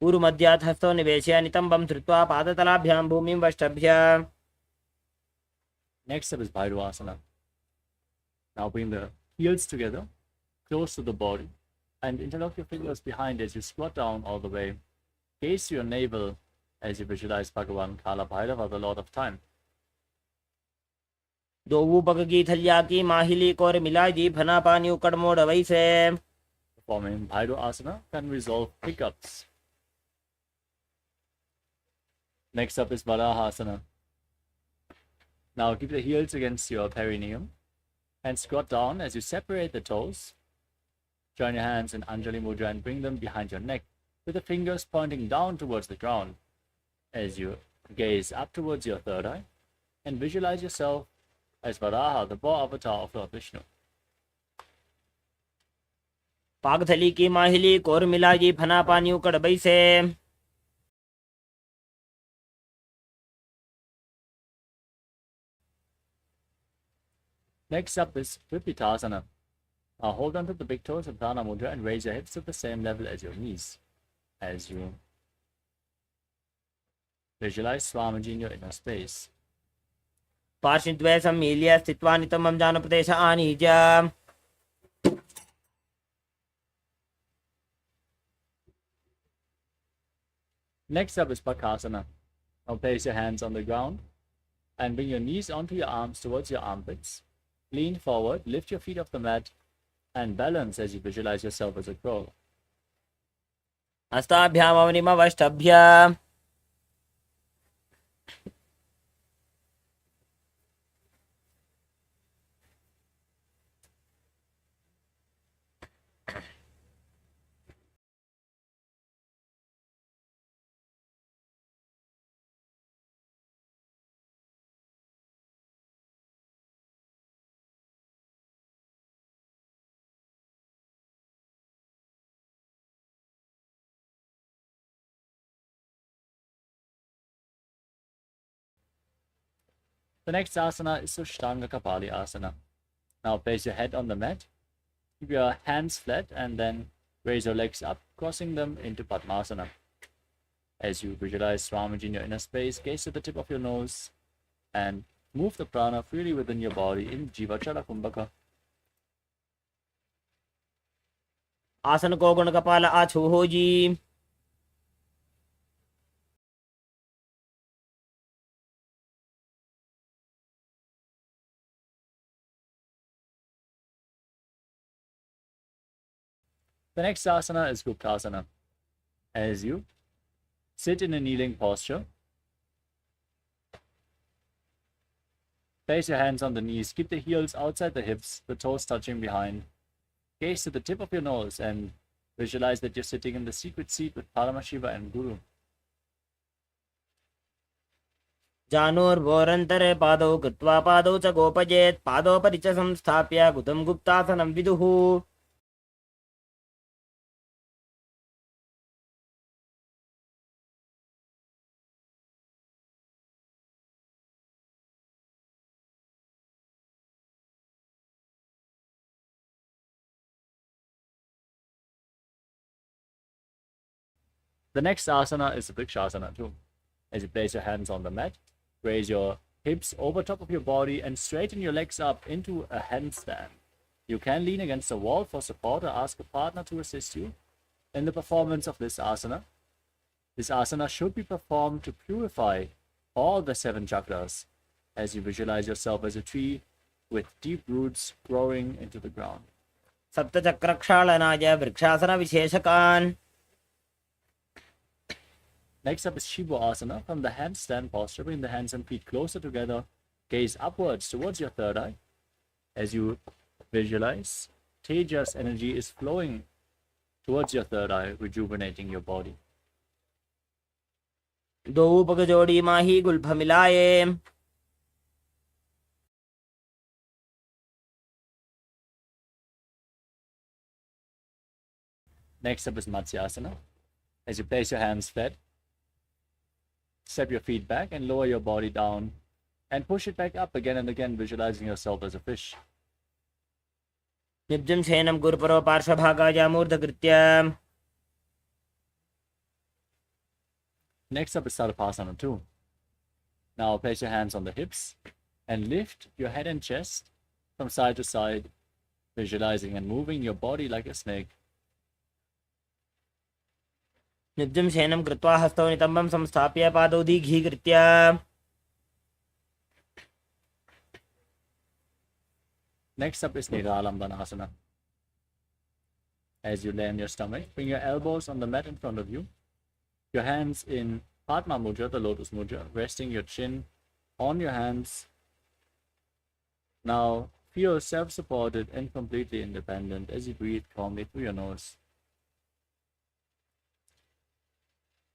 ऊरुमध्यात् हस्तो निवेश्य नितम्बं धृत्वा पादतलाभ्यां भूमिं वष्टभ्य. Next step is Bhairava. Now bring the heels together, close to the body, and interlock your fingers behind as you squat down all the way. Gaze to your navel as you visualize Bhagavan Kala Bhairava, the Lord of Time. दो पग की थलिया की माहिली core मिला जी फना पानी उकड़ मोड़ वैसे. Performing Bhairava can resolve hiccups. Next up is Varahasana. Now keep the heels against your perineum and squat down as you separate the toes. Join your hands in Anjali Mudra and bring them behind your neck with the fingers pointing down towards the ground as you gaze up towards your third eye and visualize yourself as Varaha, the boar avatar of Lord Vishnu. पागथली की माहिली core मिला जी फना पानी उकड़ वैसे. Next up is Vipitasana. Now hold on to the big toes of Dana Mudra and raise your hips to the same level as your knees as you visualize Swamiji in your inner space. पार्श्वद्वय सम्मील्य स्थित्वा नितम्बं जानप्रदेश आनीय. Next up is Pakasana. Now place your hands on the ground and bring your knees onto your arms towards your armpits. Lean forward, lift your feet off the mat, and balance as you visualize yourself as a crow. हस्ताभ्याम् अवनिमवष्टभ्य. The next asana is Sushtanga Kapali Asana. Now place your head on the mat, keep your hands flat, and then raise your legs up, crossing them into Padmasana. As you visualize Swamiji in your inner space, gaze to the tip of your nose and move the prana freely within your body in Jivachala Kumbhaka. आसन को गुण कपाल आछू हो जी. The next asana is Guptasana. As you sit in a kneeling posture, place your hands on the knees, keep the heels outside the hips, the toes touching behind. Gaze to the tip of your nose and visualize that you're sitting in the secret seat with Paramashiva and Guru. जानोर्वोरन्तरे पादौ कृत्वा पादौ च गोपजेत्. पादोपरि च संस्थाप्य गुदं गुप्तासनं विदुः. The next asana is the Vrikshasana too. As you place your hands on the mat, raise your hips over top of your body and straighten your legs up into a handstand. You can lean against a wall for support or ask a partner to assist you in the performance of this asana. This asana should be performed to purify all the 7 chakras as you visualize yourself as a tree with deep roots growing into the ground. सप्तचक्रक्षालनाय vrikshasana विशेषकान्. Next up is Shiva Asana. From the handstand posture, bring the hands and feet closer together. Gaze upwards towards your third eye. As you visualize, Tejas energy is flowing towards your third eye, rejuvenating your body. दो पग जोड़ी माही Gulf मिलाए. Next up is Matsyasana. As you place your hands flat, step your feet back and lower your body down And push it back up again and again, visualizing yourself as a fish. निब्जं शयनं गुरुपरो पार्श्वभागाय मूर्धकृत्य. Next up is Sarvasana 2. Now place your hands on the hips and lift your head and chest from side to side, visualizing and moving your body like a snake. निब्जं शयनं कृत्वा हस्तौ नितम्बं संस्थाप्य पादौ दीर्घीकृत्य. Next up is Niralambanasana. As you lay on your stomach, bring your elbows on the mat in front of you. Your hands in Padma Mudra, the lotus mudra, resting your chin on your hands. Now feel self-supported and completely independent as you breathe calmly through your nose.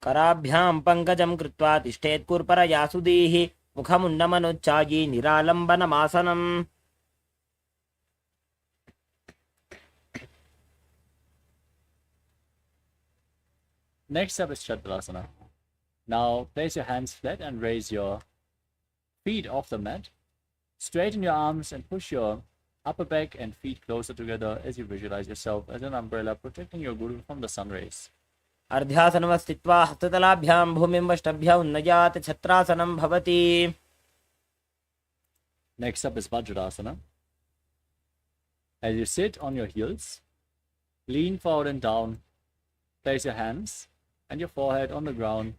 कराभ्यां पङ्कजं कृत्वा तिष्ठेत् कुर्परया सुधीः. मुखमुण्डमनुच्चायी निरालम्बनमासनम्. Next up is Chaturasana. Now place your hands flat and raise your feet off the mat. Straighten your arms and push your upper back and feet closer together as you visualize yourself as an umbrella protecting your guru from the sun rays. अर्ध्यासनं स्थित्वा हस्ततलाभ्यां भूमिं वष्टभ्य उन्नयात् छत्रासनं भवति. Next up is Vajrasana. As you sit on your heels, lean forward and down. Place your hands and your forehead on the ground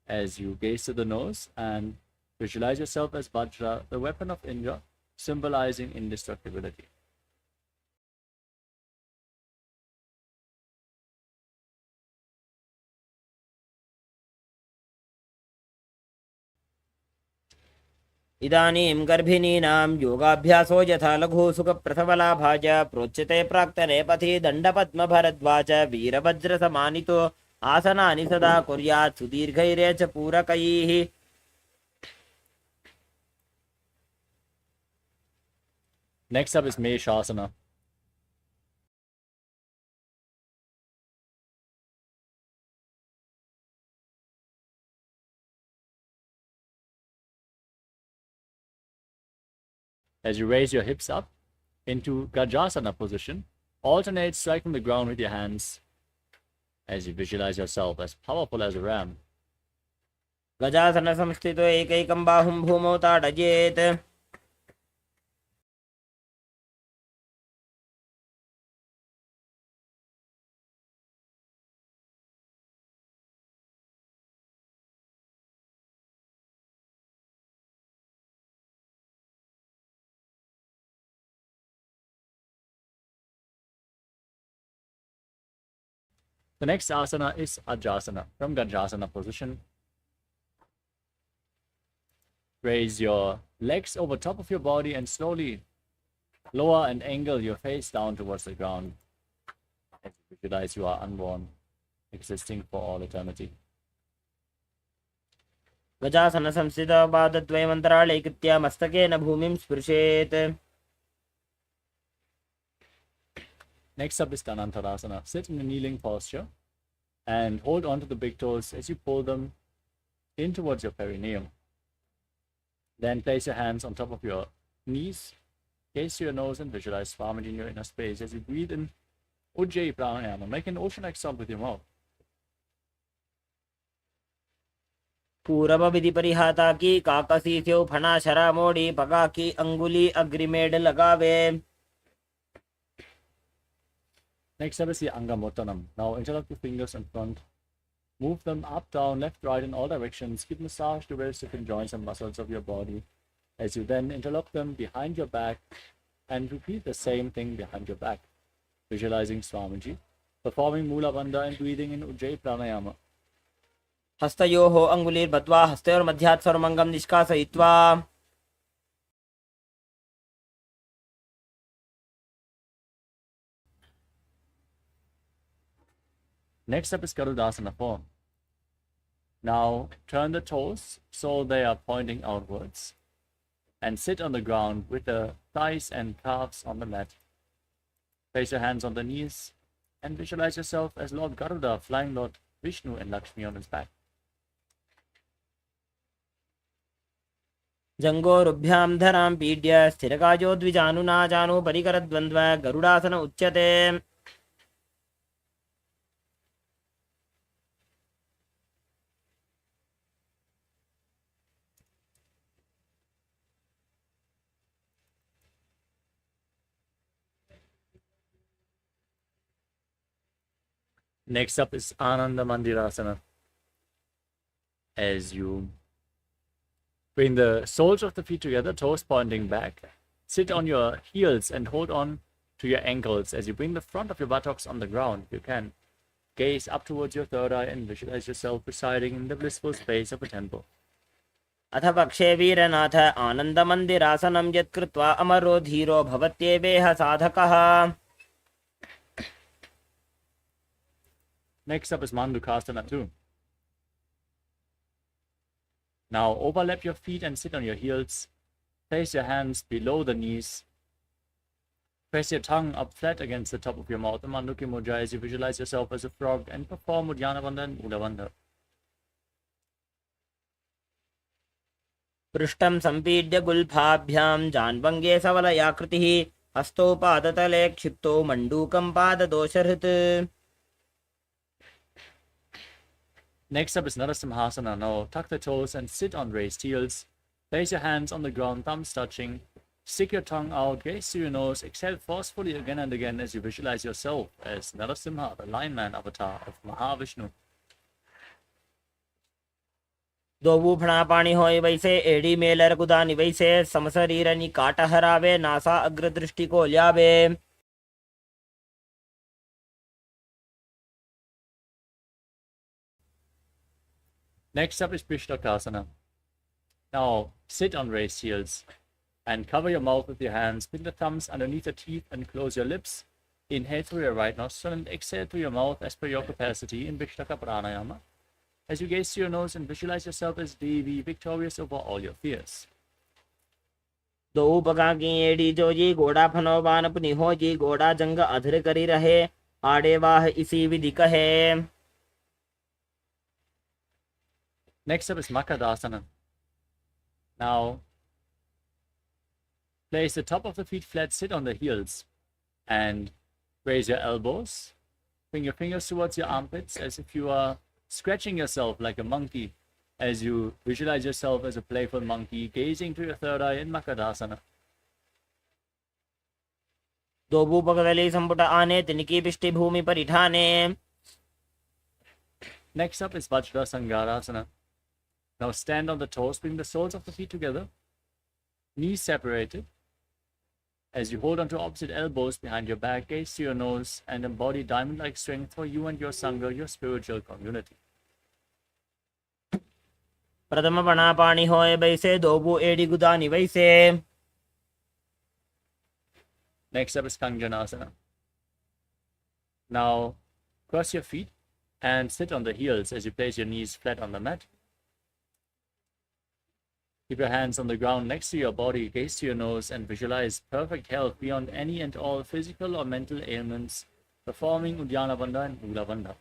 as you gaze to the nose and visualize yourself as Vajra, the weapon of Indra, symbolizing indestructibility. इदानीं गर्भिणीनां योगाभ्यासो यथा लघु सुखप्रसवलाभाज प्रोच्यते प्राक्तने पथि दण्डपद्मभरद्वाज वीरवज्रसमानितो आसनानि सदा कुर्यात् सुदीर्घैरे च पूरकैः. Next up is Meshasana. As you raise your hips up into Gajasana position, alternate striking the ground with your hands as you visualize yourself as powerful as a ram. गजासनसंस्थितो एकैकं बाहुं भूमौ ताडयेत्. The next asana is Ajasana. From Gajasana position, raise your legs over top of your body and slowly lower and angle your face down towards the ground. As you visualize you are unborn, existing for all eternity. गजासनसंस्थितो पादद्वयमन्तराळे कृत्य मस्तकेन भूमिं स्पृशेत्. Next up is Dhanantarasana. Sit in a kneeling posture and hold on to the big toes as you pull them in towards your perineum. Then place your hands on top of your knees, gaze to your nose and visualize Swamiji in your inner space as you breathe in Ujjayi Pranayama. Make an ocean-like sound with your mouth. पूरब विधि परिहाता की काकसी स्यो फणा शरा मोड़ी पगा की अंगुली अग्रिमेड लगावे. Next up is the Angamottanam. Now interlock your fingers in front. Move them up, down, left, right in all directions. Give massage to various different joints and muscles of your body. As you then interlock them behind your back and repeat the same thing behind your back. Visualizing Swamiji, performing Mula Bandha and breathing in Ujjayi Pranayama. हस्तयोः अंगुलीर्बद्ध्वा हस्तयोर्मध्यात् सर्वमङ्गं निष्कासयित्वा. Next up is Garudasana form. Now turn the toes so they are pointing outwards and sit on the ground with the thighs and calves on the mat. Place your hands on the knees and visualize yourself as Lord Garuda flying Lord Vishnu and Lakshmi on his back. जङ्गोरुभ्यां धरां पीड्य स्थिरकायो द्विजानुना जानु परिकरद्वन्द्व गरुडासन उच्यते. Next up is Ananda Mandirasana. As you bring the soles of the feet together, toes pointing back, sit on your heels and hold on to your ankles. As you bring the front of your buttocks on the ground, you can gaze up towards your third eye and visualize yourself residing in the blissful space of a temple. अथ पक्षे वीरनाथ आनन्दमन्दिरासनं यत्कृत्वा अमरो धीरो भवत्येवेह साधकः. Next up is Mandukasana 2. Now overlap your feet and sit on your heels. Place your hands below the knees. Press your tongue up flat against the top of your mouth. Manduki Mudra as you visualize yourself as a frog and perform Uddiyana Bandha and Ula Bandha. पृष्ठं सम्पीड्य गुल्फाभ्यां जान्वङ्गे सवलयाकृतिः हस्तौ पादतले क्षिप्तो मण्डूकं पाददोषहृत्. Next up is Narasimhasana. Now tuck the toes and sit on raised heels. Place your hands on the ground, thumbs touching. Stick your tongue out, gaze to your nose. Exhale forcefully again and again as you visualize yourself as Narasimha, the Lion Man avatar of Mahavishnu. दो बूफणा पाणी होय वैसे AD Mailer गुदानि वैसे समशरीरनि काटहरावे NASA अग्रदृष्टि को ल्यावे. Next up is Pishlakasana. Now sit on raised heels and cover your mouth with your hands. Pin the thumbs underneath the teeth and close your lips. Inhale through your right nostril and exhale through your mouth as per your capacity in Vishlaka Pranayama. As you gaze to your nose and visualize yourself as Devi, victorious over all your fears. दो उपगा की AD जो जी घोड़ा फनोबान अपनी हो जी घोड़ा जंग अधर करी रहे आड़े वाह इसी विधि कहे. Next up is Makadasana. Now, place the top of the feet flat, sit on the heels, and raise your elbows. Bring your fingers towards your armpits as if you are scratching yourself like a monkey as you visualize yourself as a playful monkey, gazing to your third eye in Makadasana. दो भूपगदली संपुट आने तिनकी पिष्टि भूमि परिठाने. Next up is Vajrasangarasana. Now stand on the toes, bring the soles of the feet together, knees separated. As you hold onto opposite elbows behind your back, gaze to your nose and embody diamond-like strength for you and your Sangha, your spiritual community. प्रथम बना पानी होए वैसे दो बू AD गुदानि वैसे. Next up is Kanjanasana. Now cross your feet and sit on the heels as you place your knees flat on the mat. Keep your hands on the ground next to your body, gaze to your nose, and visualize perfect health beyond any and all physical or mental ailments, performing Uddiyana Bandha and Ula Bandha.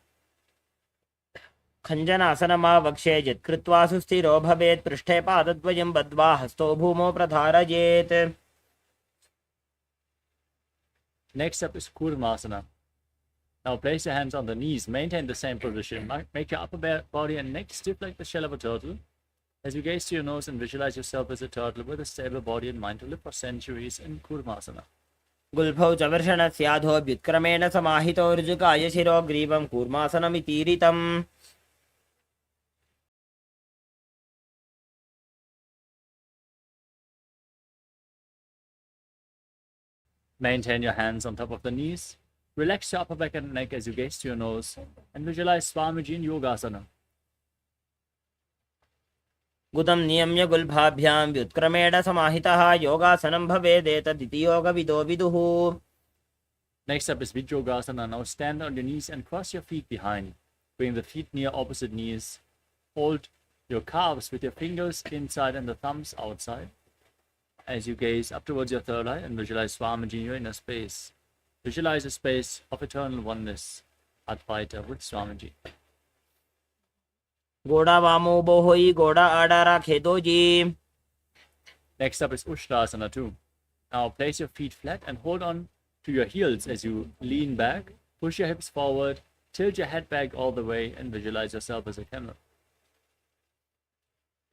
खञ्जनासनमा वक्षे यत्कृत्वा सुस्थिरो भवेत् पृष्ठे पादद्वयं बद्ध्वा हस्तो भूमौ प्रधारयेत्. Next up is Kurmasana. Now place your hands on the knees, maintain the same position, make your upper body and neck stiff like the shell of a turtle. As you gaze to your nose and visualize yourself as a turtle with a stable body and mind to live for centuries in Kurmasana. गुल्फौ च वर्षणस्याधो व्युत्क्रमेण समाहितो ऋजुकाय शिरो ग्रीवं कूर्मासनमितीरितम्. Maintain your hands on top of the knees. Relax your upper back and neck as you gaze to your nose and visualize Swamiji in Yogasana. गुदं नियम्य गुल्फाभ्यां व्युत्क्रमेण समाहितः योगासनं भवेदेतदिति योगविदो विदुः. Next up is Vijyogasana. Now stand on your knees and cross your feet behind. Bring the feet near opposite knees. Hold your calves with your fingers inside and the thumbs outside. As you gaze up towards your third eye and visualize Swamiji in your inner space. Visualize a space of eternal oneness, Advaita with Swamiji. घोड़ा वामो बोहोई घोड़ा आड़ा राखे दो जी. Next up is Ushtrasana 2. Now place your feet flat and hold on to your heels as you lean back, push your hips forward, tilt your head back all the way, and visualize yourself as a camel.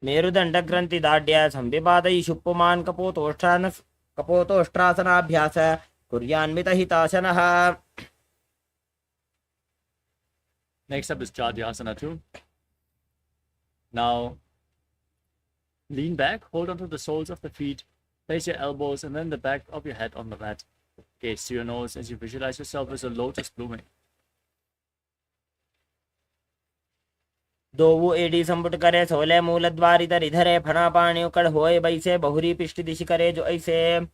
मेरुदण्डग्रन्थि दाढ्य संविपादयिषु पुमान् कपोतोष्ट्रासनाभ्यास कुर्यान्वितहिताशनः. Next up is Chadyasana 2. Now lean back, hold onto the soles of the feet, place your elbows and then the back of your head on the mat. Gaze to your nose as you visualize yourself as a lotus blooming. दोवु एडी संपुट करे सोले मूल द्वारी तर इधरे फना पानी उकड़ होए बैसे बहुरी पिष्टि दिशि करे जो ऐसे.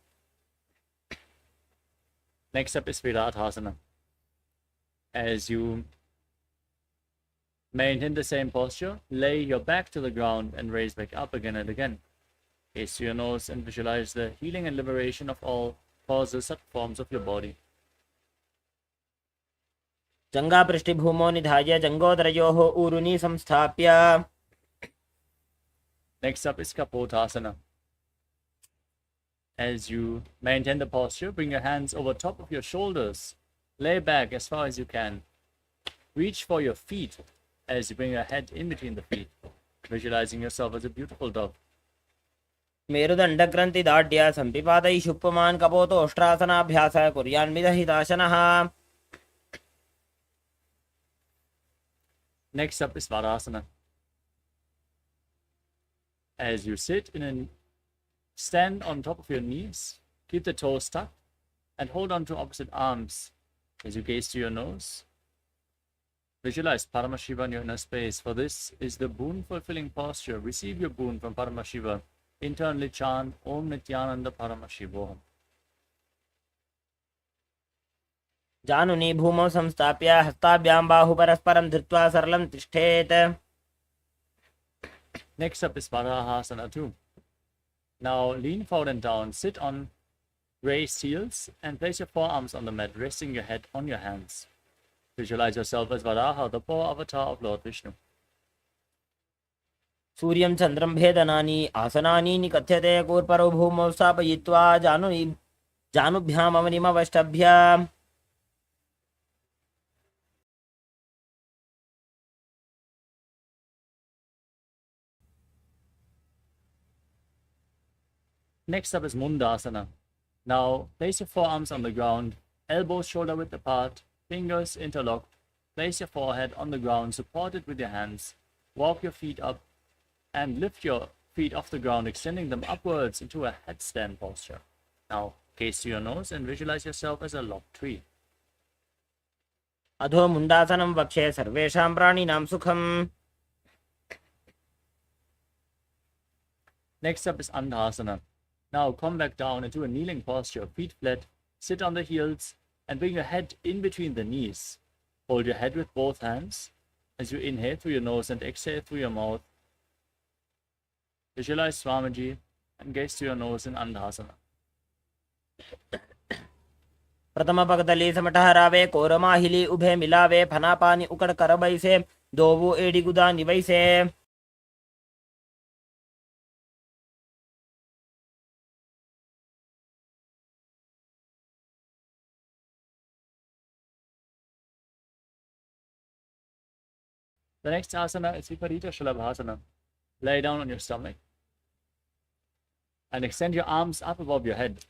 Next up is Virathasana. As you maintain the same posture, lay your back to the ground and raise back up again and again. Gaze to your nose and visualize the healing and liberation of all causes and forms of your body. जंगा पृष्ठभूमो निधाय जंगोदरयोः ऊरुनी संस्थाप्य. Next up is Kapotasana. As you maintain the posture, bring your hands over top of your shoulders. Lay back as far as you can. Reach for your feet as you bring your head in between the feet, visualizing yourself as a beautiful dove. मेरुदण्डग्रन्थि दाढ्य संविपादयिषु पुमान् कपोतोष्ट्रासनाभ्यास कुर्यान्वितहिताशनः. Next up is Varasana. As you sit in a stand on top of your knees, keep the toes tucked and hold on to opposite arms as you gaze to your nose. Visualize Paramashiva in your inner space, for this is the boon-fulfilling posture. Receive your boon from Paramashiva. Internally chant Om Nithyananda Paramashivoham. जानुनी भूमौ संस्थाप्य हस्ताभ्यां बाहु परस्परं धृत्वा सरलं तिष्ठेत्. Next up is Varahasana 2. Now lean forward and down, sit on raised heels and place your forearms on the mat, resting your head on your hands. Visualize yourself as Varaha, the power avatar of Lord Vishnu. सूर्यं चन्द्रं भेदनानि आसनानि निकथ्यते कूर्परो भूमौ स्थापयित्वा जानुभ्याम् अवनिमवष्टभ्य. Next up is Mundasana. Now place your forearms on the ground, elbows shoulder width apart, fingers interlocked. Place your forehead on the ground, support it with your hands. Walk your feet up and lift your feet off the ground, extending them upwards into a headstand posture. Now gaze to your nose and visualize yourself as a locked tree. अधो मुण्डासनं वक्षे सर्वेषां प्राणिनां सुखम्. Next up is Andhasana. Now come back down into a kneeling posture, feet flat, sit on the heels, and bring your head in between the knees. Hold your head with both hands as you inhale through your nose and exhale through your mouth. Visualize Swamiji and gaze to your nose in Andhasana. प्रथम पगदली समटहरावे कोरमाहिली उभे मिलावे फनापानी उकड़ कर बैसे दोवु AD गुदा निवैसे. The next asana is Viparita Shalabhasana. Lay down on your stomach and extend your arms up above your head.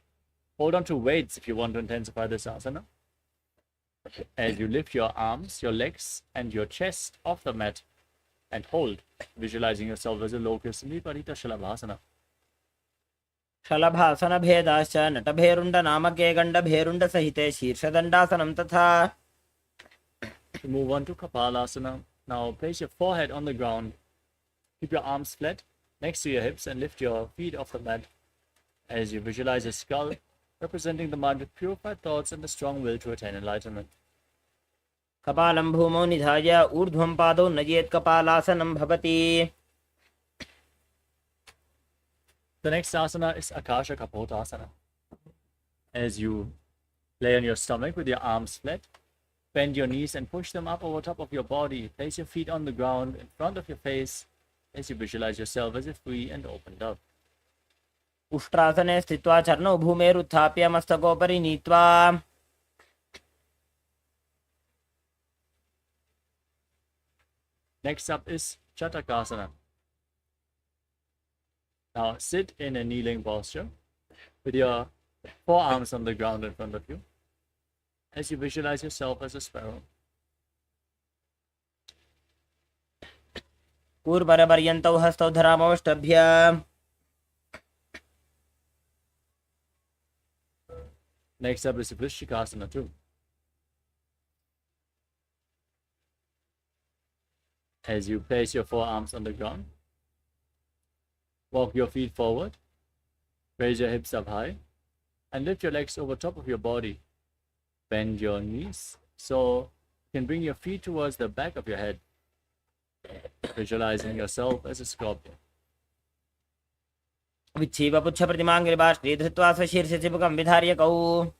Hold on to weights if you want to intensify this asana. As you lift your arms, your legs, and your chest off the mat and hold, visualizing yourself as a locust in Viparita Shalabhasana. शलभासन भेदाश्च नटभेरुण्ड नामके गण्डभेरुण्ड सहिते शीर्षदण्डासनं तथा. To move on to Kapalasana. Now place your forehead on the ground. Keep your arms flat next to your hips and lift your feet off the mat as you visualize a skull representing the mind with purified thoughts and the strong will to attain enlightenment. कपालं भूमौ निधाय ऊर्ध्वं पादौ नयेत् कपालासनं भवति. The next asana is Akasha Kapotasana. As you lay on your stomach with your arms flat, bend your knees and push them up over top of your body. Place your feet on the ground in front of your face as you visualize yourself as a free and open dove. उष्ट्रासने स्थित्वा चरणौ भूमेरुत्थाप्य मस्तकोपरि नीत्वा Next up is Chatakasana. Now sit in a kneeling posture with your forearms on the ground in front of you as you visualize yourself as a sparrow. कूर्मरपर्यन्तौ हस्तौ धरामवष्टभ्य Next up is Vrishikasana too. As you place your forearms on the ground, walk your feet forward, raise your hips up high, and lift your legs over top of your body. Bend your knees so you can bring your feet towards the back of your head, visualizing yourself as a scorpion. विच्छीव पुच्छ प्रतिमाङ्गिरिबाष्टे धृत्वा स्वशीर्षे चिबुकं विधार्य कौ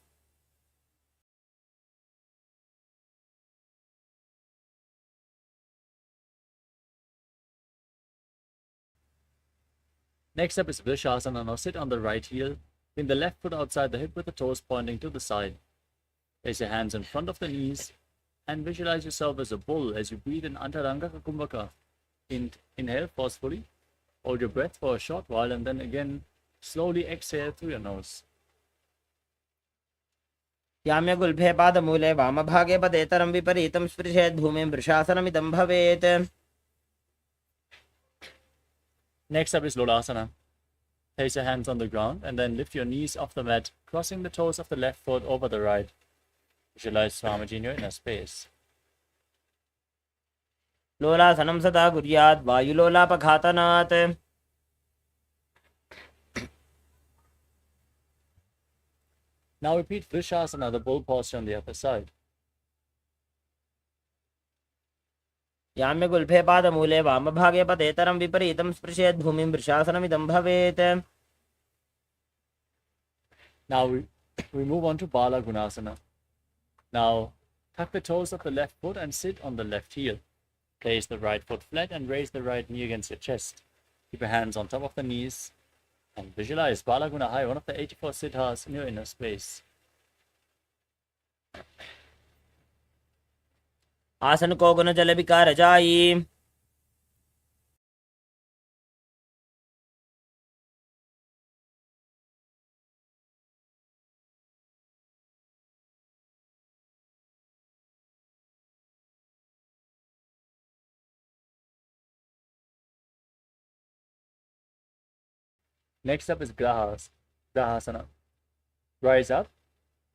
Next up is Vrishasana. Now sit on the right heel, bring the left foot outside the hip with the toes pointing to the side. Place your hands in front of the knees and visualize yourself as a bull as you breathe in Antaranga Kumbhaka. Inhale forcefully, hold your breath for a short while, and then again slowly exhale through your nose. याम्य गुल्फे पादमूले वामभागे पदेतरं विपरीतं स्पृशेत् भूमिं वृषासनमिदं भवेत् Next up is Lolasana. Place your hands on the ground and then lift your knees off the mat, crossing the toes of the left foot over the right. Visualize Swamiji in your inner space. लोलासनं सदा कुर्यात् वायुलोलापघातनात् Now repeat Vrishasana, the bull posture on the other side. याम्य गुल्फे पादमूले वामभागे पदेतरं विपरीतं स्पृशेत् भूमिं वृषासनमिदं भवेत् Now we move on to Bala Gunasana. Now tuck the toes of the left foot and sit on the left heel. Place the right foot flat and raise the right knee against your chest. Keep your hands on top of the knees and visualize Bala Guna High, one of the 84 siddhas in your inner space. आसन को गुण जल विकार जाई Next up is Grahasana. Rise up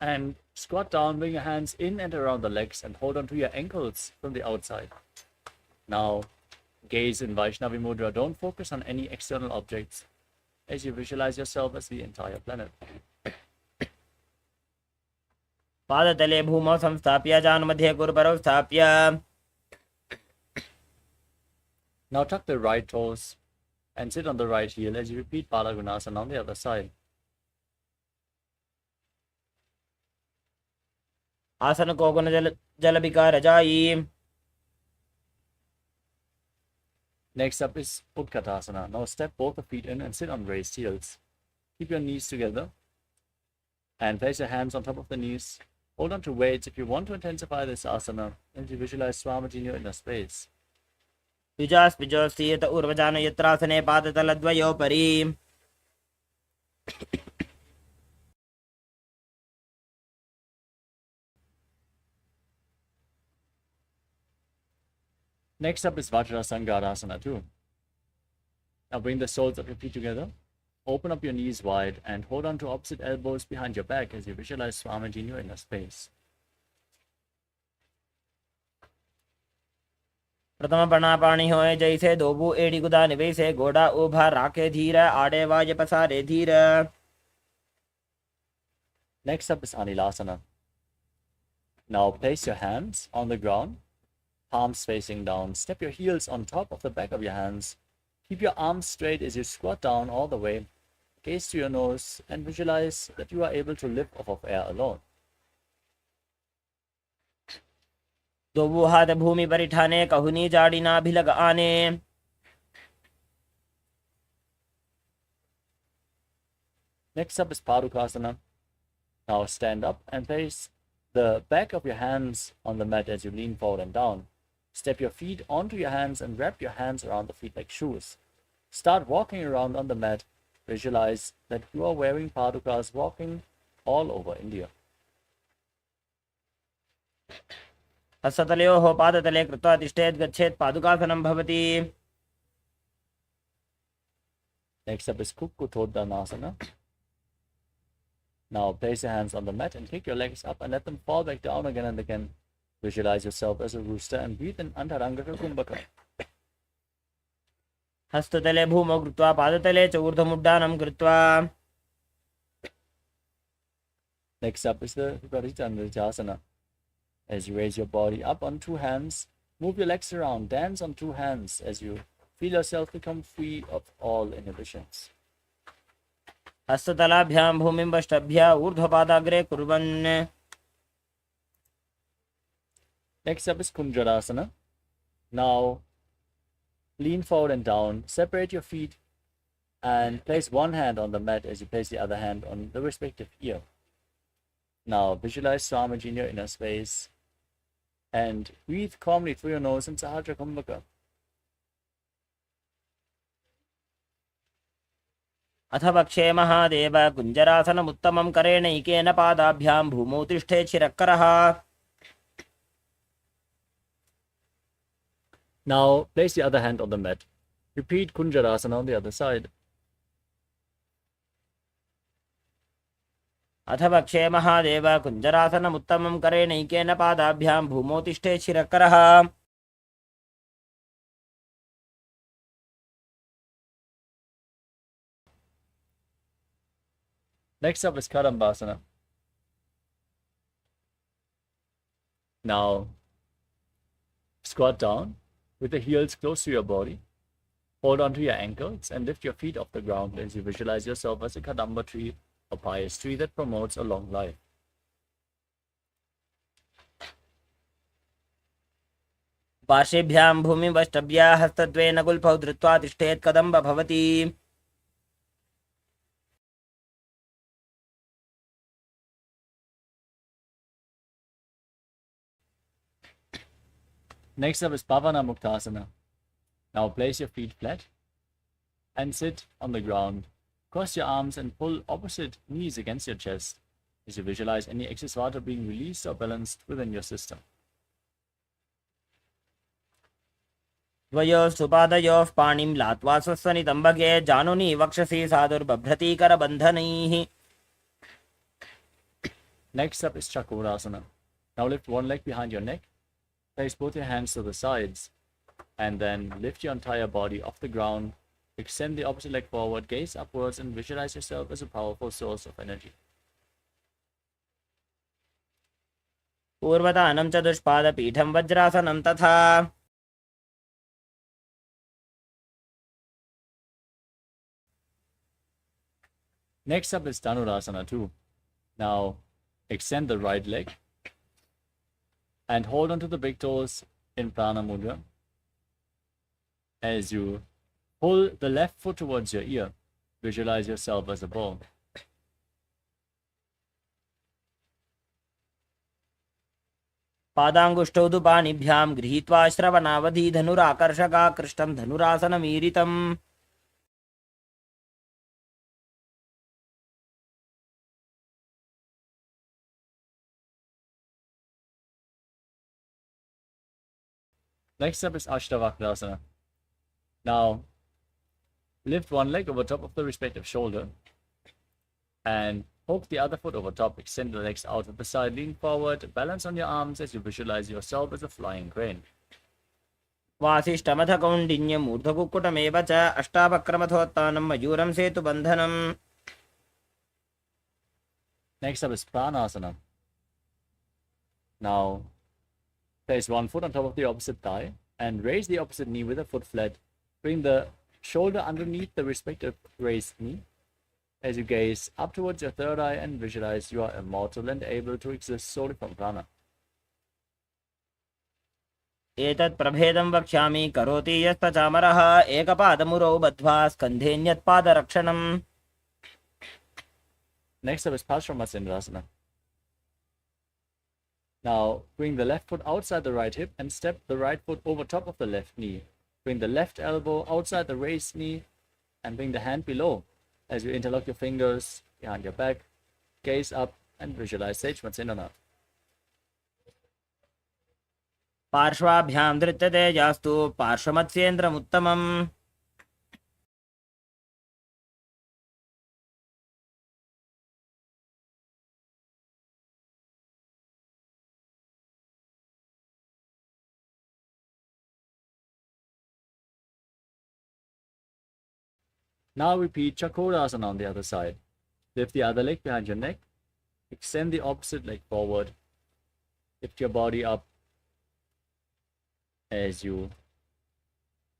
and squat down, bring your hands in and around the legs and hold on to your ankles from the outside. Now, gaze in Vaishnavi Mudra. Don't focus on any external objects as you visualize yourself as the entire planet. पादतले भूमौ संस्थाप्य जानुमध्ये गुरुपरौ स्थाप्य Now tuck the right toes and sit on the right heel as you repeat Bala Gunasana on the other side. आसन को गुण जल विकार जाई Next up is Utkatasana. Now step both the feet in and sit on raised heels. Keep your knees together and place your hands on top of the knees. Hold on to weights if you want to intensify this asana and you visualize Swamiji in your inner space. द्विजास्पिजोस्तीयत ऊर्वजान यत्रासने पादतलद्वयोपरि Next up is Vajrasangarasana too. Now bring the soles of your feet together. Open up your knees wide and hold on to opposite elbows behind your back as you visualize Swamiji in your inner space. प्रथम प्रणापाणि होए जैसे दोबू एड़ी गुदा निवेसे गोड़ा उभा राके धीर आड़े वाज पसारे धीर Next up is Anilasana. Now place your hands on the ground, palms facing down. Step your heels on top of the back of your hands. Keep your arms straight as you squat down all the way. Gaze to your nose and visualize that you are able to live off of air alone. दोबू हाथ भूमि परिठाने कहुनी जाड़ी ना भिलग आने Next up is Padukasana. Now stand up and place the back of your hands on the mat as you lean forward and down. Step your feet onto your hands and wrap your hands around the feet like shoes. Start walking around on the mat. Visualize that you are wearing padukas walking all over India. हस्ततलयोः पादतले कृत्वा तिष्ठेत् गच्छेत् पादुकासनं भवति. Next up is Kukkutoddanasana. Now place your hands on the mat and kick your legs up and let them fall back down again and again. Visualize yourself as a rooster and breathe in Antarangaka Kumbhaka. हस्ततले भूमौ कृत्वा पादतले च ऊर्ध्वमुड्डानं कृत्वा. Next up is the Viparitandriyasana. As you raise your body up on two hands, move your legs around, dance on two hands as you feel yourself become free of all inhibitions. हस्ततलाभ्यां भूमिं वष्टभ्य ऊर्ध्वपादाग्रे कुर्वन्. Next up is Kunjarasana. Now lean forward and down, separate your feet and place one hand on the mat as you place the other hand on the respective ear. Now visualize Swamiji in your inner space and breathe calmly through your nose in Sahasra Kumbhaka. अथ वक्षे महादेव कुञ्जरासनमुत्तमं करेणैकेन पादाभ्यां भूमौ तिष्ठेत् शिरःकरः. Now place the other hand on the mat. Repeat Kunjarasana on the other side. अथ वक्षे महादेव कुञ्जरासनमुत्तमं करेणैकेन पादाभ्यां भूमौ तिष्ठेत् शिरःकरः. Next up is Kadambasana. Now squat down with the heels close to your body. Hold onto your ankles and lift your feet off the ground as you visualize yourself as a Kadamba tree, a pious tree that promotes a long life. पार्श्वेभ्यां भूमिं वष्टभ्य हस्तद्वयेन गुल्फौ धृत्वा तिष्ठेत् कदम्ब भवति. Next up is Pavana Muktasana. Now place your feet flat and sit on the ground. Cross your arms and pull opposite knees against your chest as you visualize any excess water being released or balanced within your system. द्वयोः सुपादयोः पाणिं लात्वा स्वस्वनितम्बके जानुनी वक्षसि साधुर्बभ्रती करबन्धनैः. Next up is Chakurasana. Now lift one leg behind your neck. Place both your hands to the sides and then lift your entire body off the ground. Extend the opposite leg forward, gaze upwards and visualize yourself as a powerful source of energy. पूर्वतानं च दुष्पादपीठं वज्रासनं तथा. Next up is Dhanurasana 2. Now extend the right leg and hold onto the big toes in Prana Mudra as you pull the left foot towards your ear. Visualize yourself as a bull. पादाङ्गुष्ठौ तु पाणिभ्यां गृहीत्वा श्रवणावधि धनुराकर्षकाकृष्टं धनुरासनमीरितम्. Next up is Ashtavakrasana. Now lift one leg over top of the respective shoulder and poke the other foot over top. Extend the legs out at the side, lean forward, balance on your arms as you visualize yourself as a flying crane. वासिष्ठमथ कौण्डिन्यम् ऊर्ध्वकुक्कुटमेव च अष्टावक्रमथोत्तानं मयूरं सेतुबन्धनम्. Next up is Pranasana. Now place one foot on top of the opposite thigh and raise the opposite knee with a foot flat. Bring the shoulder underneath the respective raised knee as you gaze up towards your third eye and visualize you are immortal and able to exist solely from prana. एतत् प्रभेदं वक्ष्यामि करोति यस्तचामरः एकपादमुरौ बद्ध्वा स्कन्धेऽन्यत्पादरक्षणम्. Next up is Paramashivoham. Now bring the left foot outside the right hip and step the right foot over top of the left knee. Bring the left elbow outside the raised knee and bring the hand below as you interlock your fingers behind your back. Gaze up and visualize Sage Matsinana. पार्श्वाभ्यां धृत्यते जास्तु पार्श्वमत्स्येन्द्रमुत्तमम्. Now repeat Chakrasana on the other side. Lift the other leg behind your neck. Extend the opposite leg forward. Lift your body up as you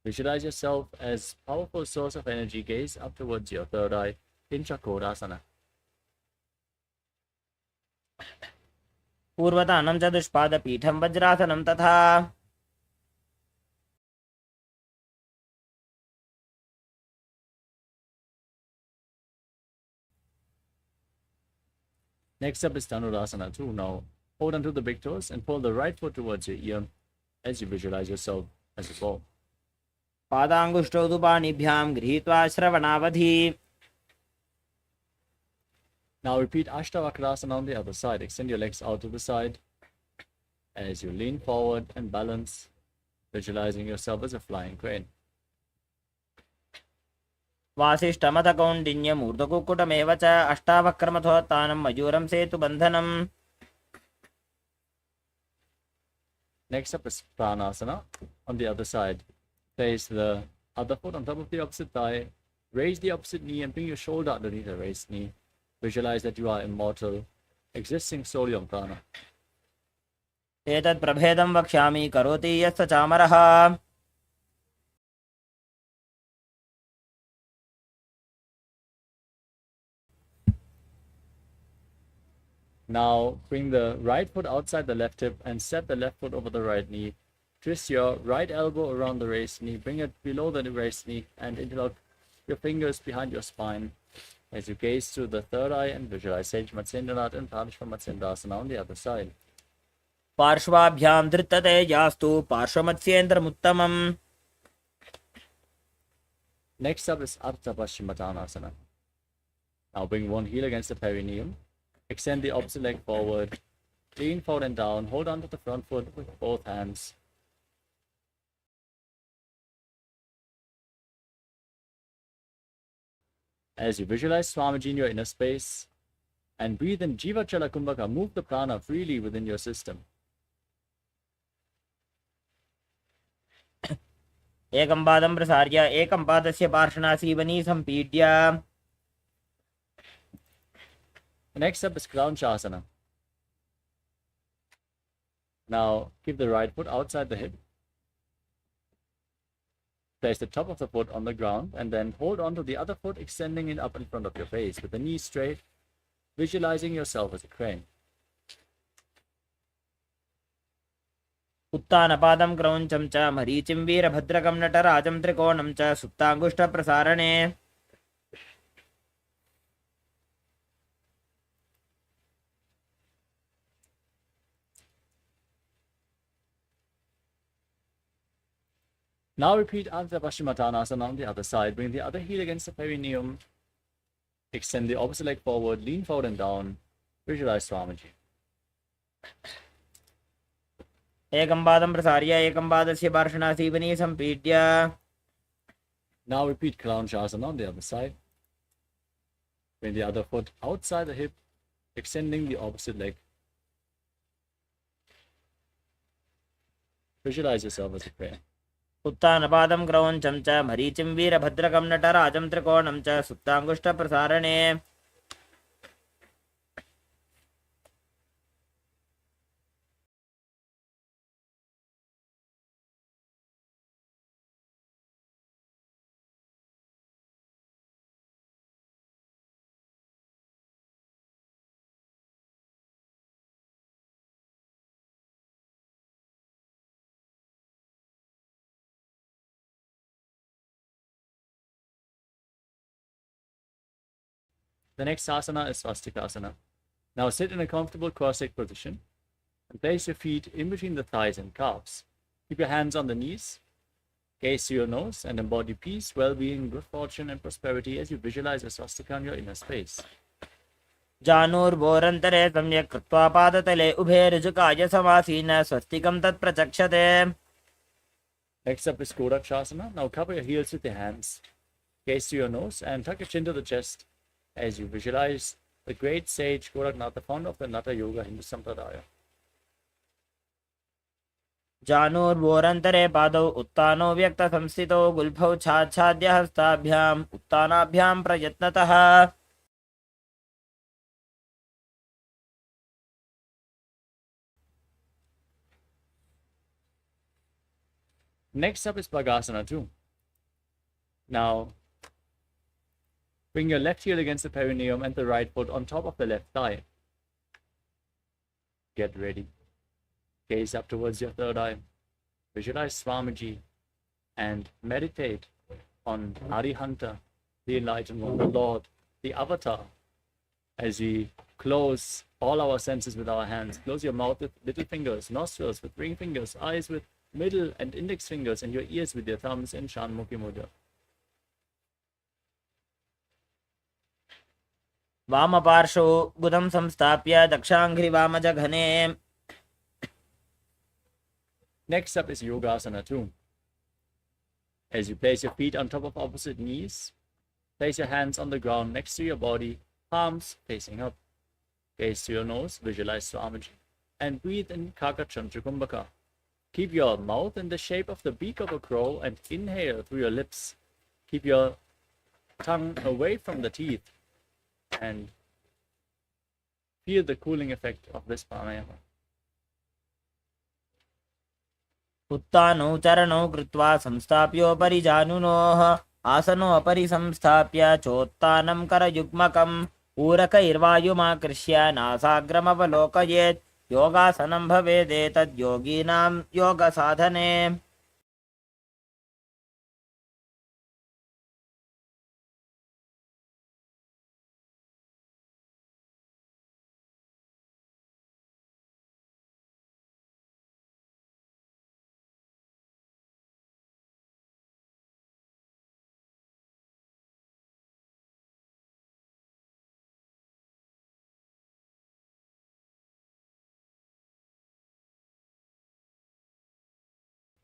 visualize yourself as powerful source of energy. Gaze up towards your third eye in Chakrasana. पूर्वतानं चतुष्पादपीठं वज्रासनं तथा. Next up is Dhanurasana 2. Now hold onto the big toes and pull the right foot towards your ear as you visualize yourself as a ball. पादाङ्गुष्ठौ तु पाणिभ्यां गृहीत्वा श्रवणावधि. Now repeat Ashtavakrasana on the other side. Extend your legs out to the side as you lean forward and balance, visualizing yourself as a flying crane. वासिष्ठमथ कौण्डिन्यमूर्धकुक्कुटमेव च अष्टावक्रमथोत्थानं मयूरं सेतुबन्धनम्. Next up is Pranasana on the other side. Place the other foot on top of the opposite thigh. Raise the opposite knee and bring your shoulder underneath the raised knee. Visualize that you are immortal, existing solely on prana. एतत् प्रभेदं वक्ष्यामि करोति यस्य चामरः. Now bring the right foot outside the left hip and set the left foot over the right knee. Twist your right elbow around the raised knee. Bring it below the raised knee and interlock your fingers behind your spine as you gaze through the third eye and visualize Sage Matsyendranath and Paramashivoham on the other side. पार्श्वाभ्यां धृत्यते जास्तु पार्श्वमत्स्येन्द्रमुत्तमम्. Next up is Ardha Paschimottanasana. Now bring one heel against the perineum. Extend the opposite leg forward. Lean forward and down. Hold on to the front foot with both hands. As you visualize Swamiji in your inner space and breathe in Jiva Chala Kumbhaka, move the prana freely within your system. एकं पादं प्रसार्य एकं पादस्य पार्श्वनासीवनी सम्पीड्य. Next up is Kraunchasana. Now keep the right foot outside the hip. Place the top of the foot on the ground and then hold on to the other foot, extending it up in front of your face with the knees straight, visualizing yourself as a crane. उत्तानपादं क्रौञ्चं च मरीचिं वीरभद्रकं नटराजं त्रिकोणं च सुप्ताङ्गुष्ठप्रसारणे. Now repeat Ardha Paschimottanasana on the other side. Bring the other heel against the perineum. Extend the opposite leg forward. Lean forward and down. Visualize Swamiji. एकं पादं प्रसार्य एकं पादस्य पार्श्वनासीवनी सम्पीड्य. Now repeat Kraunchasana on the other side. Bring the other foot outside the hip, extending the opposite leg. Visualize yourself as a crane. उत्तानपादं क्रौञ्चं च मरीचिं वीरभद्रकं नटराजं त्रिकोणं च सुप्ताङ्गुष्ठप्रसारणे. The next asana is Swastikasana. Now sit in a comfortable cross-legged position and place your feet in between the thighs and calves. Keep your hands on the knees. Gaze to your nose and embody peace, well-being, good fortune, and prosperity as you visualize a swastika in your inner space. जानुर्भोरन्तरे सम्यक् कृत्वा पादतले उभे ऋजुकाय समासीन स्वस्तिकं तत्प्रचक्षते. Next up is Kodakshasana. Now cover your heels with your hands. Gaze to your nose and tuck your chin to the chest as you visualize the great sage Kodaknath, the founder of the Natha Yoga Hindu Sampradaya. जानुर्भोरन्तरे पादौ उत्तानो व्यक्तसंस्थितौ गुल्फौ छाच्छाद्य हस्ताभ्याम् उत्तानाभ्यां प्रयत्नतः. Next up is Bhagasana 2. Now, bring your left heel against the perineum and the right foot on top of the left thigh. Get ready. Gaze up towards your third eye. Visualize Swamiji and meditate on Arihanta, the Enlightened One, the Lord, the Avatar. As we close all our senses with our hands, close your mouth with little fingers, nostrils with ring fingers, eyes with middle and index fingers, and your ears with your thumbs in Shanmukhi Mudra. वामपार्श्वौ गुदं संस्थाप्य दक्षाङ्घ्रिवामजघने. Next up is Yogasana 2. As you place your feet on top of opposite knees, place your hands on the ground next to your body, palms facing up. Gaze to your nose, visualize Swamiji, and breathe in Kakachandrakumbhaka. Keep your mouth in the shape of the beak of a crow and inhale through your lips. Keep your tongue away from the teeth and feel the cooling effect of this pranayama. उत्तानौ चरणौ कृत्वा संस्थाप्योपरि जानुनोः आसनोपरि संस्थाप्य चोत्तानं करयुग्मकम् ऊरकैर्वायुमाकृष्य नासाग्रमवलोकयेत्. योगासनं भवेदेतद् योगीनां योगसाधने.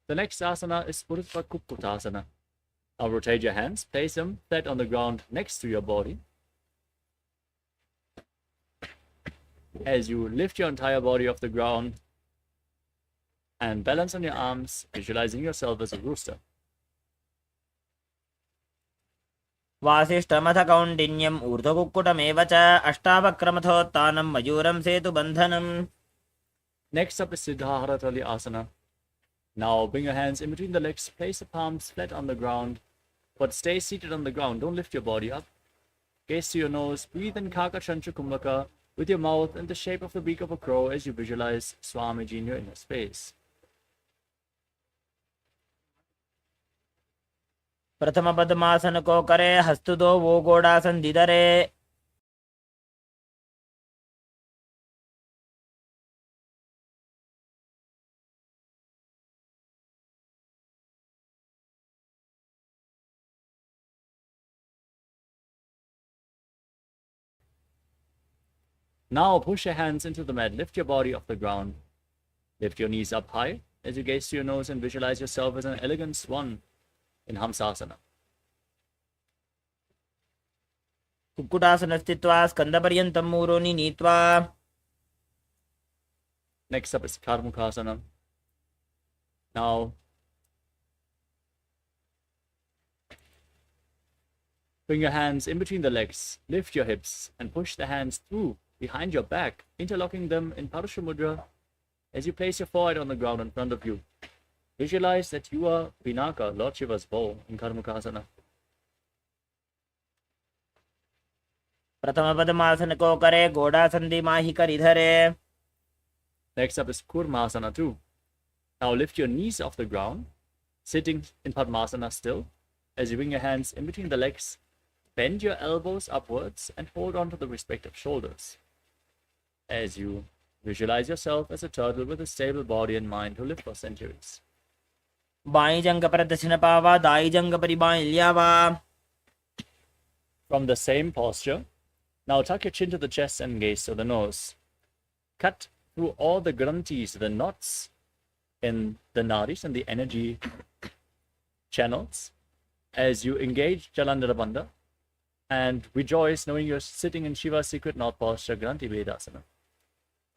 The next asana is Urdhva Kukkutasana. Now rotate your hands, place them flat on the ground next to your body. As you lift your entire body off the ground and balance on your arms, visualizing yourself as a rooster. वासिष्ठमथ कौण्डिन्यम् ऊर्ध्वकुक्कुटमेव च अष्टावक्रमथोत्तानं मयूरं सेतुबन्धनम्. Next up is Siddhaharatali Asana. Now bring your hands in between the legs, place the palms flat on the ground, but stay seated on the ground. Don't lift your body up. Gaze to your nose, breathe in Kakachandrakumbhaka with your mouth in the shape of the beak of a crow as you visualize Swamiji in your inner space. प्रथम पद्मासन को करे हस्तुदो वो गोडासन दिदरे. Now push your hands into the mat, lift your body off the ground. Lift your knees up high as you gaze to your nose and visualize yourself as an elegant swan in Hamsasana. Kukkutasana स्थित्वा स्कन्दपर्यन्तं मूरोनि नीत्वा. Next up is Karmukasana. Now bring your hands in between the legs, lift your hips and push the hands through behind your back, interlocking them in Parashu Mudra as you place your forehead on the ground in front of you. Visualize that you are Pinaka, Lord Shiva's bow, in Karmukasana. प्रथम पद्मासन को करे गोडासन दिमाहि करिधरे. Next up is Kurmasana 2. Now lift your knees off the ground, sitting in Padmasana still, as you bring your hands in between the legs, bend your elbows upwards and hold on to the respective shoulders as you visualize yourself as a turtle with a stable body and mind to live for centuries. By जंग पर दक्षिण पावा दाई जंग परि by लियावा. From the same posture, now tuck your chin to the chest and gaze to the nose. Cut through all the granthis, the knots in the nadis and the energy channels as you engage Jalandhara Bandha and rejoice knowing you're sitting in Shiva's secret knot posture, Granthi Vedasana.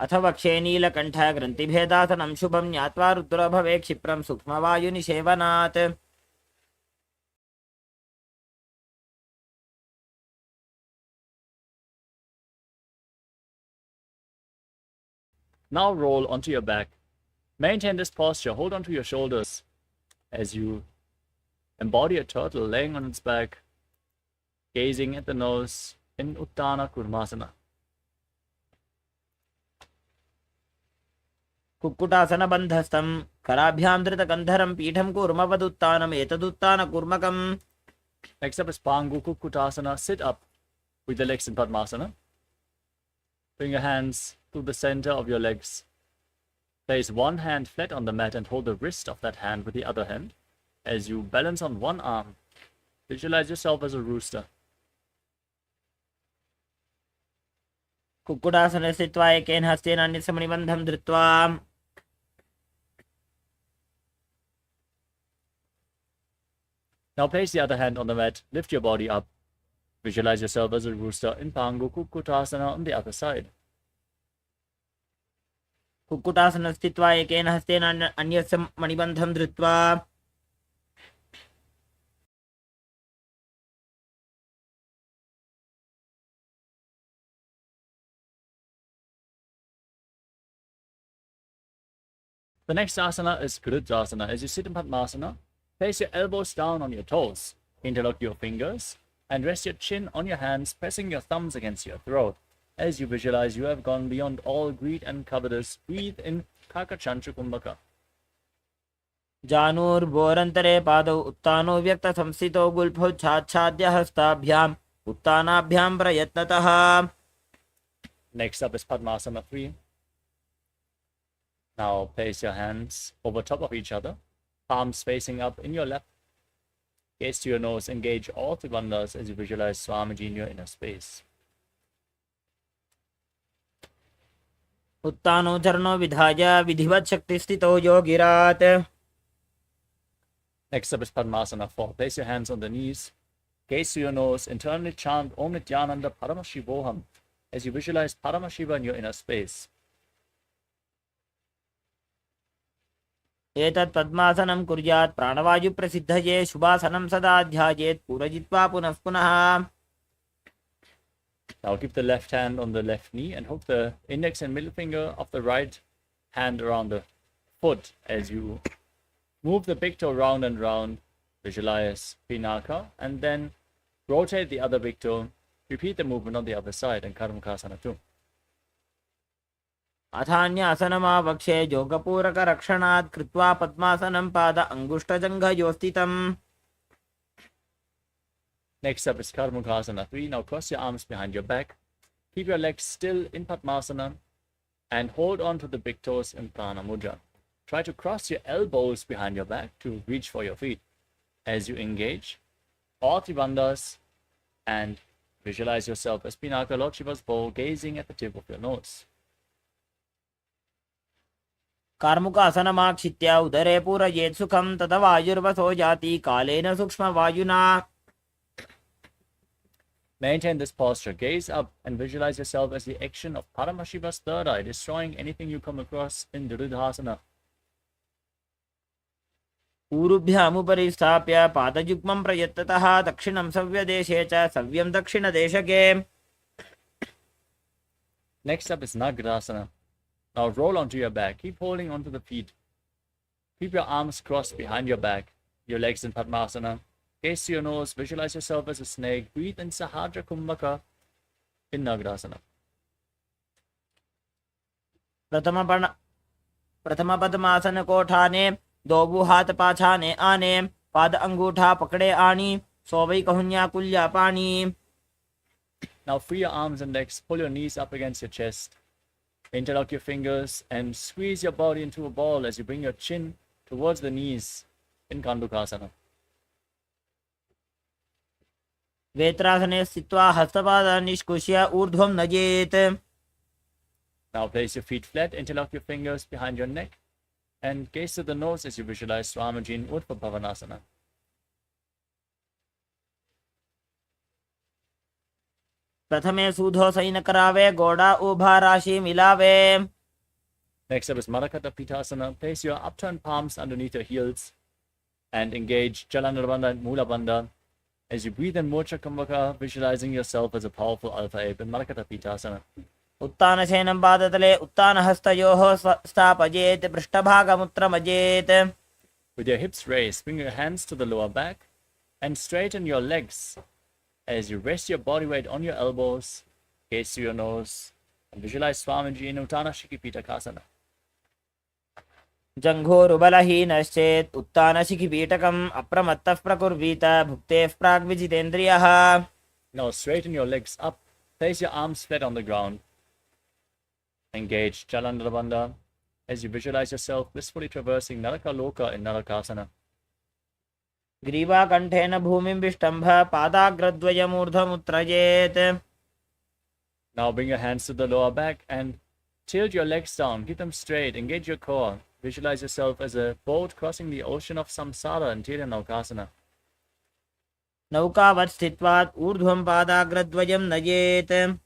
अथ वक्षे नीलकण्ठ ग्रन्थिभेदासनं शुभं ज्ञात्वा रुद्रो भवे क्षिप्रं सूक्ष्मवायुनिषेवनात्. Now roll onto your back. Maintain this posture. Hold onto your shoulders as you embody a turtle laying on its back, gazing at the nose in Uttana Kurmasana. Kukkutasana बन्धस्थं कराभ्यां धृतकन्धरं पीठं कूर्मवदुत्तानम् एतदुत्तानकूर्मकम्. Next up is Pangu Kukkutasana. Sit up with the legs in Padmasana. Bring your hands to the center of your legs. Place one hand flat on the mat and hold the wrist of that hand with the other hand. As you balance on one arm, visualize yourself as a rooster. कुक्कुटासने स्थित्वा एकेन हस्तेन अन्यस्य मणिबन्धं धृत्वा. Now place the other hand on the mat. Lift your body up. Visualize yourself as a rooster in Pangu Kukkutasana on the other side. कुक्कुटासने स्थित्वा एकेन हस्तेन अन्यस्य मणिबन्धं धृत्वा. The next asana is Kridrasana. As you sit in Padmasana, place your elbows down on your toes. Interlock your fingers and rest your chin on your hands, pressing your thumbs against your throat. As you visualize you have gone beyond all greed and covetous, breathe in Kakachantra Kumbhaka. जानुर्भोरन्तरे पादौ उत्तानो व्यक्तसंस्थितो गुल्फौ छाच्छाद्य हस्ताभ्याम् उत्तानाभ्यां प्रयत्नतः. Next up is Padmasana 3. Now place your hands over top of each other, palms facing up in your lap. Gaze to your nose, engage all three bandhas as you visualize Swamiji in your inner space. उत्तानो चरणो विधाय विधिवत् शक्तिस्थितो योगिरात्. Next up is Padmasana 4. Place your hands on the knees, gaze to your nose, internally chant Om Nithyananda Paramashivoham as you visualize Paramashiva in your inner space. एतत् पद्मासनं कुर्यात् प्राणवायुप्रसिद्धये शुभासनं सदा ध्यायेत् पूरयित्वा पुनः पुनः. Now keep the left hand on the left knee and hook the index and middle finger of the right hand around the foot as you move the big toe round and round. Visualize Pinaka and then rotate the other big toe. Repeat the movement on the other side and Karmakasana 2. अथान्यासनमावक्षे योगपूरकरक्षणात् कृत्वा पद्मासनं पाद अङ्गुष्ठजङ्घयोस्थितम्. Next up is Karmakasana 3. Now cross your arms behind your back. Keep your legs still in Padmasana and hold on to the big toes in Prana Mudra. Try to cross your elbows behind your back to reach for your feet. As you engage all three bandhas and visualize yourself as Pinaka, Lord Shiva's bowl, gazing at the tip of your nose. कार्मुकासनमाक्षित्य उदरे पूरयेत् सुखं तत वायुर्वसो जाति कालेन सूक्ष्मवायुना. Maintain this posture. Gaze up and visualize yourself as the action of Paramashiva's third eye, destroying anything you come across in Dirudhasana. ऊरुभ्यामुपरि स्थाप्य पादयुग्मं प्रयत्नतः दक्षिणं सव्यदेशे च सव्यं दक्षिणदेशके. Next up is Nagrasana. Now roll onto your back. Keep holding onto the feet. Keep your arms crossed behind your back. Your legs in Padmasana. Gaze to your nose. Visualize yourself as a snake. Breathe in Sahadra Kumbhaka in Nagrasana. प्रथम पद्मासन कोठाने दो हाथ पाछाने आने पाद अंगूठा पकड़े आनी Sovaikahunyapani. Now free your arms and legs, pull your knees up against your chest. Interlock your fingers and squeeze your body into a ball as you bring your chin towards the knees in Kandukasana. Vetrasane sthitva hastapada nishkushya urdhvam najet. Now place your feet flat, interlock your fingers behind your neck, and gaze to the nose as you visualize Swamiji in Urdhva Bhavanasana. प्रथमे सूधो San करावे गोड़ा उभा राशि मिलावे. Next up is Marakata Pitasana. Place your upturned palms underneath your heels and engage Jalandhara Bandha and Mula Bandha. As you breathe in Mocha Kumbhaka, visualizing yourself as a powerful alpha ape in Marakata Pitasana. उत्तान शयनं पादतले उत्तान हस्तयोः स्थापयेत् पृष्ठभागमुत्रमजेत्. With your hips raised, bring your hands to the lower back and straighten your legs as you rest your body weight on your elbows, gaze to your nose, and visualize Swamiji in Uttana Shikipita. जङ्घोरुबलहीनश्चेत् उत्तानशिखिपीठकम् अप्रमत्तः प्रकुर्वीत भुक्तेः प्राग्विजितेन्द्रियः. Now straighten your legs up, place your arms flat on the ground. Engage Jalandhara Bandha as you visualize yourself blissfully traversing Naraka Loka in Narakasana. ग्रीवाकण्ठेन भूमिं विष्टम्भ पादाग्रद्वयमूर्ध्वमुत्रयेत्. Now bring your hands to the lower back and tilt your legs down, keep them straight, engage your core. Visualize yourself as a boat crossing the ocean of samsara in Tiranaukasana. नौकावत् स्थित्वात् ऊर्ध्वं पादाग्रद्वयं नयेत्.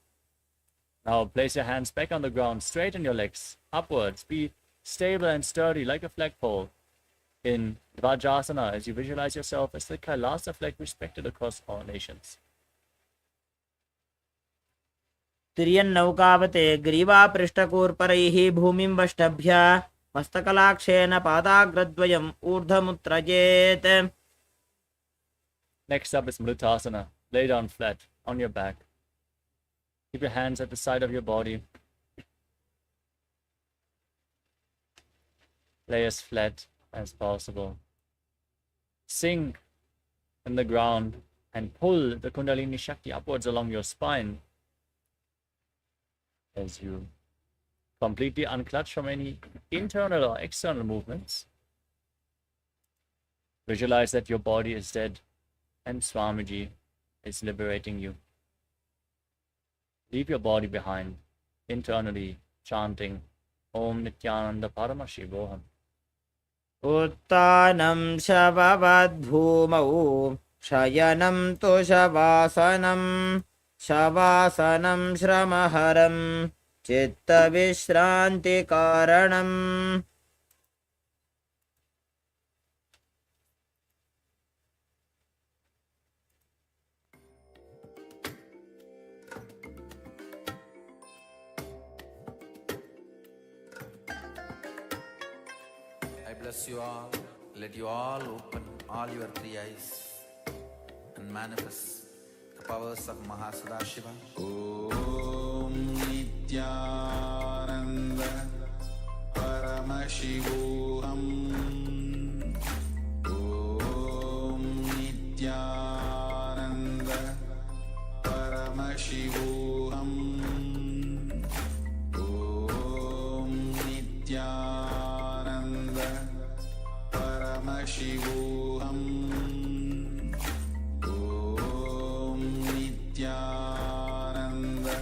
Now place your hands back on the ground, straighten your legs upwards, be stable and sturdy like a flagpole in Vajrasana as you visualize yourself as the Kailasa flag respected across all nations. तिर्यन्नौकावते ग्रीवापृष्ठकूर्परैः भूमिं वष्टभ्य मस्तकलाक्षेन पादाग्रद्वयम् ऊर्ध्वमुत्रयेत्. Next up is Mritasana. Lay down flat on your back. Keep your hands at the side of your body. Lay as flat as possible. Sink in the ground and pull the Kundalini Shakti upwards along your spine as you completely unclutch from any internal or external movements. Visualize that your body is dead and Swamiji is liberating you. Leave your body behind, internally chanting Om Nithyananda Paramashivoham. उत्तानं शववद्भूमौ शयनं तु शवासनं शवासनं श्रमहरं चित्तविश्रान्तिकारणम्. I bless you all. Let you all open all your three eyes and manifest the powers of Mahasadashiva. Om Nithyananda Paramashivoham. Om Nithyananda Paramashivoham. Om Nithyananda Paramashivoham. Om Nithyananda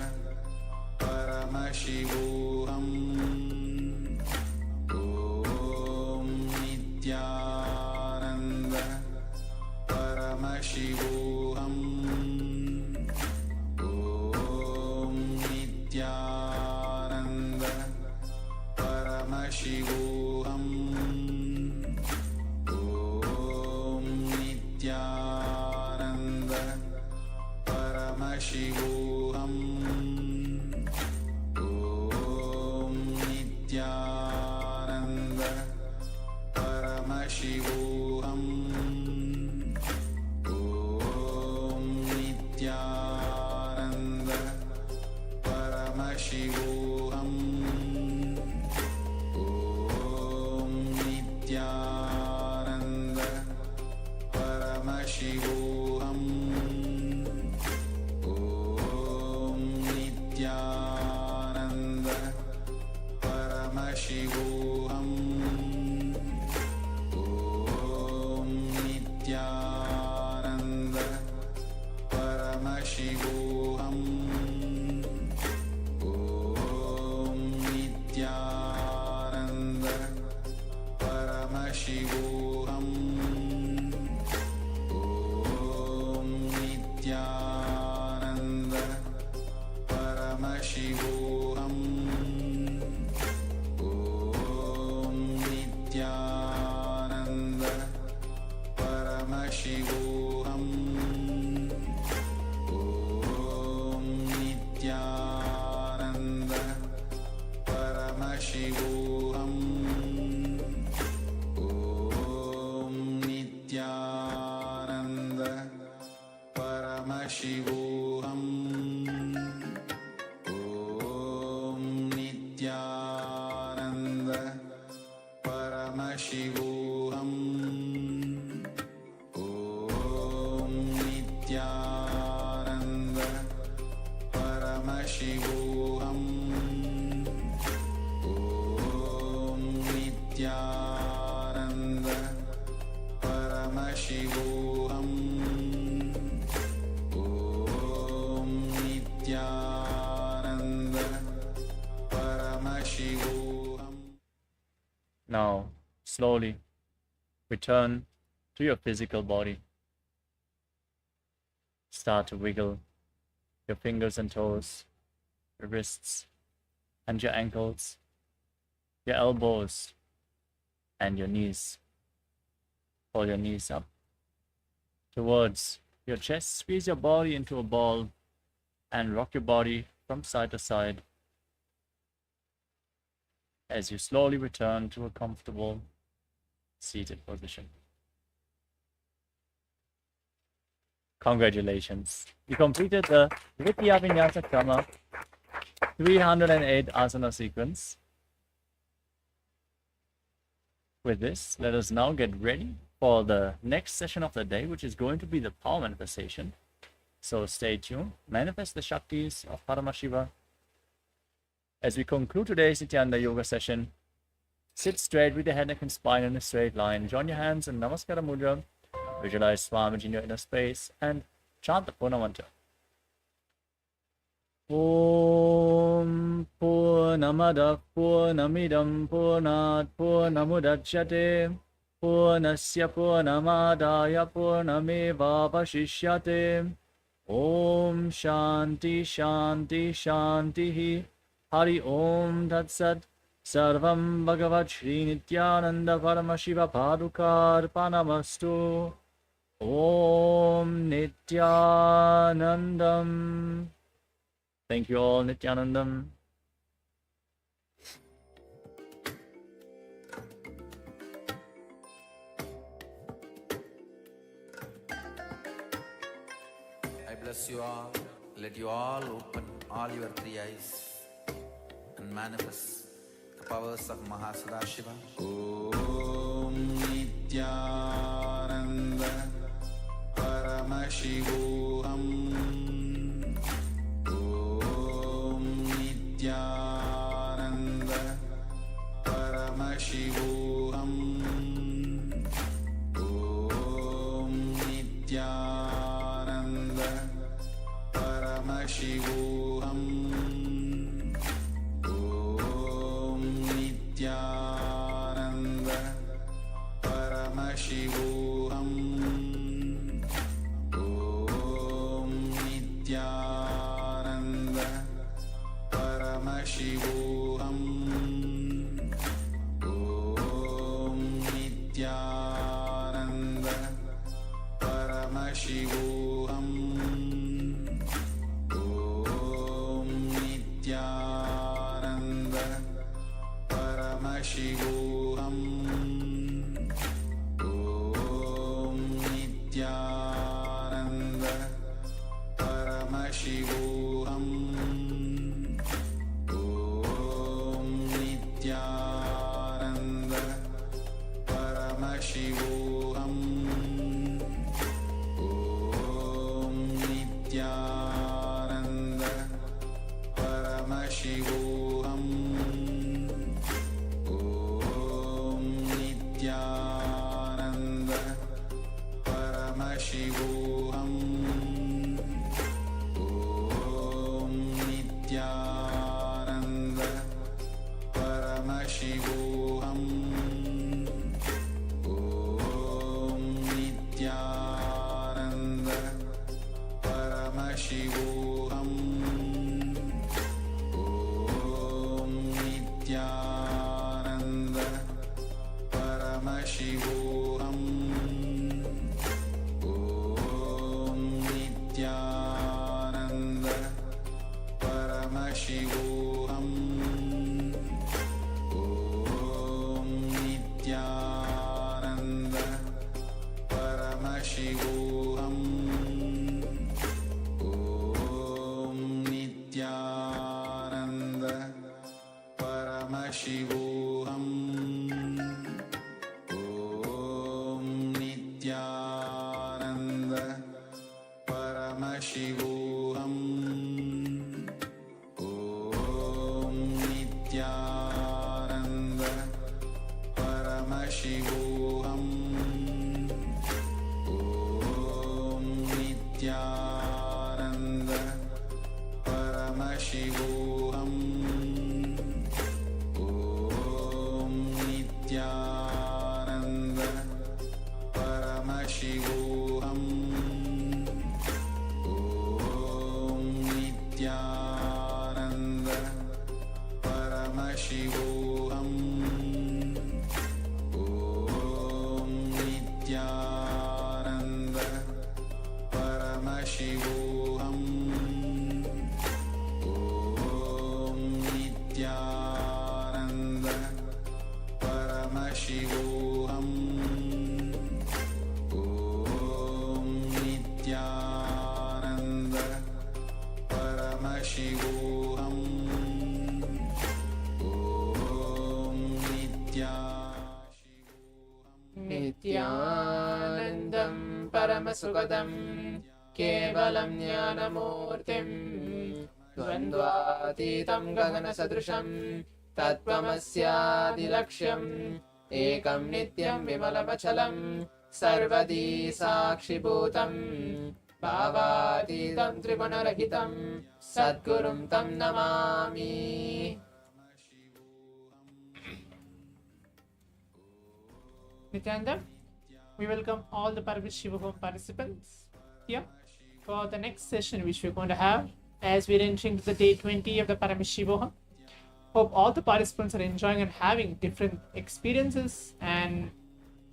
Paramashivoham. Om Nithyananda Paramashivoham. Om Nithyananda Paramashivoham. Om Nithyananda Paramashivoham. Om Nithyananda Paramashivoham. Om Nithyananda Paramashivoham. Om Nithyananda Paramashivoham. Paramashivoham. Om Nithyananda Paramashivoham. Om Nithyananda Paramashivoham. Om Nithyananda Paramashivoham. Om Nithyananda Paramashivoham. Om Nithyananda Paramashivoham. Now, slowly return to your physical body. Start to wiggle your fingers and toes, your wrists and your ankles, your elbows and your knees. Pull your knees up towards your chest. Squeeze your body into a ball and rock your body from side to side as you slowly return to a comfortable seated position. Congratulations. You completed the Vidya Vinyasa Krama 308 asana sequence. With this, let us now get ready for the next session of the day, which is going to be the power manifestation. So stay tuned. Manifest the Shaktis of Paramashiva. As we conclude today's Nithyananda Yoga session, sit straight with your head, neck and spine in a straight line. Join your hands in Namaskara Mudra. Visualize Swamiji in your inner space and chant the Purna mantra. Om Purnamada Purnamidam Purnat Purnamudachyate Purnasya Purnamadaya Purnameva Vashishyate. Om Shanti Shanti Shantihi. Hari Om Tat Sat. Sarvam Bhagavat Shri Nithyananda Paramashiva Padukarpanamastu. Om Nithyanandam. Thank you all, Nithyanandam. I bless you all. Let you all open all your three eyes and manifest the powers of Mahasadashiva. Om Nithyananda Paramashivoham. Om Nithyananda Paramashivoham. Om Nithyananda Paramashivoham. Om Nithyananda Paramashivoham. Om Nithyananda Paramashivoham. Om Nithyananda Paramashivoham. Om Nithyananda Paramashivoham. Om Nithyananda Paramashivoham. Om Nithyananda Paramashivoham. Om Nithyananda Paramashivoham. Om Nithyananda Paramashivoham. Om Nithyananda Paramashivoham. Om Nithyananda Paramashivoham. Om Nithyananda Paramashivoham. Om Nithyananda Paramashivoham. Paramashivoham. Om Nithyananda Paramashivoham. Om Nithyananda Paramashivoham. Om Nithyananda Paramashivoham. Om Nithyananda Paramashivoham. Om Nithyananda Paramashivoham. Om Nithyananda Paramashivoham. Om Nithyananda Paramashivoham. Om Nithyananda Paramashivoham. Om नित्यानन्दं परमसुखदं केवलं ज्ञानमूर्तिं द्वन्द्वातीतं गगनसदृशं तत्त्वमस्यादिलक्ष्यम् एकं नित्यं विमलमचलं सर्वदी साक्षिभूतं भावातीतं त्रिगुणरहितं सद्गुरुं तं Namami. Nithyananda, we welcome all the Paramashivoham participants here for the next session which we're going to have as we're entering the day 20 of the Paramashivoham. Hope all the participants are enjoying and having different experiences and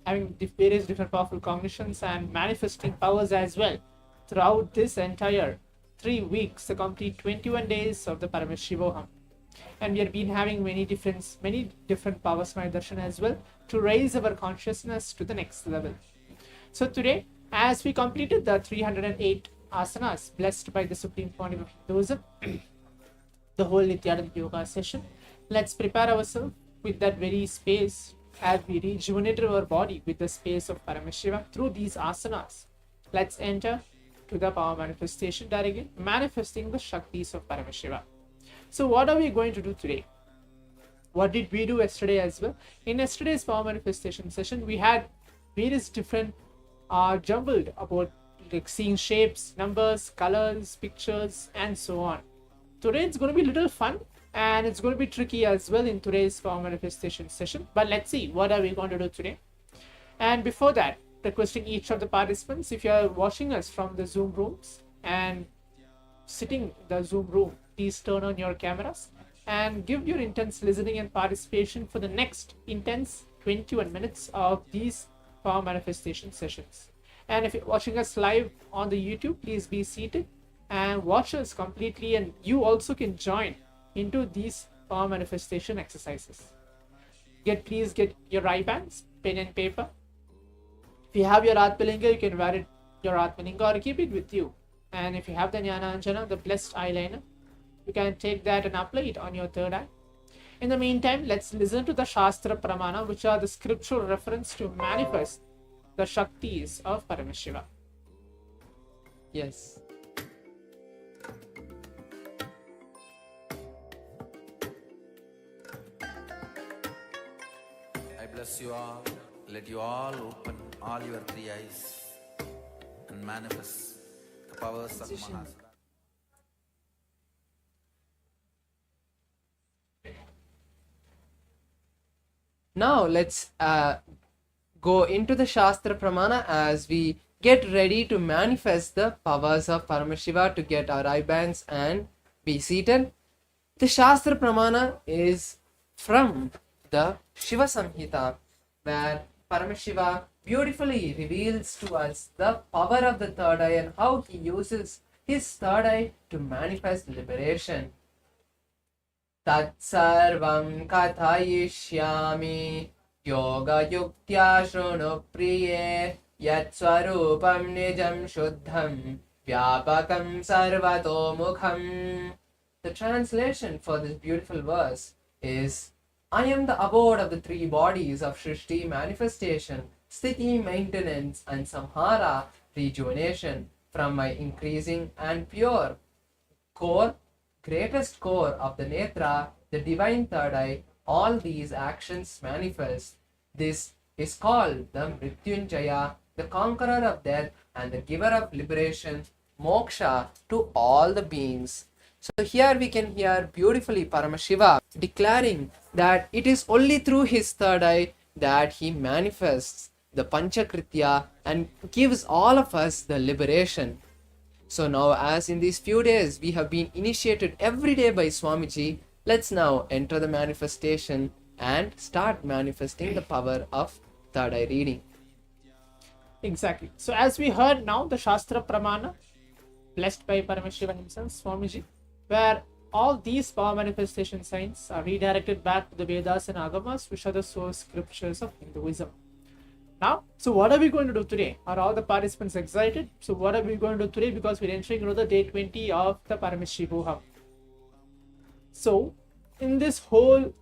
having various different powerful cognitions and manifesting powers as well throughout this entire 3 weeks, the complete 21 days of the Paramashivoham. And we have been having many different powers, my darshan, as well to raise our consciousness to the next level. So today, as we completed the 308 asanas blessed by the Supreme Pontiff of Hinduism, the whole Nithyananda Yoga session, let's prepare ourselves with that very space as we rejuvenate our body with the space of Paramashiva through these asanas. Let's enter to the power manifestation directly, manifesting the Shaktis of Paramashiva. So what are we going to do today? What did we do yesterday as well? In yesterday's power manifestation session, we had various different jumbled about like seeing shapes, numbers, colors, pictures, and so on. Today it's going to be a little fun and it's going to be tricky as well in today's power manifestation session. But let's see what are we going to do today. And before that, requesting each of the participants, if you are watching us from the Zoom rooms and sitting in the Zoom room, please turn on your cameras and give your intense listening and participation for the next intense 21 minutes of these power manifestation sessions. And if you're watching us live on the YouTube, please be seated and watch us completely, and you also can join into these power manifestation exercises. Please get your eye bands, pen and paper. If you have your Atmalinga, you can wear it, your Atmalinga, or keep it with you. And if you have the Jnana Anjana, the blessed eyeliner, you can take that and apply it on your third eye. In the meantime, let's listen to the Shastra Pramana, which are the scriptural reference to manifest the Shaktis of Paramashiva. Yes. I bless you all. Let you all open all your three eyes and manifest the powers of Mahasada. Now let's go into the Shastra Pramana as we get ready to manifest the powers of Paramashiva, to get our eye bands and be seated. The Shastra Pramana is from the Shiva Samhita, where Paramashiva beautifully reveals to us the power of the third eye and how he uses his third eye to manifest liberation. Tat sarvam kathayishyami yoga yuktya shruno priye yat swarupam nijam shuddham vyapakam sarvato mukham. The translation for this beautiful verse is, I am the abode of the three bodies of Shrishti, manifestation, Sthiti, maintenance, and Samhara, rejuvenation, from my increasing and pure core, greatest core of the Netra, the divine third eye. All these actions manifest. This is called the Mrityunjaya, the conqueror of death and the giver of liberation, moksha, to all the beings. So here we can hear beautifully Paramashiva declaring that it is only through his third eye that he manifests the Panchakritya and gives all of us the liberation. So now, as in these few days we have been initiated every day by Swamiji, let's now enter the manifestation and start manifesting the power of third eye reading. Exactly. So as we heard now, the Shastra Pramana, blessed by Paramashiva himself, Swamiji, where all these power manifestation signs are redirected back to the Vedas and Agamas, which are the source scriptures of Hinduism. Now, so what are we going to do today? Are all the participants excited? So what are we going to do today? Because we're entering into the day 20 of the Paramashivoham. So in this whole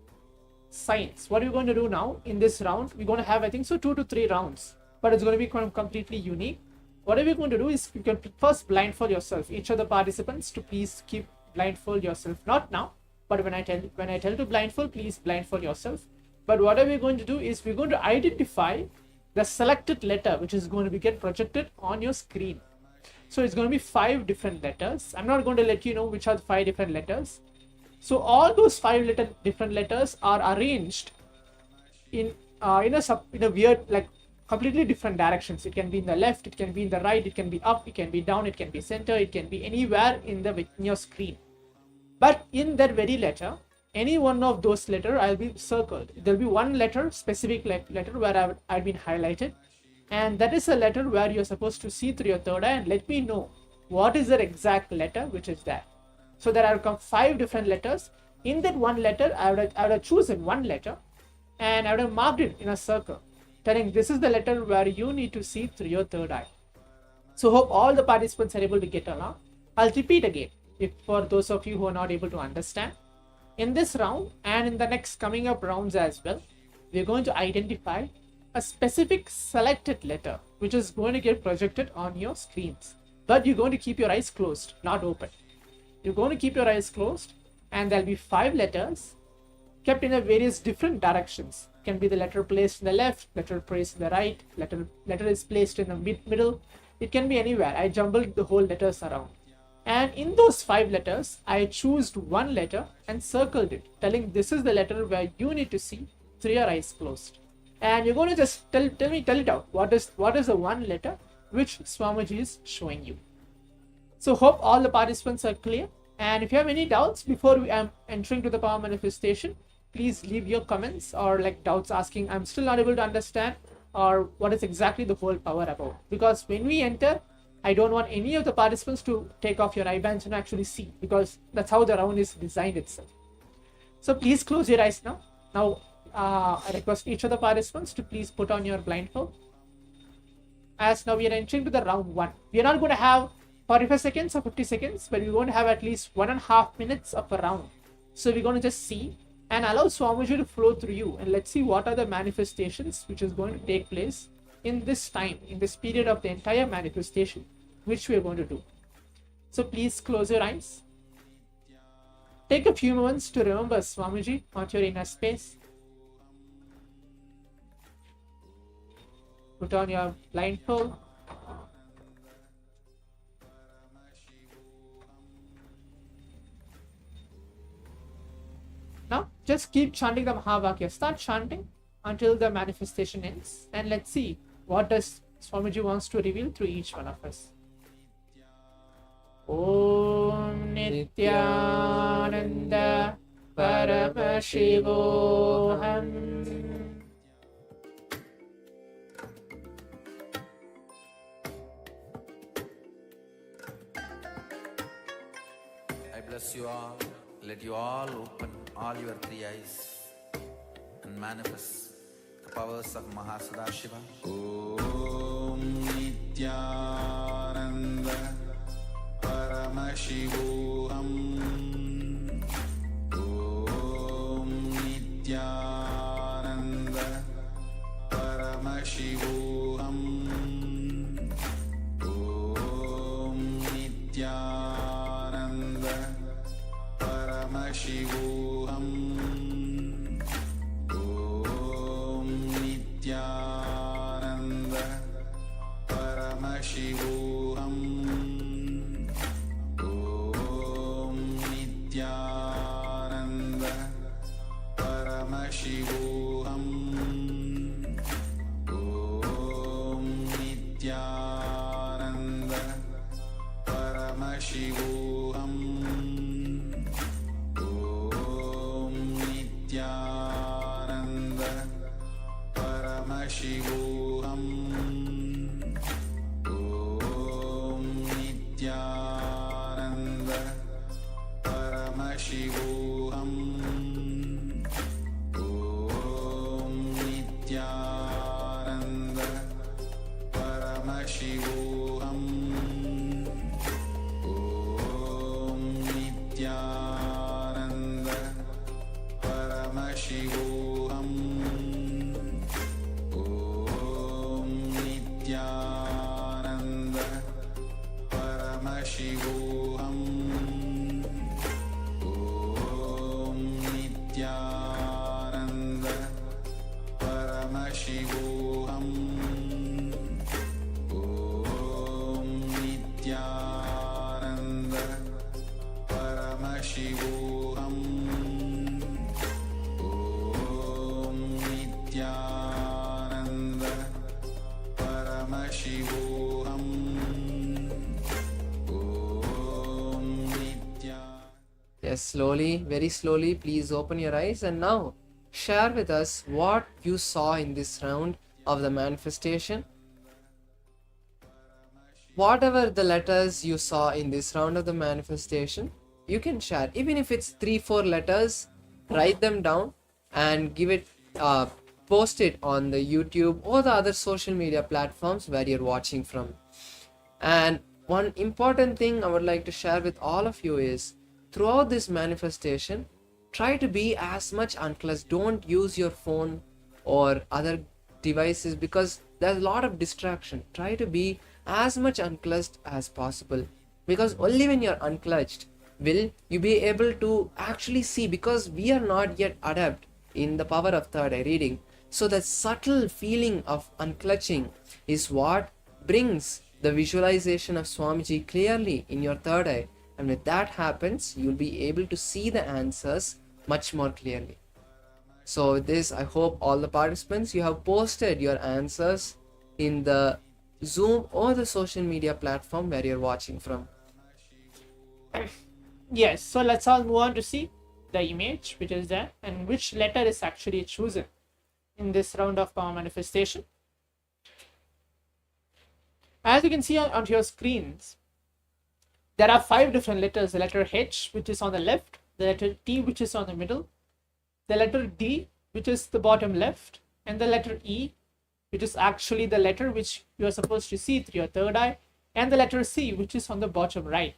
science, what are we going to do now in this round? We're going to have, I think so, 2 to 3 rounds, but it's going to be completely unique. What are we going to do is you can first blindfold yourself, each of the participants, to please keep blindfold yourself. Not now, but when I tell to blindfold, please blindfold yourself. But what are we going to do is we're going to identify the selected letter which is going to get projected on your screen. So it's going to be 5 different letters. I'm not going to let you know which are the 5 different letters. So all those 5 different letters are arranged in a weird, like, completely different directions. It can be in the left, it can be in the right, it can be up, it can be down, it can be center, it can be anywhere in your screen. But in that very letter, any one of those letters I'll be circled. There'll be one letter, specific letter, where I've been highlighted, and that is a letter where you're supposed to see through your third eye and let me know what is that exact letter which is there. So there are 5 different letters. In that one letter, I would have chosen one letter and I would have marked it in a circle, telling this is the letter where you need to see through your third eye. So hope all the participants are able to get along. I'll repeat again, if for those of you who are not able to understand. In this round and in the next coming up rounds as well, we're going to identify a specific selected letter which is going to get projected on your screens. But you're going to keep your eyes closed, not open. You're going to keep your eyes closed, and there'll be 5 letters kept in a various different directions. It can be the letter placed in the left, letter placed in the right, letter is placed in the middle. It can be anywhere. I jumbled the whole letters around. And in those 5 letters, I chose one letter and circled it, telling this is the letter where you need to see through your eyes closed. And you're going to just tell it out. What is the one letter which Swamiji is showing you? So hope all the participants are clear. And if you have any doubts before we am entering to the power manifestation, please leave your comments or like doubts asking I'm still not able to understand, or what is exactly the whole power about. Because when we enter, I don't want any of the participants to take off your eye bands and actually see, because that's how the round is designed itself. So please close your eyes now. Now I request each of the participants to please put on your blindfold. As now we are entering to the round 1. We are not going to have 45 seconds or 50 seconds, but we're going to have at least 1.5 minutes of a round. So we're going to just see and allow Swamiji to flow through you, and let's see what are the manifestations which is going to take place in this time, in this period of the entire manifestation, which we are going to do. So please close your eyes. Take a few moments to remember Swamiji at your inner space. Put on your blindfold. Now just keep chanting the Mahavakya. Start chanting until the manifestation ends, and let's see what does Swamiji wants to reveal through each one of us. Om Nithyananda Paramashivoham. I bless you all. Let you all open all your 3 eyes and manifest the powers of Mahasadashiva. Om Nithyananda Paramashivoham. Om Nithyananda Paramashivoham. Om Nithyananda Paramashivoham. Om Nithyananda Paramashivoham. Om Nithyananda Paramashivoham. Om Nithyananda Paramashivoham. Om Nithyananda Paramashivoham. Om Nithyananda Paramashivoham. Om Nithyananda Paramashivoham. Om Nithyananda Paramashivoham. Om Nithyananda Paramashivoham. Om Nithyananda Paramashivoham. Om Nithyananda Paramashivoham. Om Nithyananda Paramashivoham. Om Nithyananda. Yes, slowly, very slowly, please open your eyes and now share with us what you saw in this round of the manifestation. Whatever the letters you saw in this round of the manifestation, you can share. Even if it's 3-4 letters, write them down and give it, post it on the YouTube or the other social media platforms where you're watching from. And one important thing I would like to share with all of you is throughout this manifestation, try to be as much unclutched. Don't use your phone or other devices because there's a lot of distraction. Try to be as much unclutched as possible because only when you're unclutched will you be able to actually see, because we are not yet adept in the power of third eye reading. So that subtle feeling of unclutching is what brings the visualization of Swamiji clearly in your third eye, and when that happens you'll be able to see the answers much more clearly. So with this, I hope all the participants, you have posted your answers in the Zoom or the social media platform where you're watching from. Yes, so let's all move on to see the image which is there and which letter is actually chosen in this round of power manifestation. As you can see on your screens, there are 5 different letters: the letter H, which is on the left, the letter T, which is on the middle, the letter D, which is the bottom left, and the letter E, which is actually the letter which you are supposed to see through your third eye, and the letter C, which is on the bottom right.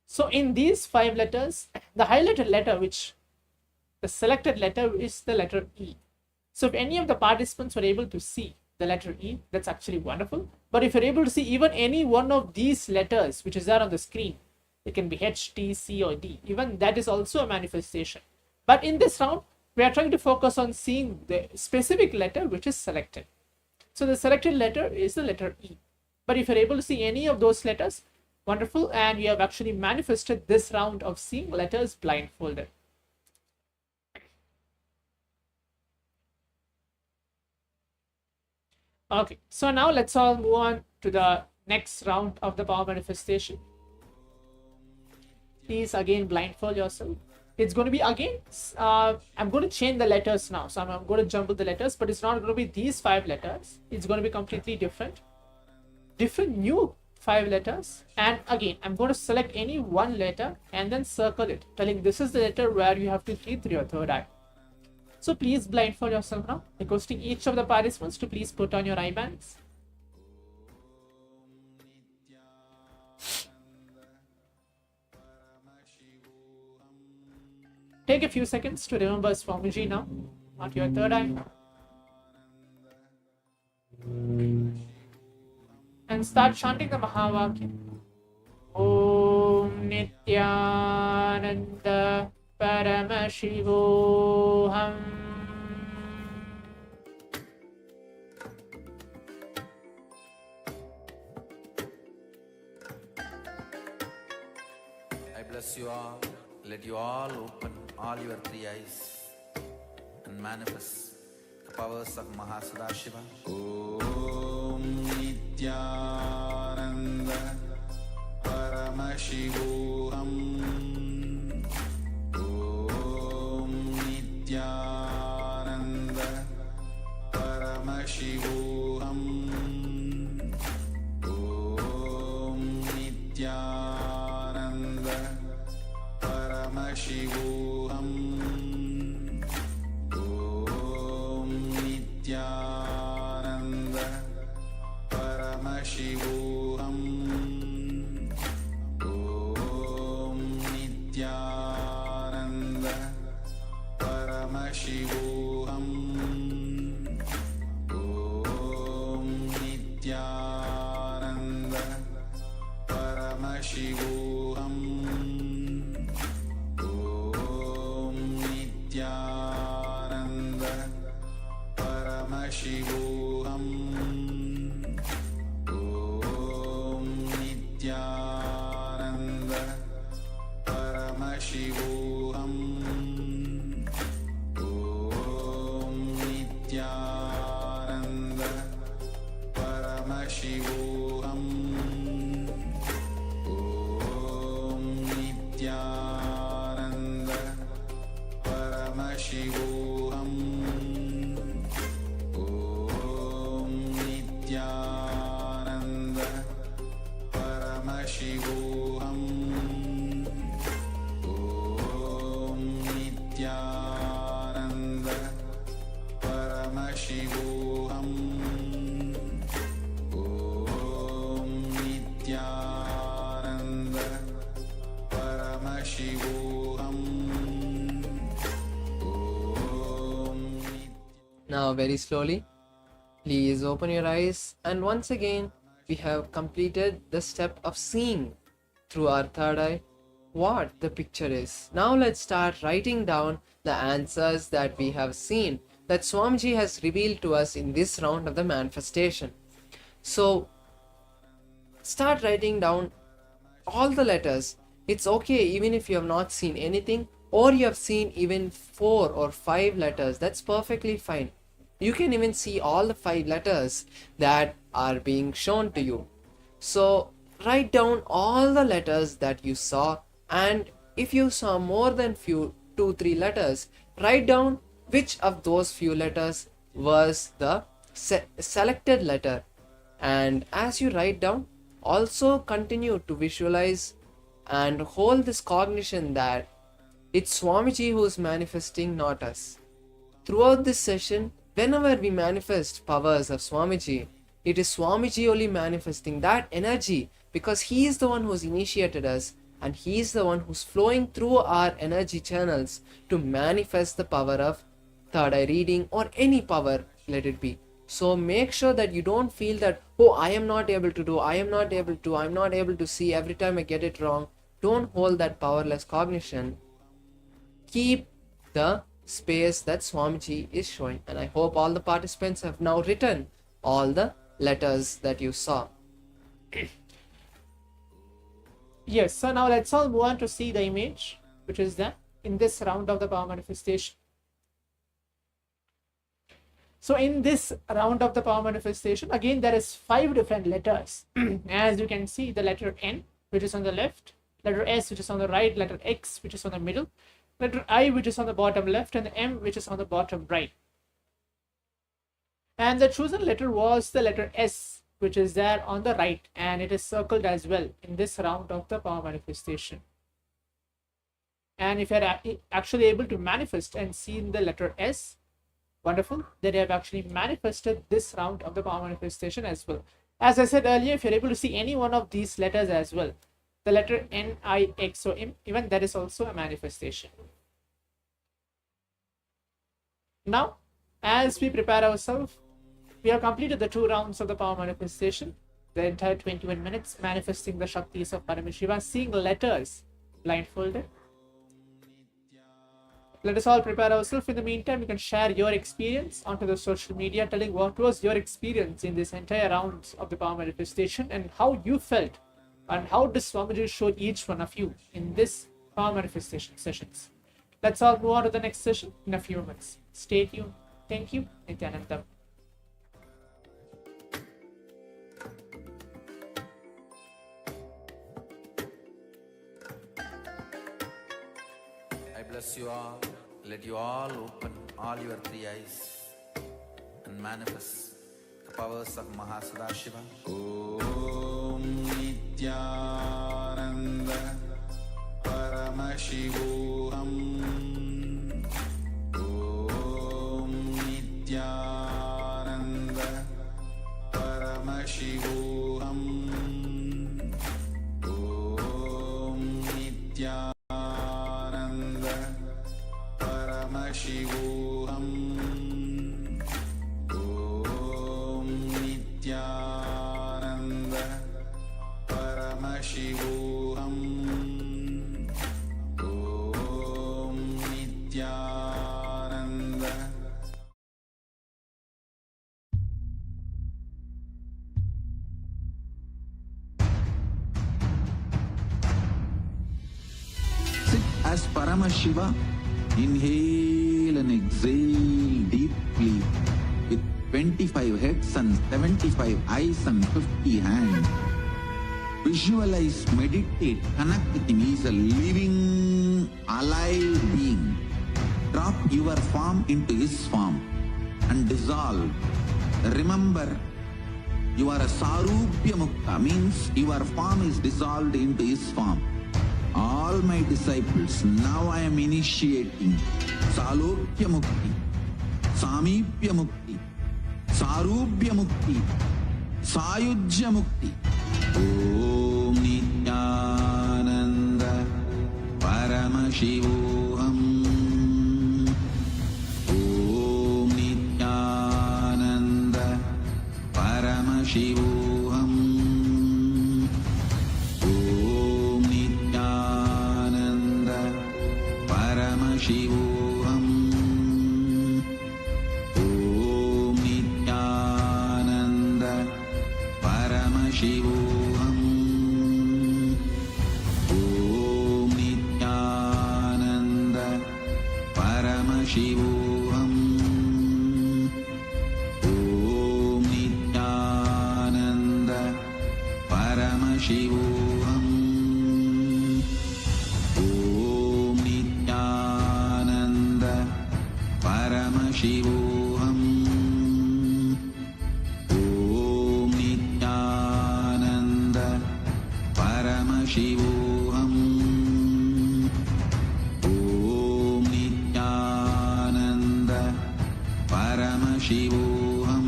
So in these 5 letters, the highlighted letter, which the selected letter, is the letter E. So if any of the participants were able to see the letter E, that's actually wonderful. But if you're able to see even any one of these letters which is there on the screen, it can be H, T, C, or D, even that is also a manifestation. But in this round, we are trying to focus on seeing the specific letter which is selected. So the selected letter is the letter E. But if you're able to see any of those letters, wonderful, and we have actually manifested this round of seeing letters blindfolded. Okay, so now let's all move on to the next round of the power manifestation. Please again blindfold yourself. It's going to be again, I'm going to change the letters now. So I'm going to jumble the letters, but it's not going to be these 5 letters. It's going to be completely different new 5 letters. And again, I'm going to select any one letter and then circle it, telling this is the letter where you have to read through your third eye. So please blindfold yourself now, requesting each of the participants to please put on your eye bands. take a few seconds to remember Swamiji now, not your third eye. And start chanting the Mahavakya. Om Nithyananda Paramashivoham. I bless you all. Let you all open all your three eyes and manifest the powers of Mahasadashiva. Om Nithyananda Paramashivoham. Om Nithyananda Paramashivoham. Om Nithyananda Paramashivoham. Om Nithyananda Paramashivoham. Om Nithyananda Paramashivoham. Om Nithyananda Paramashivoham. Om Nithyananda Paramashivoham. Om Nithyananda Paramashivoham. Om Nithyananda Paramashivoham. Om Nithyananda Paramashivoham. Om Nithyananda Paramashivoham. Om Nithyananda Paramashivoham. Om Nithyananda Paramashivoham. Now, very slowly, please open your eyes, and once again, we have completed the step of seeing through our third eye what the picture is. Now, let's start writing down the answers that we have seen, that Swamiji has revealed to us in this round of the manifestation. So, start writing down all the letters. It's okay even if you have not seen anything, or you have seen even 4 or 5 letters. That's perfectly fine. You can even see all the 5 letters that are being shown to you. So write down all the letters that you saw, and if you saw more than 2-3 letters, write down which of those few letters was the selected letter. And as you write down, also continue to visualize and hold this cognition that it's Swamiji who is manifesting, not us. Throughout this session, whenever we manifest powers of Swamiji, it is Swamiji only manifesting that energy, because he is the one who's initiated us, and he is the one who's flowing through our energy channels to manifest the power of third eye reading or any power, let it be. So make sure that you don't feel that, oh, I am not able to do, I'm not able to see, every time I get it wrong. Don't hold that powerless cognition. Keep the space that Swamiji is showing. And I hope all the participants have now written all the letters that you saw. Yes, so now let's all move on to see the image, which is the in this round of the power manifestation. So in this round of the power manifestation, again there is 5 different letters. As you can see, the letter N, which is on the left, letter S, which is on the right, letter X, which is on the middle, letter I, which is on the bottom left, and the M, which is on the bottom right. And the chosen letter was the letter S, which is there on the right, and it is circled as well in this round of the power manifestation. And if you are actually able to manifest and see the letter S, wonderful, that you have actually manifested this round of the power manifestation as well. As I said earlier, if you're able to see any one of these letters as well, the letter N, I, X, or M, even that is also a manifestation. Now, as we prepare ourselves, we have completed the 2 rounds of the power manifestation, the entire 21 minutes manifesting the Shaktis of Paramashiva, seeing letters blindfolded. Let us all prepare ourselves. In the meantime, you can share your experience onto the social media, telling what was your experience in this entire rounds of the power manifestation and how you felt and how does Swamiji showed each one of you in this power manifestation sessions. Let's all move on to the next session in a few minutes. Stay tuned. Thank you. Nithyananda. I bless you all. Let you all open all your 3 eyes and manifest the powers of Mahasadashiva. Om Nithyananda Paramashivoham. Om Nithyananda Paramashivoham. Om Nithyananda Paramashivoham. Om Nithyananda Paramashivoham. Om Nithyananda. Sit as Paramashiva. Inhale and exhale deeply with 25 heads and 75 eyes and 50 hands. Visualize, meditate, connect with him. He is a living, alive being. Drop your form into his form and dissolve. Remember, you are a Sarupya Mukta, means your form is dissolved into his form. All my disciples, now I am initiating Salokya Mukti, Samipya Mukti, Sarupya Mukti, Sayujya Mukti. Om Nithyananda Paramashivoham. Om Nithyananda Paramashivoham. Om Nithyananda Paramashivoham. Om Nithyananda Paramashivoham. Om Nithyananda Paramashivoham. Om Nithyananda Paramashivoham. Om Nithyananda Paramashivoham. Om Nithyananda Paramashivoham. Om Nithyananda Paramashivoham.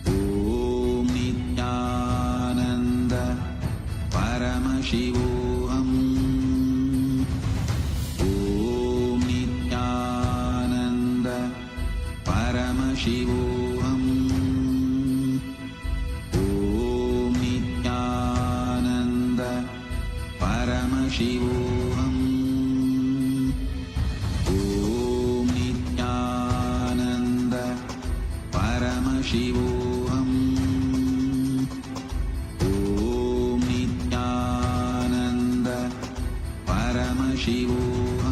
Om Nithyananda Paramashivoham. Om Nithyananda Paramashivoham. Om Nithyananda Paramashivoham. Om Nithyananda Paramashivoham. Om Nithyananda Paramashivoham.